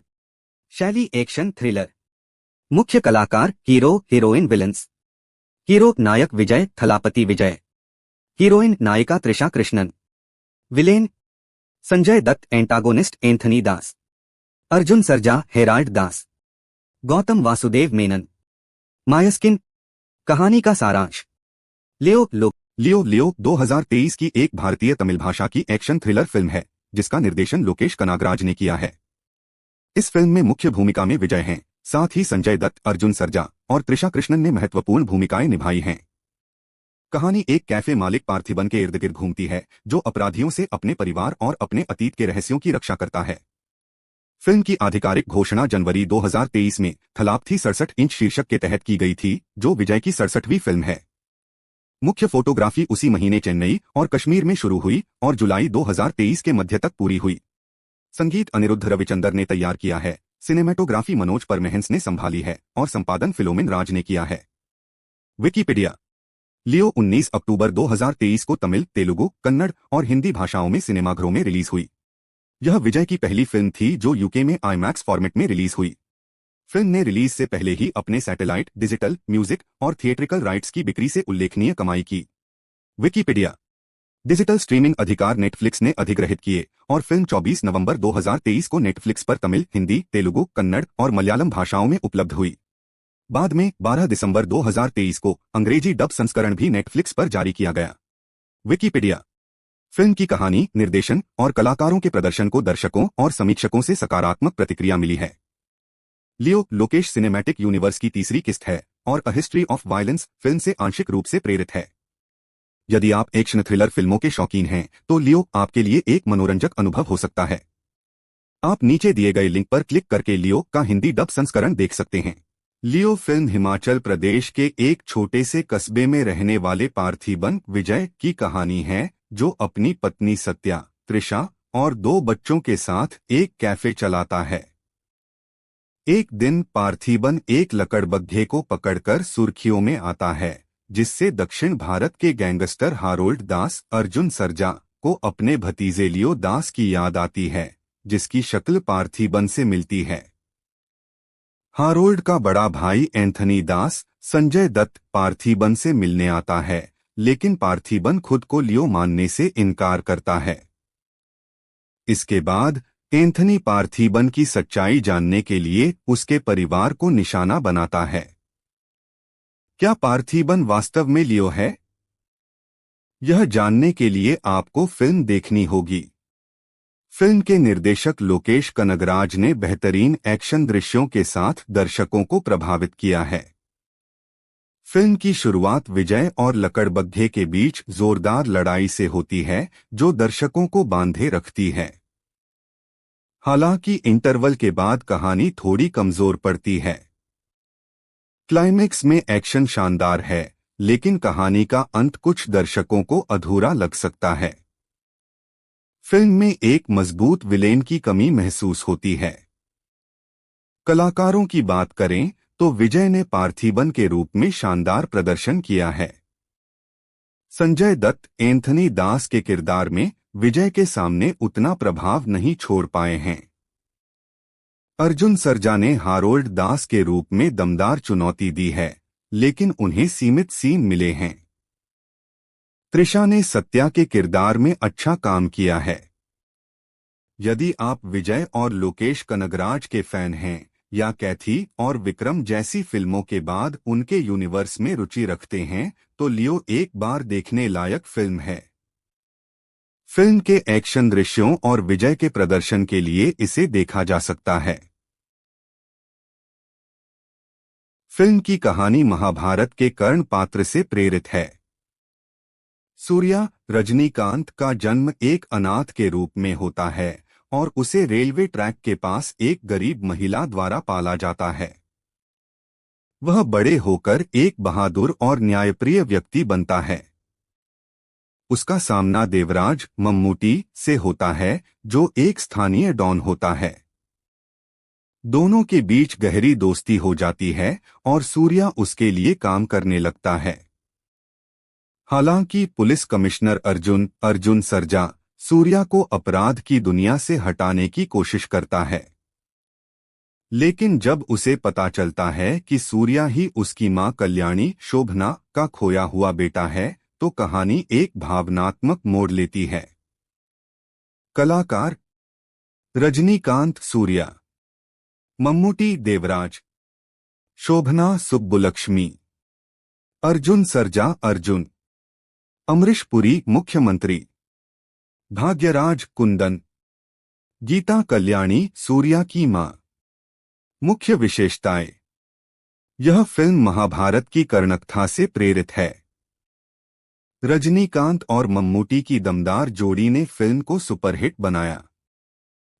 शैली एक्शन थ्रिलर। मुख्य कलाकार हीरो हीरोइन विलन्स। हीरो नायक विजय थलापति विजय। हीरोइन नायिका Trisha Krishnan. Villain Sanjay Dutt, antagonist Anthony Das, Arjun Sarja Herald Das, Gautham Vasudev Menon. Mysskin. कहानी का सारांश। लियो 2023 की एक भारतीय तमिल भाषा की एक्शन थ्रिलर फिल्म है जिसका निर्देशन लोकेश कनागराज ने किया है। इस फिल्म में मुख्य भूमिका में विजय हैं, साथ ही संजय दत्त, अर्जुन सरजा और त्रिशा कृष्णन ने महत्वपूर्ण भूमिकाएं निभाई हैं। कहानी एक कैफे मालिक पार्थिबन के इर्द गिर्द घूमती है जो अपराधियों से अपने परिवार और अपने अतीत के रहस्यों की रक्षा करता है। फिल्म की आधिकारिक घोषणा जनवरी 2023 में थलापथी 67 इंच शीर्षक के तहत की गई थी, जो विजय की 67वीं फिल्म है। मुख्य फोटोग्राफी उसी महीने चेन्नई और कश्मीर में शुरू हुई और जुलाई 2023 के मध्य तक पूरी हुई। संगीत अनिरुद्ध रविचंदर ने तैयार किया है, सिनेमेटोग्राफी मनोज परमेहंस ने संभाली है और संपादन फिलोमिन राज ने किया है। विकिपीडिया। लियो 19 अक्टूबर 2023 को तमिल, तेलुगु, कन्नड़ और हिंदी भाषाओं में सिनेमाघरों में रिलीज हुई। यह विजय की पहली फिल्म थी जो यूके में आईमैक्स फॉर्मेट में रिलीज हुई। फिल्म ने रिलीज से पहले ही अपने सैटेलाइट, डिजिटल, म्यूजिक और थिएट्रिकल राइट्स की बिक्री से उल्लेखनीय कमाई की। विकिपीडिया। डिजिटल स्ट्रीमिंग अधिकार नेटफ्लिक्स ने अधिग्रहित किए और फिल्म 24 नवंबर 2023 को नेटफ्लिक्स पर तमिल, हिंदी, तेलुगु, कन्नड़ और मलयालम भाषाओं में उपलब्ध हुई। बाद में 12 दिसंबर 2023 को अंग्रेजी डब संस्करण भी नेटफ्लिक्स पर जारी किया गया। विकिपीडिया। फिल्म की कहानी, निर्देशन और कलाकारों के प्रदर्शन को दर्शकों और समीक्षकों से सकारात्मक प्रतिक्रिया मिली है। लियो लोकेश सिनेमैटिक यूनिवर्स की तीसरी किस्त है और a history of violence film से आंशिक रूप से प्रेरित है। यदि आप एक्शन थ्रिलर फिल्मों के शौकीन हैं तो लियो आपके लिए एक मनोरंजक अनुभव हो सकता है। आप नीचे दिए गए लिंक पर क्लिक करके लियो का हिंदी डब संस्करण देख सकते हैं। लियो फिल्म हिमाचल प्रदेश के एक छोटे से कस्बे में रहने वाले पार्थिबन विजय की कहानी है, जो अपनी पत्नी सत्या, त्रिशा और 2 बच्चों के साथ एक कैफे चलाता है। एक दिन पार्थिबन एक लकड़बग्घे को पकड़कर सुर्खियों में आता है, जिससे दक्षिण भारत के गैंगस्टर हारोल्ड दास, अर्जुन सरजा को अपने भतीजे लियो दास की याद आती है, जिसकी शक्ल पार्थिबन से मिलती है। हारोल्ड का बड़ा भाई एंथनी दास, संजय दत्त, पार्थिबन से मिलने आता है, लेकिन पार्थिबन खुद को लियो मानने से इनकार करता है। इसके बाद एंथनी पार्थिबन की सच्चाई जानने के लिए उसके परिवार को निशाना बनाता है। क्या पार्थिबन वास्तव में लियो है? यह जानने के लिए आपको फिल्म देखनी होगी। फिल्म के निर्देशक लोकेश कनगराज ने बेहतरीन एक्शन दृश्यों के साथ दर्शकों को प्रभावित किया है। फिल्म की शुरुआत विजय और लकड़बग्घे के बीच जोरदार लड़ाई से होती है, जो दर्शकों को बांधे रखती है। हालांकि इंटरवल के बाद कहानी थोड़ी कमजोर पड़ती है। क्लाइमेक्स में एक्शन शानदार है, लेकिन कहानी का अंत कुछ दर्शकों को अधूरा लग सकता है। फिल्म में एक मजबूत विलेन की कमी महसूस होती है। कलाकारों की बात करें तो विजय ने पार्थिबन के रूप में शानदार प्रदर्शन किया है। संजय दत्त, एंथनी दास के किरदार में विजय के सामने उतना प्रभाव नहीं छोड़ पाए हैं। अर्जुन सरजा ने हारोल्ड दास के रूप में दमदार चुनौती दी है, लेकिन उन्हें सीमित सीन मिले हैं। त्रिशा ने सत्या के किरदार में अच्छा काम किया है। यदि आप विजय और लोकेश कनगराज के फैन हैं या कैथी और विक्रम जैसी फिल्मों के बाद उनके यूनिवर्स में रुचि रखते हैं, तो लियो एक बार देखने लायक फिल्म है। फिल्म के एक्शन दृश्यों और विजय के प्रदर्शन के लिए इसे देखा जा सकता है। फिल्म की कहानी महाभारत के कर्ण पात्र से प्रेरित है। सूर्या, रजनीकांत का जन्म एक अनाथ के रूप में होता है और उसे रेलवे ट्रैक के पास एक गरीब महिला द्वारा पाला जाता है। वह बड़े होकर एक बहादुर और न्यायप्रिय व्यक्ति बनता है। उसका सामना देवराज, मम्मूटी से होता है, जो एक स्थानीय डॉन होता है। दोनों के बीच गहरी दोस्ती हो जाती है और सूर्या उसके लिए काम करने लगता है। हालांकि पुलिस कमिश्नर अर्जुन सरजा सूर्या को अपराध की दुनिया से हटाने की कोशिश करता है, लेकिन जब उसे पता चलता है कि सूर्या ही उसकी मां कल्याणी शोभना का खोया हुआ बेटा है, तो कहानी एक भावनात्मक मोड़ लेती है। कलाकार रजनीकांत सूर्या, मम्मूटी देवराज, शोभना सुब्बुलक्ष्मी, अर्जुन सर्जा अर्जुन, अमरीश पुरी मुख्यमंत्री, भाग्यराज कुंदन, गीता कल्याणी सूर्या की मां। मुख्य विशेषताएं। यह फिल्म महाभारत की कर्णकथा से प्रेरित है। रजनीकांत और मम्मूटी की दमदार जोड़ी ने फिल्म को सुपरहिट बनाया।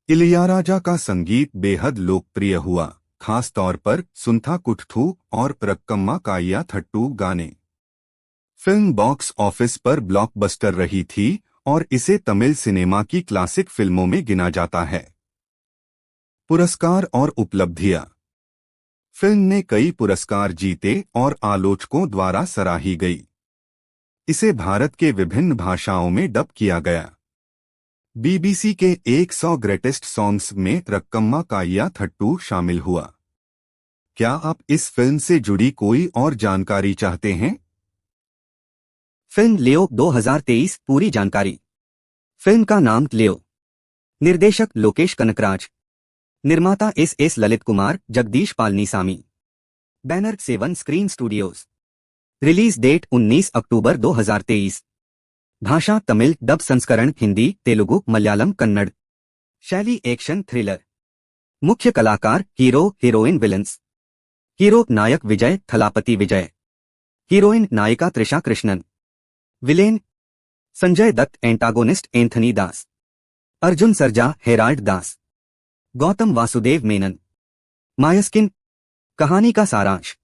इलियाराजा का संगीत बेहद लोकप्रिय हुआ, खास तौर पर सुंथा कुट्ठू और रक्कम्मा काइया थट्टू गाने। फिल्म बॉक्स ऑफिस पर ब्लॉकबस्टर रही थी और इसे तमिल सिनेमा की क्लासिक फिल्मों में गिना जाता है। पुरस्कार और उपलब्धियां। फिल्म ने कई पुरस्कार जीते और आलोचकों द्वारा सराही गई। इसे भारत के विभिन्न भाषाओं में डब किया गया। बीबीसी के 100 ग्रेटेस्ट सॉन्ग्स में रक्कम्मा काइया थट्टू शामिल हुआ। क्या आप इस फिल्म से जुड़ी कोई और जानकारी चाहते हैं? फिल्म लियो 2023 पूरी जानकारी। फिल्म का नाम लियो। निर्देशक लोकेश कनकराज। निर्माता S Lalit Kumar, Jagadish Palanisamy. Banner 7 screen studios. Release date 19 अक्टूबर 2023। भाषा तमिल, डब संस्करण हिंदी, तेलुगु, मलयालम, कन्नड़। शैली एक्शन थ्रिलर। मुख्य कलाकार हीरो, हीरोइन, विलन्स। हीरो नायक विजय थलापति विजय। हीरोइन नायिका Trisha Krishnan. Villain Sanjay Dutt. Antagonist Anthony Das. Arjun Sarja Harold Das. Gautham Vasudev Menon. Mysskin. कहानी का सारांश।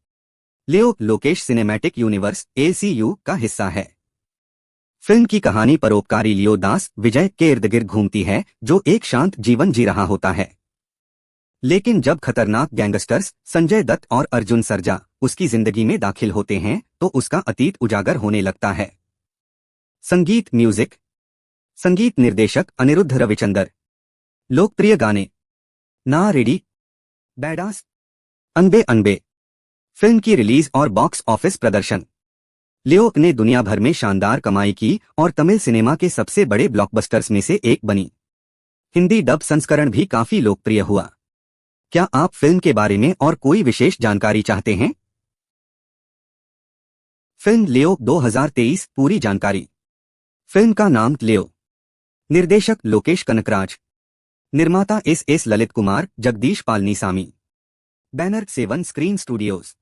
लियो लोकेश सिनेमैटिक यूनिवर्स ACU का हिस्सा है। फिल्म की कहानी परोपकारी लियो दास विजय के इर्द गिर्द घूमती है, जो एक शांत जीवन जी रहा होता है। लेकिन जब खतरनाक गैंगस्टर्स संजय दत्त और अर्जुन सर्जा उसकी जिंदगी में दाखिल होते हैं तो उसका अतीत उजागर होने लगता है। संगीत म्यूजिक। संगीत निर्देशक अनिरुद्ध रविचंदर। लोकप्रिय गाने ना रेडी, बैडास, अनबे अनबे। फिल्म की रिलीज और बॉक्स ऑफिस प्रदर्शन। लियो ने दुनिया भर में शानदार कमाई की और तमिल सिनेमा के सबसे बड़े ब्लॉकबस्टर्स में से एक बनी। हिंदी डब संस्करण भी काफी लोकप्रिय हुआ। क्या आप फिल्म के बारे में और कोई विशेष जानकारी चाहते हैं? फिल्म लियो 2023 पूरी जानकारी। फिल्म का नाम लियो। निर्देशक लोकेश कनकराज। निर्माता S Lalit Kumar, Jagadish Palanisamy. Banner 7 screen studios.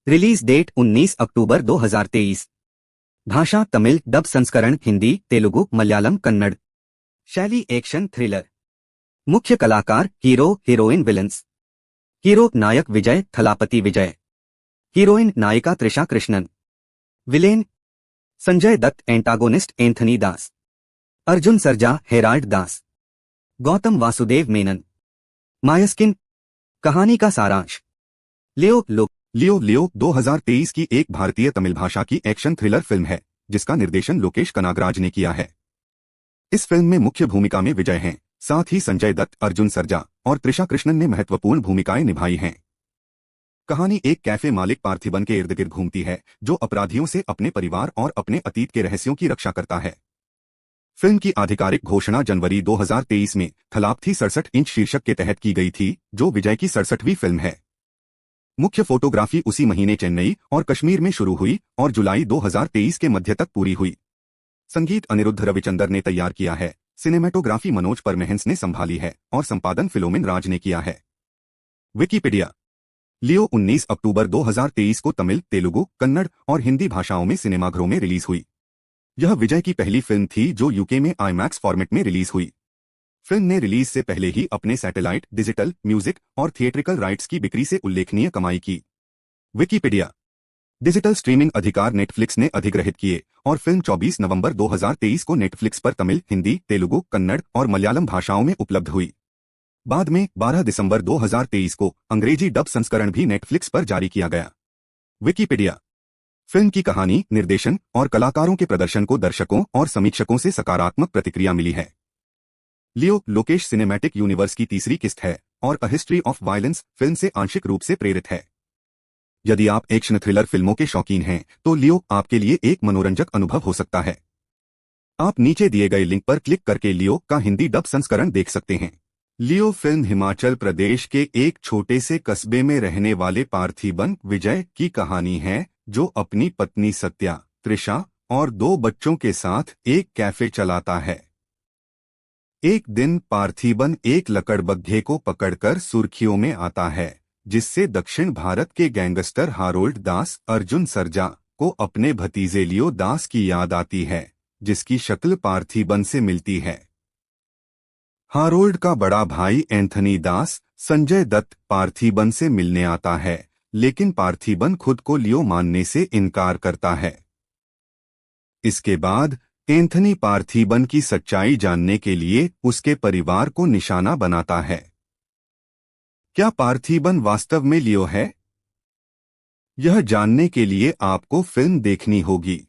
Release date 19 अक्टूबर 2023। भाषा तमिल, डब संस्करण हिंदी, तेलुगु, मलयालम, कन्नड़। शैली एक्शन थ्रिलर। मुख्य कलाकार हीरो, हीरोइन, विलन्स। हीरो नायक विजय थलापति विजय। हीरोइन नायिका Trisha Krishnan. Villain Sanjay Dutt. Antagonist Anthony Das. Arjun Sarja Harold Das. Gautham Vasudev Menon. Mysskin. कहानी का सारांश। लियो 2023 की एक भारतीय तमिल भाषा की एक्शन थ्रिलर फिल्म है, जिसका निर्देशन लोकेश कनागराज ने किया है। इस फिल्म में मुख्य भूमिका में विजय हैं, साथ ही संजय दत्त, अर्जुन सर्जा और त्रिशा कृष्णन ने महत्वपूर्ण भूमिकाएं निभाई हैं। कहानी एक कैफे मालिक पार्थिबन के इर्द गिर्द घूमती है, जो अपराधियों से अपने परिवार और अपने अतीत के रहस्यों की रक्षा करता है। फिल्म की आधिकारिक घोषणा जनवरी 2023 में थलापथी 67 इंच शीर्षक के तहत की गई थी, जो विजय की 67वीं फिल्म है। मुख्य फोटोग्राफी उसी महीने चेन्नई और कश्मीर में शुरू हुई और जुलाई 2023 के मध्य तक पूरी हुई। संगीत अनिरुद्ध रविचंदर ने तैयार किया है, सिनेमेटोग्राफी मनोज परमेहंस ने संभाली है और संपादन फिलोमिन राज ने किया है। विकिपीडिया। लियो 19 अक्टूबर 2023 को तमिल, तेलुगु, कन्नड़ और हिंदी भाषाओं में सिनेमाघरों में रिलीज हुई। यह विजय की पहली फिल्म थी जो यूके में IMAX फॉर्मेट में रिलीज हुई। फिल्म ने रिलीज से पहले ही अपने सैटेलाइट, डिजिटल, म्यूजिक और थिएट्रिकल राइट्स की बिक्री से उल्लेखनीय कमाई की। विकिपीडिया। डिजिटल स्ट्रीमिंग अधिकार नेटफ्लिक्स ने अधिग्रहित किए और फिल्म 24 नवंबर 2023 को नेटफ्लिक्स पर तमिल, हिंदी, तेलुगु, कन्नड़ और मलयालम भाषाओं में उपलब्ध हुई। बाद में 12 दिसंबर 2023 को अंग्रेजी डब संस्करण भी नेटफ्लिक्स पर जारी किया गया। विकिपीडिया। फिल्म की कहानी, निर्देशन और कलाकारों के प्रदर्शन को दर्शकों और समीक्षकों से सकारात्मक प्रतिक्रिया मिली है। लियो लोकेश सिनेमैटिक यूनिवर्स की तीसरी किस्त है और a history of violence film से आंशिक रूप से प्रेरित है। यदि आप एक्शन थ्रिलर फिल्मों के शौकीन हैं, तो लियो आपके लिए एक मनोरंजक अनुभव हो सकता है। आप नीचे दिए गए लिंक पर क्लिक करके लियो का हिंदी डब संस्करण देख सकते हैं। लियो फिल्म हिमाचल प्रदेश के एक छोटे से कस्बे में रहने वाले पार्थिबन विजय की कहानी है, जो अपनी पत्नी सत्या, त्रिशा और 2 बच्चों के साथ एक कैफे चलाता है। एक दिन पार्थिबन एक लकड़बग्घे को पकड़कर सुर्खियों में आता है, जिससे दक्षिण भारत के गैंगस्टर हारोल्ड दास अर्जुन सरजा को अपने भतीजे लियो दास की याद आती है, जिसकी शक्ल पार्थिबन से मिलती है। हारोल्ड का बड़ा भाई एंथनी दास संजय दत्त पार्थिबन से मिलने आता है, लेकिन पार्थिबन खुद को लियो मानने से इनकार करता है। इसके बाद एंथनी पार्थिबन की सच्चाई जानने के लिए उसके परिवार को निशाना बनाता है। क्या पार्थिबन वास्तव में लियो है? यह जानने के लिए आपको फिल्म देखनी होगी।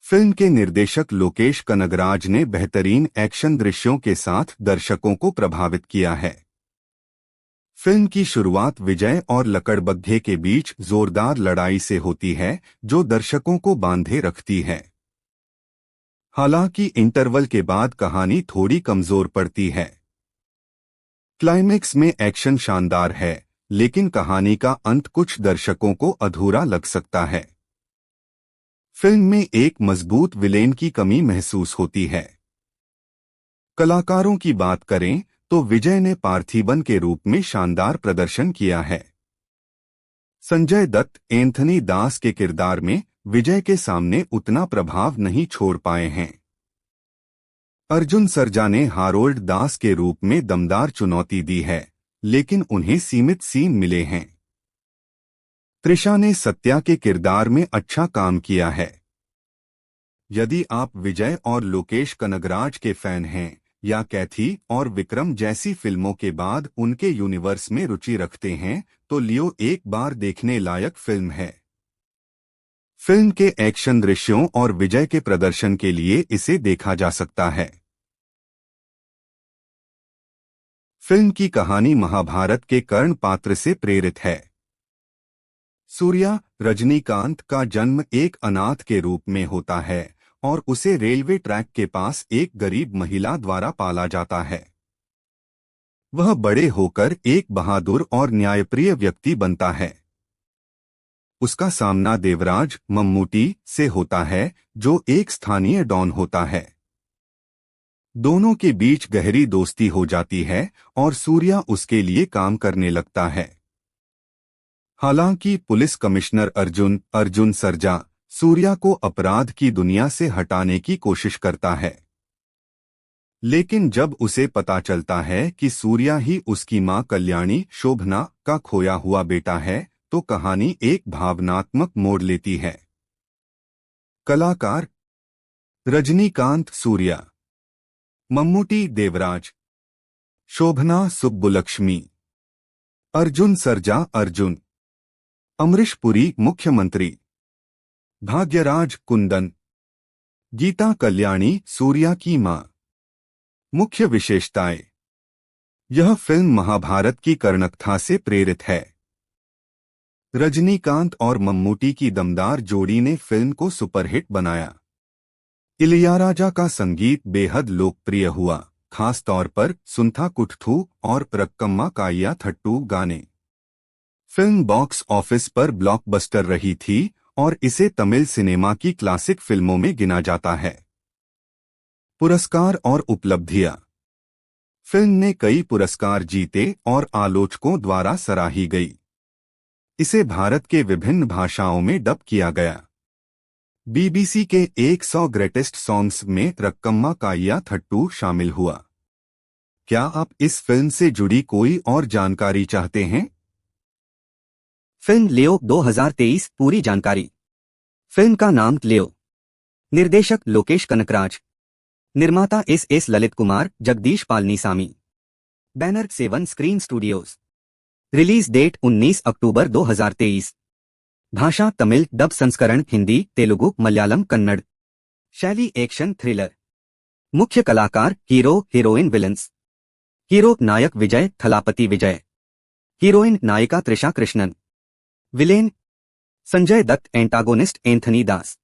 फिल्म के निर्देशक लोकेश कनगराज ने बेहतरीन एक्शन दृश्यों के साथ दर्शकों को प्रभावित किया है। फिल्म की शुरुआत विजय और लकड़बग्घे के बीच जोरदार लड़ाई से होती है, जो दर्शकों को बांधे रखती है। हालांकि इंटरवल के बाद कहानी थोड़ी कमजोर पड़ती है। क्लाइमेक्स में एक्शन शानदार है, लेकिन कहानी का अंत कुछ दर्शकों को अधूरा लग सकता है। फिल्म में एक मजबूत विलेन की कमी महसूस होती है। कलाकारों की बात करें तो विजय ने पार्थिबन के रूप में शानदार प्रदर्शन किया है। संजय दत्त एंथनी दास के किरदार में विजय के सामने उतना प्रभाव नहीं छोड़ पाए हैं। अर्जुन सरजा ने हारोल्ड दास के रूप में दमदार चुनौती दी है, लेकिन उन्हें सीमित सीन मिले हैं। त्रिशा ने सत्या के किरदार में अच्छा काम किया है। यदि आप विजय और लोकेश कनगराज के फैन हैं या कैथी और विक्रम जैसी फिल्मों के बाद उनके यूनिवर्स में रुचि रखते हैं, तो लियो एक बार देखने लायक फिल्म है। फिल्म के एक्शन दृश्यों और विजय के प्रदर्शन के लिए इसे देखा जा सकता है। फिल्म की कहानी महाभारत के कर्ण पात्र से प्रेरित है। सूर्या रजनीकांत का जन्म एक अनाथ के रूप में होता है और उसे रेलवे ट्रैक के पास एक गरीब महिला द्वारा पाला जाता है। वह बड़े होकर एक बहादुर और न्यायप्रिय व्यक्ति बनता है। उसका सामना देवराज मम्मूटी से होता है, जो एक स्थानीय डॉन होता है। दोनों के बीच गहरी दोस्ती हो जाती है और सूर्या उसके लिए काम करने लगता है। हालांकि पुलिस कमिश्नर अर्जुन सरजा सूर्या को अपराध की दुनिया से हटाने की कोशिश करता है, लेकिन जब उसे पता चलता है कि सूर्या ही उसकी मां कल्याणी शोभना का खोया हुआ बेटा है, तो कहानी एक भावनात्मक मोड़ लेती है। कलाकार रजनीकांत सूर्या, मम्मूटी देवराज, शोभना सुब्बुलक्ष्मी, अर्जुन सरजा अर्जुन, अमरीश पुरी मुख्यमंत्री, भाग्यराज कुंदन, गीता कल्याणी सूर्या की मां। मुख्य विशेषताएं। यह फिल्म महाभारत की कर्णकथा से प्रेरित है। रजनीकांत और मम्मूटी की दमदार जोड़ी ने फिल्म को सुपरहिट बनाया। इलैयाराजा का संगीत बेहद लोकप्रिय हुआ, खास तौर पर सुंथा कुट्ठू और रक्कम्मा काइया थट्टू गाने। फिल्म बॉक्स ऑफिस पर ब्लॉकबस्टर रही थी और इसे तमिल सिनेमा की क्लासिक फिल्मों में गिना जाता है। पुरस्कार और उपलब्धियां। फिल्म ने कई पुरस्कार जीते और आलोचकों द्वारा सराही गई। इसे भारत के विभिन्न भाषाओं में डब किया गया। बीबीसी के 100 ग्रेटेस्ट सॉन्ग्स में रक्कम्मा काइया थट्टू शामिल हुआ। क्या आप इस फिल्म से जुड़ी कोई और जानकारी चाहते हैं? फिल्म लियो 2023 पूरी जानकारी। फिल्म का नाम लियो। निर्देशक लोकेश कनकराज। निर्माता S Lalit Kumar Jagadish Palanisamy. Banner 7 screen studios. Release date 19 अक्टूबर 2023। भाषा तमिल, डब संस्करण हिंदी, तेलुगु, मलयालम, कन्नड़। शैली एक्शन थ्रिलर। मुख्य कलाकार हीरो, हीरोइन, विलन्स। हीरो नायक विजय थलापति विजय। हीरोइन नायिका Trisha Krishnan. Villain Sanjay Dutt. Antagonist Anthony Das.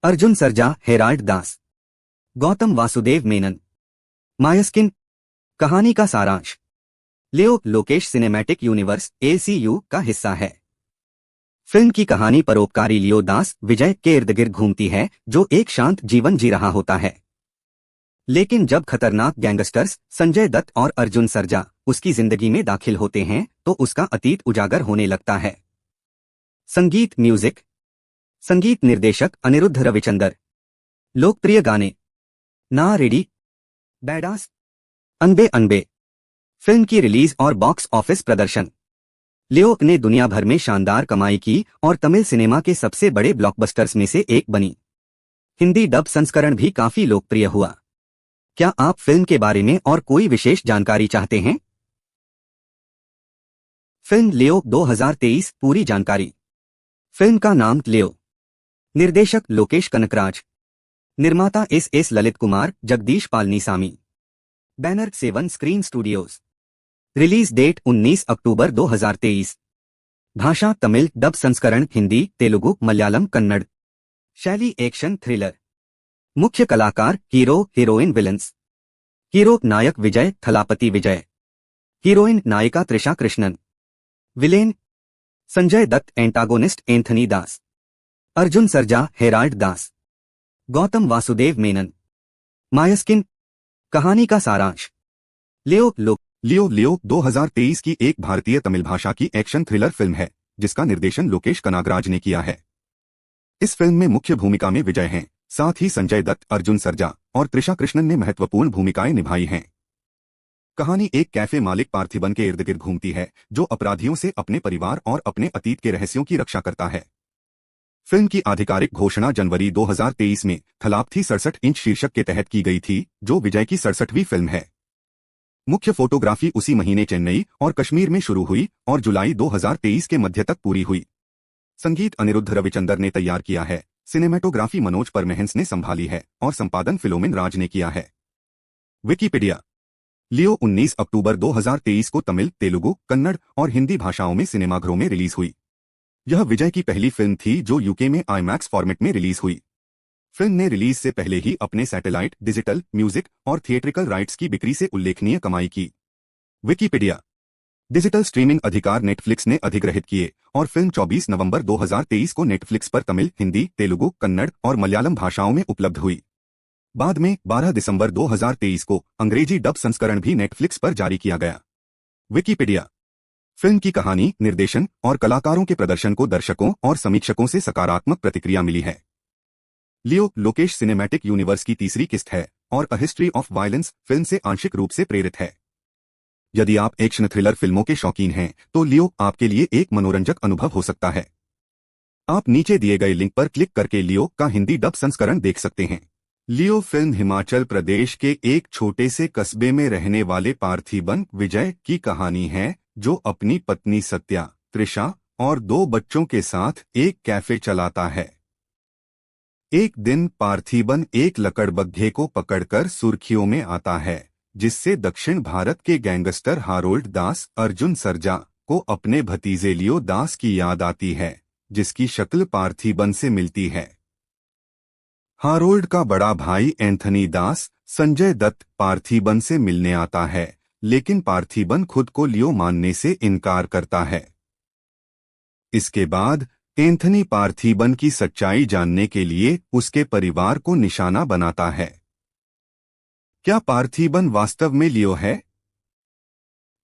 Arjun Sarja Herald Das. Gautham Vasudev Menon. Mysskin. कहानी का सारांश। लियो लोकेश सिनेमैटिक यूनिवर्स ACU का हिस्सा है। फिल्म की कहानी परोपकारी लियो दास विजय के इर्द गिर्द घूमती है, जो एक शांत जीवन जी रहा होता है। लेकिन जब खतरनाक गैंगस्टर्स संजय दत्त और अर्जुन सरजा उसकी जिंदगी में दाखिल होते हैं तो उसका अतीत उजागर होने लगता है। संगीत म्यूजिक। संगीत निर्देशक अनिरुद्ध रविचंदर। लोकप्रिय गाने ना रेडी, बैडास, अनबे अनबे। फिल्म की रिलीज और बॉक्स ऑफिस प्रदर्शन। लियो ने दुनिया भर में शानदार कमाई की और तमिल सिनेमा के सबसे बड़े ब्लॉकबस्टर्स में से एक बनी। हिंदी डब संस्करण भी काफी लोकप्रिय हुआ। क्या आप फिल्म के बारे में और कोई विशेष जानकारी चाहते हैं? फिल्म लियो 2023 पूरी जानकारी। फिल्म का नाम लियो। निर्देशक लोकेश कनकराज। निर्माता S Lalit Kumar Jagadish Palanisamy. Banner 7 screen studios. Release date 19 अक्टूबर 2023। भाषा तमिल, डब संस्करण हिंदी, तेलुगु, मलयालम, कन्नड़। शैली एक्शन थ्रिलर। मुख्य कलाकार हीरो, हीरोइन, विलन्स। हीरो नायक विजय थलापति विजय। हीरोइन नायिका Trisha Krishnan. Villain Sanjay Dutt. Antagonist Anthony Das. Arjun Sarja Herald Das. Gautham Vasudev Menon. Mysskin. कहानी का सारांश। लियो 2023 की एक भारतीय तमिल भाषा की एक्शन थ्रिलर फिल्म है जिसका निर्देशन लोकेश कनागराज ने किया है। इस फिल्म में मुख्य भूमिका में विजय हैं, साथ ही संजय दत्त, अर्जुन सरजा और त्रिशा कृष्णन ने महत्वपूर्ण भूमिकाएं निभाई हैं। कहानी एक कैफे मालिक पार्थिबन के इर्द गिर्द घूमती है, जो अपराधियों से अपने परिवार और अपने अतीत के रहस्यों की रक्षा करता है। फिल्म की आधिकारिक घोषणा जनवरी 2023 में थलापथी 67 इंच शीर्षक के तहत की गई थी, जो विजय की 67वीं फिल्म है। मुख्य फोटोग्राफी उसी महीने चेन्नई और कश्मीर में शुरू हुई और जुलाई 2023 के मध्य तक पूरी हुई। संगीत अनिरुद्ध रविचंदर ने तैयार किया है, सिनेमेटोग्राफी मनोज परमेहंस ने संभाली है और संपादन फिलोमिन राज ने किया है। विकिपीडिया। लियो 19 अक्टूबर 2023 को तमिल, तेलुगु, कन्नड़ और हिंदी भाषाओं में सिनेमाघरों में रिलीज हुई। यह विजय की पहली फिल्म थी जो यूके में IMAX फॉर्मेट में रिलीज हुई। फिल्म ने रिलीज से पहले ही अपने सैटेलाइट, डिजिटल, म्यूजिक और थिएट्रिकल राइट्स की बिक्री से उल्लेखनीय कमाई की। विकिपीडिया। डिजिटल स्ट्रीमिंग अधिकार नेटफ्लिक्स ने अधिग्रहित किए और फिल्म 24 नवंबर 2023 को नेटफ्लिक्स पर तमिल, हिंदी, तेलुगु, कन्नड़ और मलयालम भाषाओं में उपलब्ध हुई। बाद में 12 दिसंबर 2023 को अंग्रेजी डब संस्करण भी नेटफ्लिक्स पर जारी किया गया। विकिपीडिया। फिल्म की कहानी, निर्देशन और कलाकारों के प्रदर्शन को दर्शकों और समीक्षकों से सकारात्मक प्रतिक्रिया मिली है। लियो लोकेश सिनेमैटिक यूनिवर्स की तीसरी किस्त है और a history of violence film से आंशिक रूप से प्रेरित है। यदि आप एक्शन थ्रिलर फिल्मों के शौकीन हैं तो लियो आपके लिए एक मनोरंजक अनुभव हो सकता है। आप नीचे दिए गए लिंक पर क्लिक करके लियो का हिंदी डब संस्करण देख सकते हैं। लियो फिल्म हिमाचल प्रदेश के एक छोटे से कस्बे में रहने वाले पार्थिबन विजय की कहानी है, जो अपनी पत्नी सत्या, त्रिशा और 2 बच्चों के साथ एक कैफे चलाता है। एक दिन पार्थिबन एक लकड़बग्घे को पकड़कर सुर्खियों में आता है, जिससे दक्षिण भारत के गैंगस्टर हारोल्ड दास, अर्जुन सरजा को अपने भतीजे लियो दास की याद आती है, जिसकी शक्ल पार्थिबन से मिलती है। हारोल्ड का बड़ा भाई एंथनी दास, संजय दत्त, पार्थिबन से मिलने आता है, लेकिन पार्थिबन खुद को लियो मानने से इनकार करता है। इसके बाद एंथनी पार्थिबन की सच्चाई जानने के लिए उसके परिवार को निशाना बनाता है। क्या पार्थिबन वास्तव में लियो है?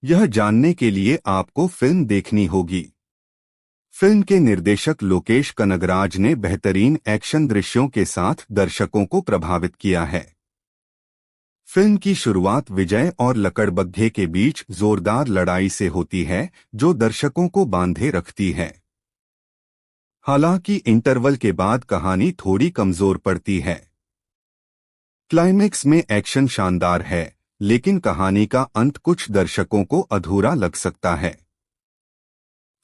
यह जानने के लिए आपको फिल्म देखनी होगी। फिल्म के निर्देशक लोकेश कनगराज ने बेहतरीन एक्शन दृश्यों के साथ दर्शकों को प्रभावित किया है। फिल्म की शुरुआत विजय और लकड़बग्घे के बीच जोरदार लड़ाई से होती है, जो दर्शकों को बांधे रखती है। हालांकि इंटरवल के बाद कहानी थोड़ी कमजोर पड़ती है। क्लाइमेक्स में एक्शन शानदार है, लेकिन कहानी का अंत कुछ दर्शकों को अधूरा लग सकता है।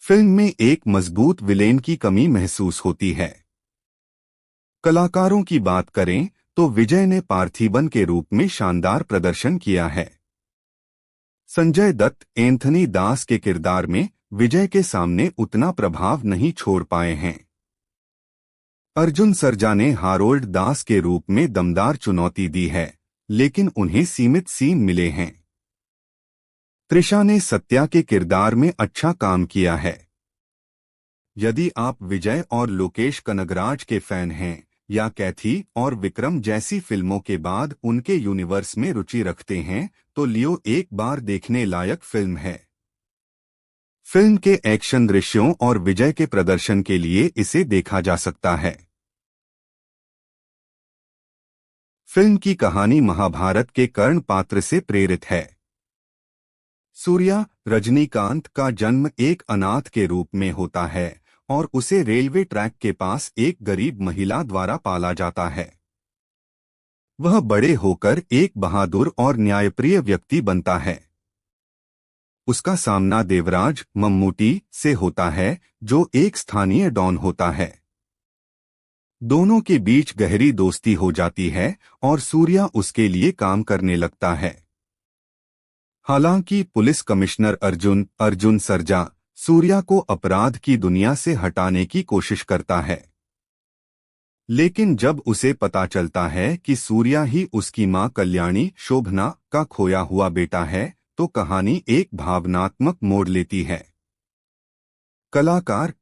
फिल्म में एक मजबूत विलेन की कमी महसूस होती है। कलाकारों की बात करें तो विजय ने पार्थिबन के रूप में शानदार प्रदर्शन किया है। संजय दत्त एंथनी दास के किरदार में विजय के सामने उतना प्रभाव नहीं छोड़ पाए हैं। अर्जुन सरजा ने हारोल्ड दास के रूप में दमदार चुनौती दी है, लेकिन उन्हें सीमित सीन मिले हैं। त्रिशा ने सत्या के किरदार में अच्छा काम किया है। यदि आप विजय और लोकेश कनगराज के फैन हैं या कैथी और विक्रम जैसी फिल्मों के बाद उनके यूनिवर्स में रुचि रखते हैं, तो लियो एक बार देखने लायक फिल्म है। फिल्म के एक्शन दृश्यों और विजय के प्रदर्शन के लिए इसे देखा जा सकता है। फिल्म की कहानी महाभारत के कर्ण पात्र से प्रेरित है। सूर्या रजनीकांत का जन्म एक अनाथ के रूप में होता है और उसे रेलवे ट्रैक के पास एक गरीब महिला द्वारा पाला जाता है। वह बड़े होकर एक बहादुर और न्यायप्रिय व्यक्ति बनता है। उसका सामना देवराज मम्मूटी से होता है, जो एक स्थानीय डॉन होता है। दोनों के बीच गहरी दोस्ती हो जाती है और सूर्या उसके लिए काम करने लगता है। हालांकि पुलिस कमिश्नर अर्जुन सरजा सूर्या को अपराध की दुनिया से हटाने की कोशिश करता है, लेकिन जब उसे पता चलता है कि सूर्या ही उसकी मां कल्याणी शोभना का खोया हुआ बेटा है, तो कहानी एक भावनात्मक मोड़ लेती है। कलाकार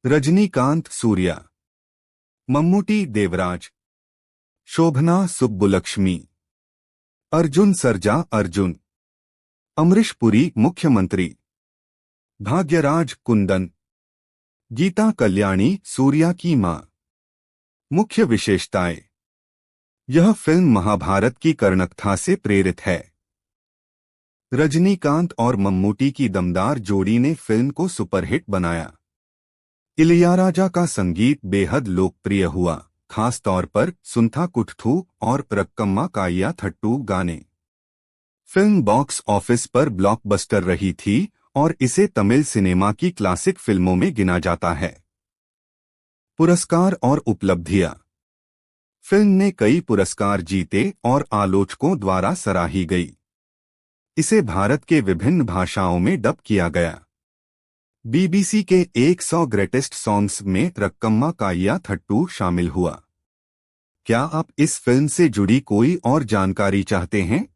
रजनीकांत सूर्या, मम्मूटी देवराज, शोभना सुब्बुलक्ष्मी, अर्जुन सरजा अर्जुन, अमरीश पुरी मुख्यमंत्री, भाग्यराज कुंदन, गीता कल्याणी सूर्या की मां। मुख्य विशेषताएं। यह फिल्म महाभारत की कर्णकथा से प्रेरित है। रजनीकांत और मम्मूटी की दमदार जोड़ी ने फिल्म को सुपरहिट बनाया। इलैयाराजा का संगीत बेहद लोकप्रिय हुआ, खास तौर पर सुंथा कुट्ठू और रक्कम्मा काय्या थट्टू गाने। फिल्म बॉक्स ऑफिस पर ब्लॉकबस्टर रही थी और इसे तमिल सिनेमा की क्लासिक फिल्मों में गिना जाता है। पुरस्कार और उपलब्धियां। फिल्म ने कई पुरस्कार जीते और आलोचकों द्वारा सराही गई। इसे भारत के विभिन्न भाषाओं में डब किया गया। बीबीसी के 100 ग्रेटेस्ट सॉन्ग्स में रक्कम्मा काय्या थट्टू शामिल हुआ। क्या आप इस फिल्म से जुड़ी कोई और जानकारी चाहते हैं?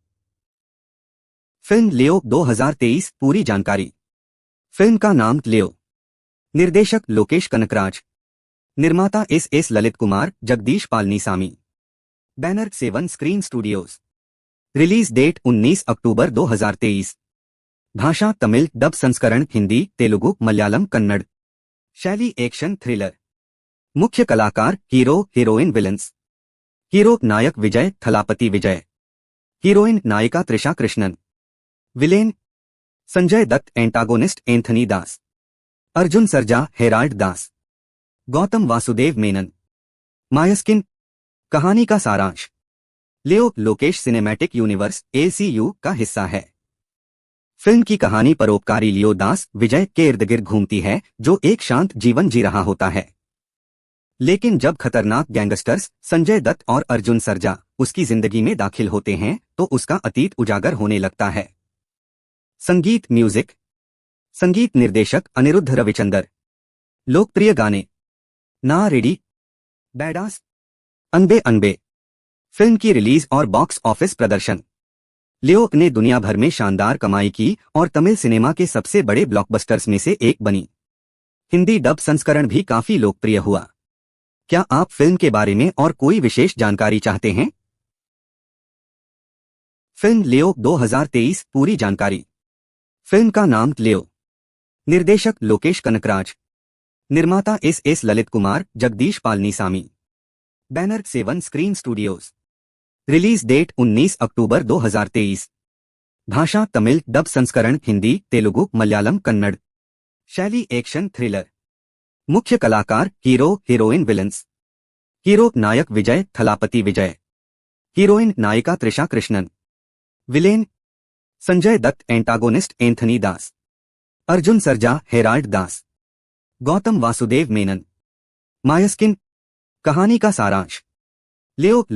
फिल्म लियो 2023 पूरी जानकारी। फिल्म का नाम लियो। निर्देशक लोकेश कनकराज। निर्माता S Lalit Kumar Jagadish Palanisamy. Banner 7 screen studios. Release date 19 अक्टूबर 2023। भाषा तमिल, डब संस्करण हिंदी, तेलुगु, मलयालम, कन्नड़। शैली एक्शन थ्रिलर। मुख्य कलाकार हीरो हीरोइन विलन्स। हीरो नायक विजय थलापति विजय। हीरोइन नायिका Trisha Krishnan. Villain Sanjay Dutt. Antagonist Anthony Das. Arjun Sarja Herald Das. Gautham Vasudev Menon. Mysskin. कहानी का सारांश। लियो लोकेश सिनेमैटिक यूनिवर्स ACU का हिस्सा है। फिल्म की कहानी परोपकारी लियो दास विजय के इर्द गिर्द घूमती है, जो एक शांत जीवन जी रहा होता है। लेकिन जब खतरनाक गैंगस्टर्स संजय दत्त और अर्जुन सरजा उसकी जिंदगी में दाखिल होते हैं, तो उसका अतीत उजागर होने लगता है। संगीत म्यूजिक। संगीत निर्देशक अनिरुद्ध रविचंदर। लोकप्रिय गाने ना रेडी, बैडास, अनबे अनबे। फिल्म की रिलीज और बॉक्स ऑफिस प्रदर्शन। लियो ने दुनिया भर में शानदार कमाई की और तमिल सिनेमा के सबसे बड़े ब्लॉकबस्टर्स में से एक बनी। हिंदी डब संस्करण भी काफी लोकप्रिय हुआ। क्या आप फिल्म के बारे में और कोई विशेष जानकारी चाहते हैं? फिल्म लियो 2023 पूरी जानकारी। फिल्म का नाम लियो। निर्देशक लोकेश कनकराज। निर्माता S Lalit Kumar Jagadish Palanisamy. Banner 7 screen studios. Release date 19 अक्टूबर 2023। भाषा तमिल, डब संस्करण हिंदी, तेलुगु, मलयालम, कन्नड़। शैली एक्शन थ्रिलर। मुख्य कलाकार हीरो हीरोइन विलन्स। हीरो नायक विजय थलापति विजय। हीरोइन नायिका Trisha Krishnan. Villain Sanjay Dutt. Antagonist Anthony Das. Arjun Sarja Herald Das. Gautham Vasudev Menon. Mysskin. कहानी का सारांश। लियो